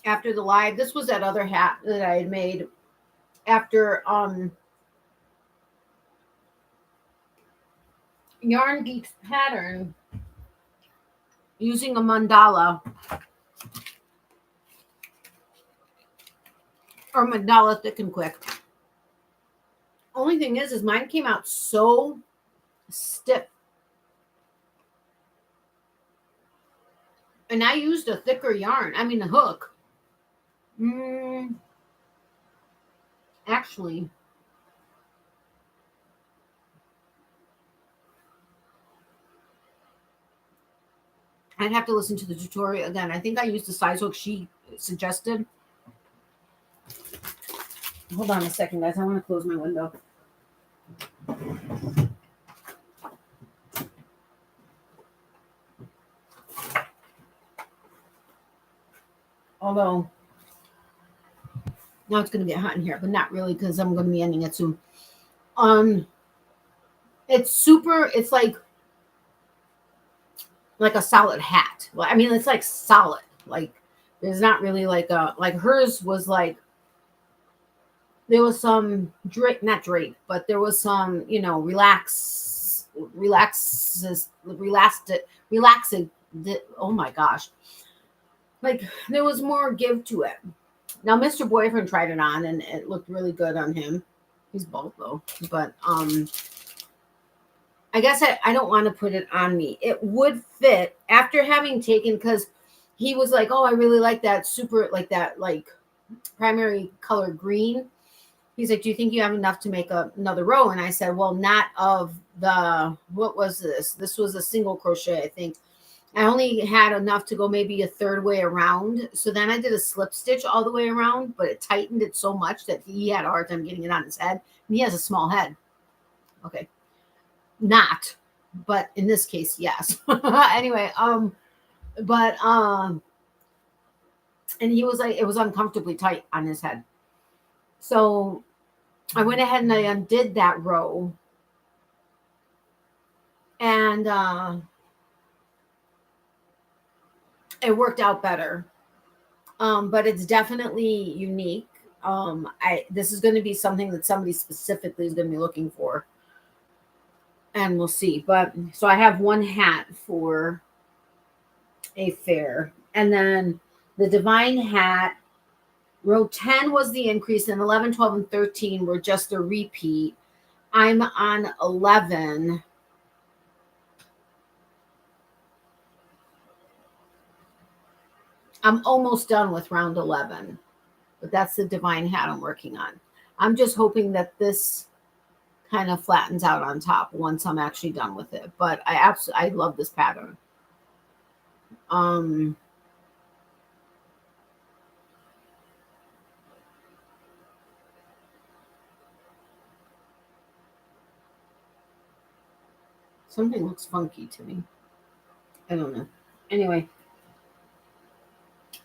after the live. This was that other hat that I had made after Yarn Geeks pattern using a mandala or mandala thick and quick. Only thing is mine came out so stiff. And I used a thicker yarn. I mean, a hook. Actually, I'd have to listen to the tutorial again. I think I used the size hook she suggested. Hold on a second, guys. I want to close my window. Although, now it's going to get hot in here, but not really because I'm going to be ending it soon. It's super, it's like a solid hat. Well, I mean, it's like solid. Like, there's not really like hers was like, there was some not drape, but there was some, relaxing. Oh my gosh. Like, there was more give to it. Now, Mr. Boyfriend tried it on and it looked really good on him. He's bald though, but I guess I don't want to put it on me. It would fit after having taken, because he was like, oh, I really like that primary color green. He's like, do you think you have enough to make another row? And I said, well, not of what was this? This was a single crochet, I think. I only had enough to go maybe a third way around. So then I did a slip stitch all the way around, but it tightened it so much that he had a hard time getting it on his head. And he has a small head. Okay. Not, but in this case, yes. Anyway, and he was like, it was uncomfortably tight on his head. So I went ahead and I undid that row. And it worked out better. But it's definitely unique. This is going to be something that somebody specifically is going to be looking for. And we'll see. But so I have one hat for a fair. And then the Divine hat, row 10 was the increase, and 11, 12, and 13 were just a repeat. I'm on 11. I'm almost done with round 11, but that's the Divine hat I'm working on. I'm just hoping that this kind of flattens out on top once I'm actually done with it. But I love this pattern. Something looks funky to me. I don't know. Anyway.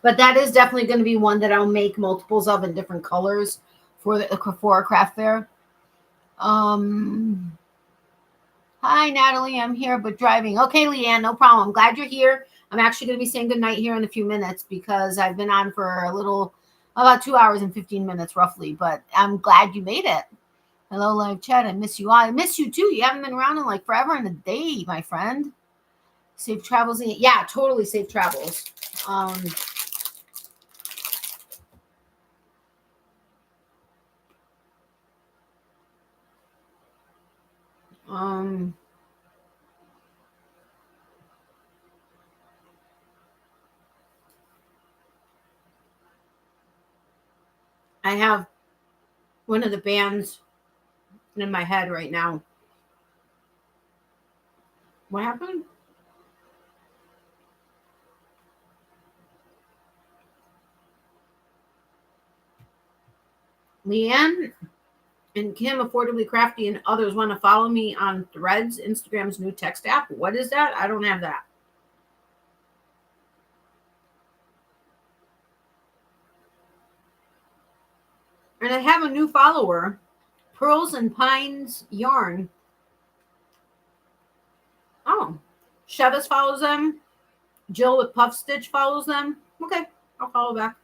But that is definitely going to be one that I'll make multiples of in different colors for a craft fair. Hi, Natalie. I'm here, but driving. Okay, Leanne, no problem. I'm glad you're here. I'm actually going to be saying goodnight here in a few minutes because I've been on for about 2 hours and 15 minutes roughly, but I'm glad you made it. Hello, live chat. I miss you all. I miss you too. You haven't been around in like forever and a day, my friend. Safe travels. Yeah, totally safe travels. I have one of the bands in my head right now. What happened? Leanne and Kim, Affordably Crafty, and others want to follow me on Threads, Instagram's new text app. What is that? I don't have that. And I have a new follower, Pearls and Pines Yarn. Oh, Chevis follows them. Jill with Puff Stitch follows them. Okay, I'll follow back.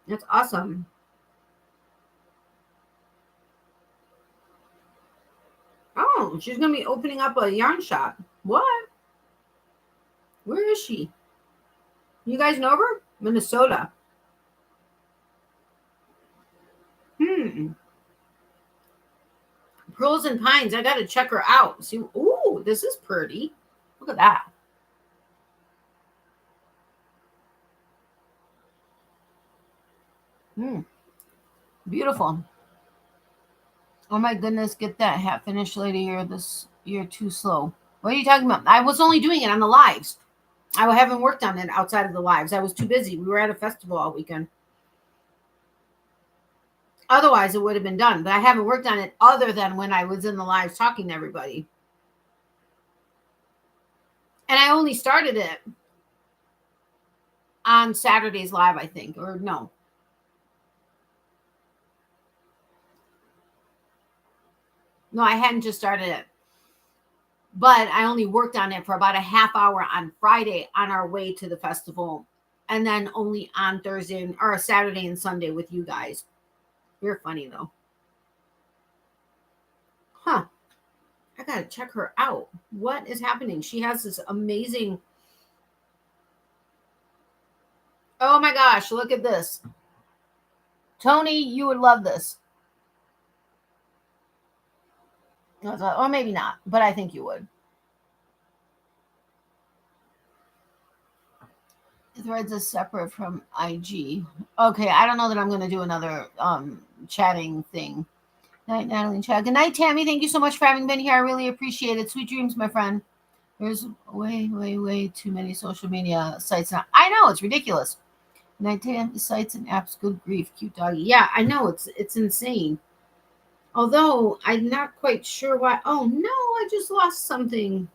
That's awesome. Oh, she's going to be opening up a yarn shop. What? Where is she? You guys know her? Minnesota. Pearls and Pines. I got to check her out. See, ooh, this is pretty. Look at that. Beautiful. Oh my goodness, get that hat finished later. You're too slow. What are you talking about? I was only doing it on the lives. I haven't worked on it outside of the lives. I was too busy. We were at a festival all weekend. Otherwise, it would have been done. But I haven't worked on it other than when I was in the lives talking to everybody. And I only started it on Saturday's live, I think. Or no. No, I hadn't just started it. But I only worked on it for about a half hour on Friday on our way to the festival. And then only on Thursday or Saturday and Sunday with you guys. You're funny, though. Huh. I got to check her out. What is happening? She has this amazing... Oh, my gosh. Look at this. Tony, you would love this. Or maybe not, but I think you would. Threads is separate from IG. Okay, I don't know that I'm going to do another chatting thing. Night, Natalie and chat. Good night, Tammy. Thank you so much for having been here. I really appreciate it. Sweet dreams, my friend. There's way too many social media sites now. I know, it's ridiculous. Night, Tammy. Sites and apps. Good grief. Cute doggy. Yeah, I know. It's insane. Although I'm not quite sure why. Oh, no, I just lost something.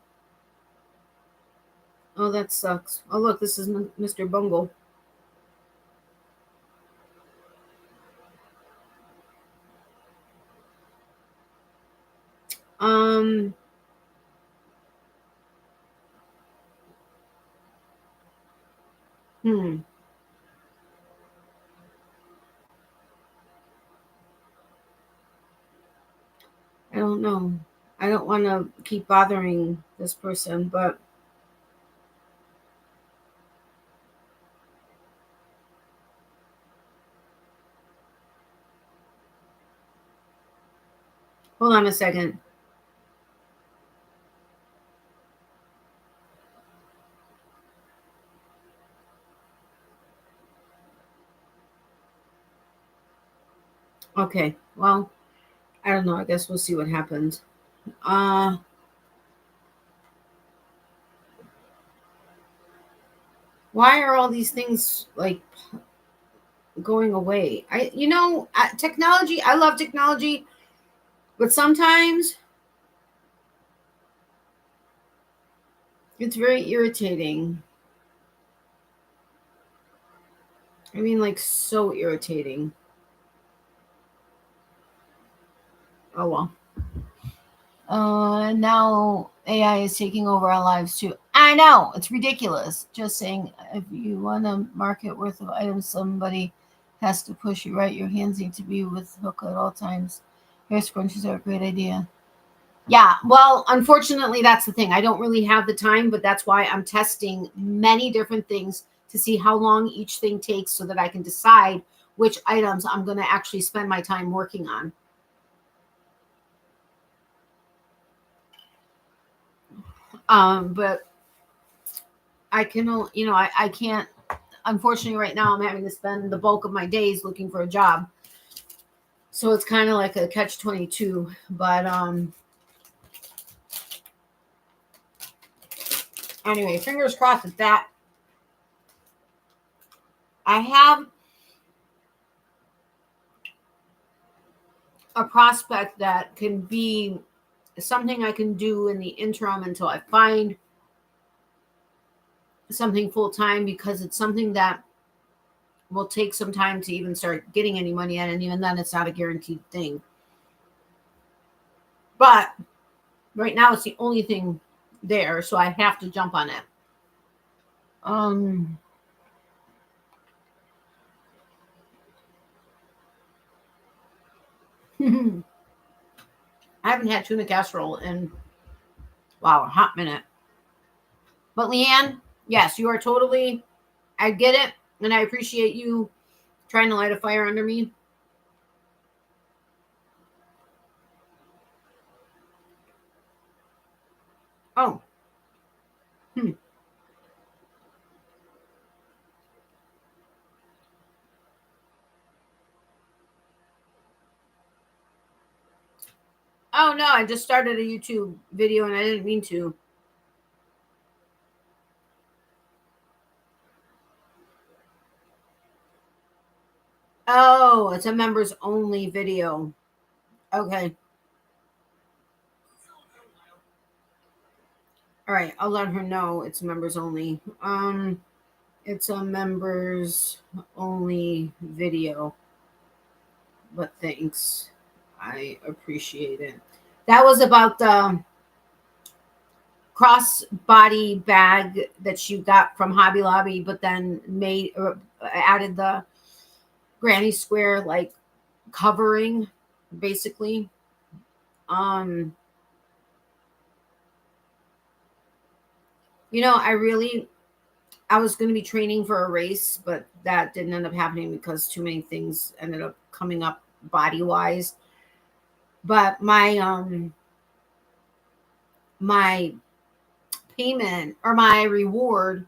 Oh, that sucks. Oh, look, this is Mr. Bungle. I don't know. I don't want to keep bothering this person, but hold on a second. Okay, well, I don't know. I guess we'll see what happens. Why are all these things like going away? Technology, I love technology, but sometimes it's very irritating. I mean, like, so irritating. Oh, well. Now AI is taking over our lives too. I know, it's ridiculous. Just saying, if you want a market worth of items, somebody has to push you right. Your hands need to be with hook at all times. Hair scrunchies are a great idea. Yeah, well, unfortunately, that's the thing. I don't really have the time, but that's why I'm testing many different things to see how long each thing takes so that I can decide which items I'm going to actually spend my time working on. But I can, I can't, unfortunately, right now I'm having to spend the bulk of my days looking for a job. So it's kind of like a catch-22, but, anyway, fingers crossed at that. I have a prospect that can be something I can do in the interim until I find something full-time, because it's something that will take some time to even start getting any money at, and even then it's not a guaranteed thing. But right now it's the only thing there, so I have to jump on it. I haven't had tuna casserole in, wow, a hot minute. But Leanne, yes, you are totally, I get it, and I appreciate you trying to light a fire under me. Oh. Oh no, I just started a YouTube video and I didn't mean to. Oh, it's a members only video. Okay. All right, I'll let her know it's members only. It's a members only video. But thanks. I appreciate it. That was about the crossbody bag that you got from Hobby Lobby, but then added the granny square like covering, basically. Um, I was going to be training for a race, but that didn't end up happening because too many things ended up coming up body wise. But my payment or my reward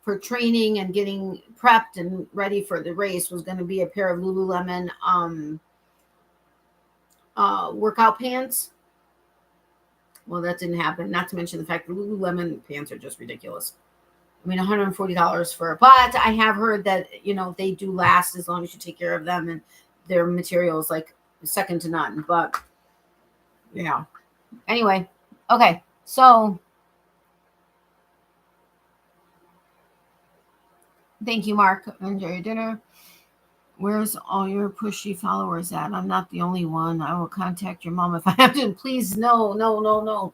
for training and getting prepped and ready for the race was going to be a pair of Lululemon workout pants. Well, that didn't happen. Not to mention the fact that Lululemon pants are just ridiculous. I mean, $140 for, but I have heard that, they do last as long as you take care of them and their material is like second to none. But yeah. Anyway, okay. So thank you, Mark. Enjoy your dinner. Where's all your pushy followers at? I'm not the only one. I will contact your mom if I have to. Please, no, no, no, no.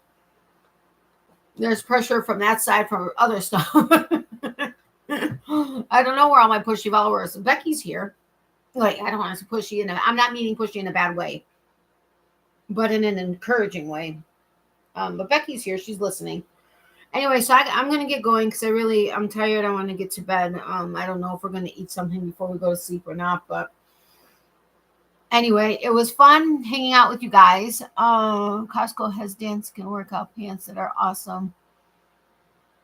There's pressure from that side from other stuff. I don't know where all my pushy followers. Becky's here. Like, I don't want to pushy I'm not meaning pushy in a bad way, but in an encouraging way. But Becky's here. She's listening. Anyway, so I'm going to get going because I'm tired. I want to get to bed. I don't know if we're going to eat something before we go to sleep or not, but anyway, it was fun hanging out with you guys. Costco has Danskin workout pants that are awesome.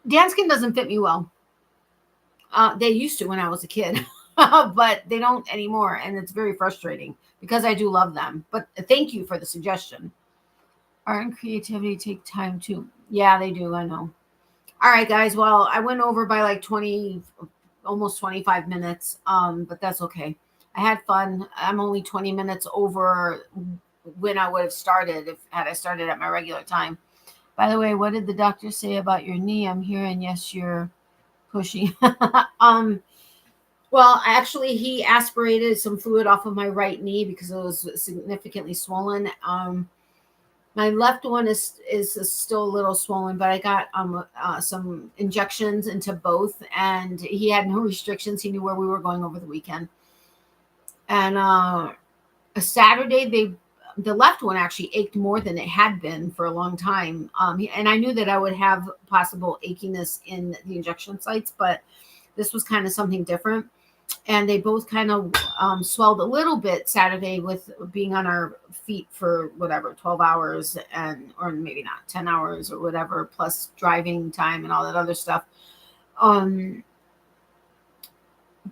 Danskin doesn't fit me well. They used to when I was a kid, but they don't anymore. And it's very frustrating because I do love them. But thank you for the suggestion. Art and creativity take time too. Yeah, they do. I know. All right, guys. Well, I went over by like 20, almost 25 minutes. But that's okay. I had fun. I'm only 20 minutes over when I would have started had I started at my regular time. By the way, what did the doctor say about your knee? I'm hearing yes, you're pushy. Well, actually, he aspirated some fluid off of my right knee because it was significantly swollen. My left one is still a little swollen, but I got some injections into both, and he had no restrictions. He knew where we were going over the weekend. And a Saturday, the left one actually ached more than it had been for a long time. And I knew that I would have possible achiness in the injection sites, but this was kind of something different. And they both kind of swelled a little bit Saturday with being on our feet for 12 hours or maybe not 10 hours or whatever, plus driving time and all that other stuff.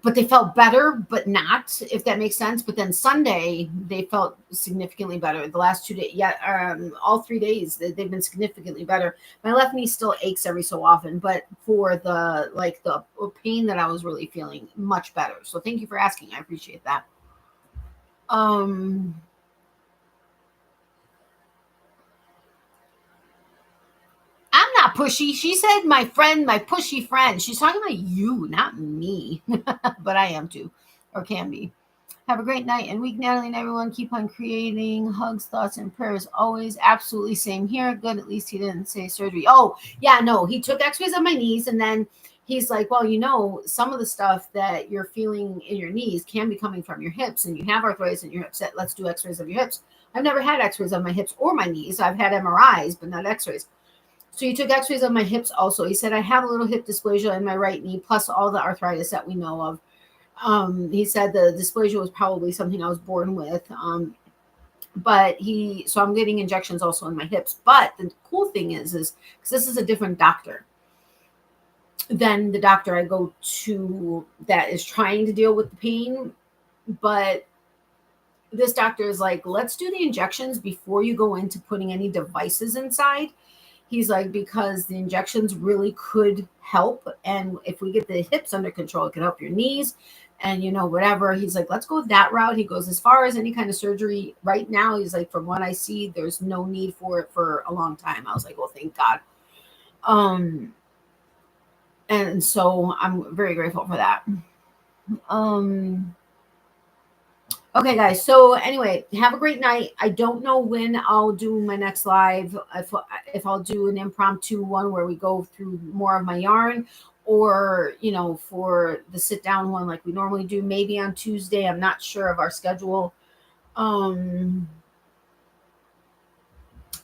But they felt better, but not, if that makes sense. But then Sunday, they felt significantly better. The last 2 days, all 3 days, they've been significantly better. My left knee still aches every so often, but for the pain that I was really feeling, much better. So thank you for asking. I appreciate that. I'm not pushy. She said my pushy friend. She's talking about you, not me. But I am too, or can be. Have a great night and week, Natalie, and everyone. Keep on creating. Hugs, thoughts, and prayers always. Absolutely same here. Good. At least he didn't say surgery. Oh, yeah, no. He took x-rays of my knees, and then he's like, well, some of the stuff that you're feeling in your knees can be coming from your hips, and you have arthritis in your hips. Let's do x-rays of your hips. I've never had x-rays of my hips or my knees. I've had MRIs, but not x-rays. So he took x-rays of my hips also. He said, I have a little hip dysplasia in my right knee, plus all the arthritis that we know of. He said the dysplasia was probably something I was born with. But so I'm getting injections also in my hips. But the cool thing is because this is a different doctor than the doctor I go to that is trying to deal with the pain. But this doctor is like, let's do the injections before you go into putting any devices inside. He's like, because the injections really could help. And if we get the hips under control, it can help your knees and, whatever. He's like, let's go that route. He goes, as far as any kind of surgery right now, he's like, from what I see, there's no need for it for a long time. I was like, well, thank God. And so I'm very grateful for that. Okay, guys. So anyway, have a great night. I don't know when I'll do my next live. If I'll do an impromptu one where we go through more of my yarn, or for the sit down one like we normally do, maybe on Tuesday. I'm not sure of our schedule.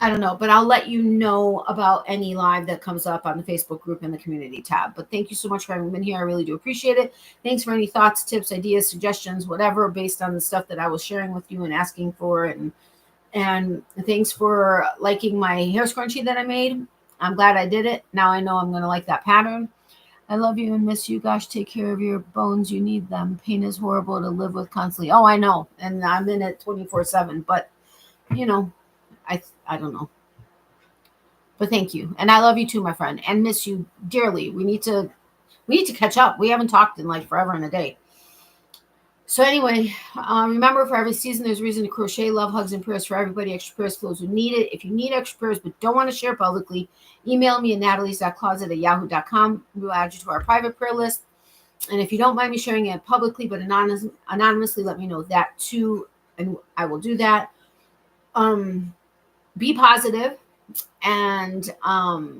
I don't know, but I'll let you know about any live that comes up on the Facebook group and the community tab. But thank you so much for having been here. I really do appreciate it. Thanks for any thoughts, tips, ideas, suggestions, whatever, based on the stuff that I was sharing with you and asking for. And thanks for liking my hair scrunchie that I made. I'm glad I did it. Now I know I'm going to like that pattern. I love you and miss you. Gosh, take care of your bones. You need them. Pain is horrible to live with constantly. Oh, I know. And I'm in it 24/7. But, I don't know. But thank you. And I love you too, my friend, and miss you dearly. We need to catch up. We haven't talked in like forever and a day. So anyway, remember, for every season, there's a reason to crochet. Love, hugs, and prayers for everybody. Extra prayers for those who need it. If you need extra prayers but don't want to share publicly, email me at natalies.closet@yahoo.com. We'll add you to our private prayer list. And if you don't mind me sharing it publicly but anonymously, let me know that too, and I will do that. Be positive, and I'll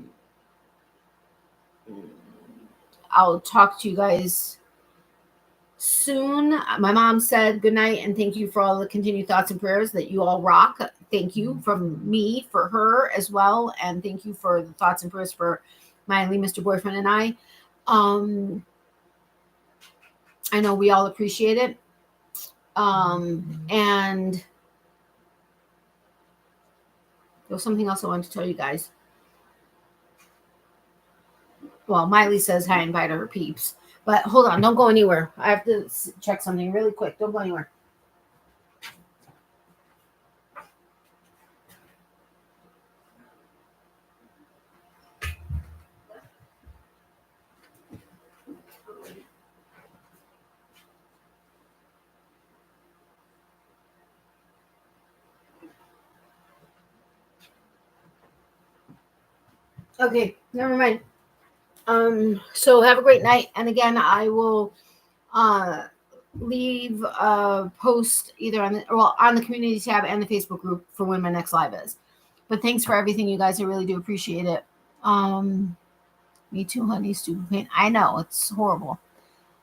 talk to you guys soon. My mom said good night and thank you for all the continued thoughts and prayers, that you all rock. Thank you from me for her as well, and thank you for the thoughts and prayers for my Mr. Boyfriend and I. I know we all appreciate it. And there was something else I wanted to tell you guys. Well, Miley says hi and bye to her peeps. But hold on, don't go anywhere. I have to check something really quick. Don't go anywhere. Okay, never mind. So have a great night. And again, I will leave a post either on the community tab and the Facebook group for when my next live is. But thanks for everything, you guys. I really do appreciate it. Me too, honey. Stupid pain. I know, it's horrible.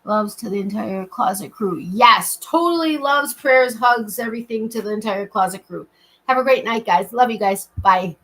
Loves to the entire closet crew. Yes, totally loves, prayers, hugs, everything to the entire closet crew. Have a great night, guys. Love you guys. Bye.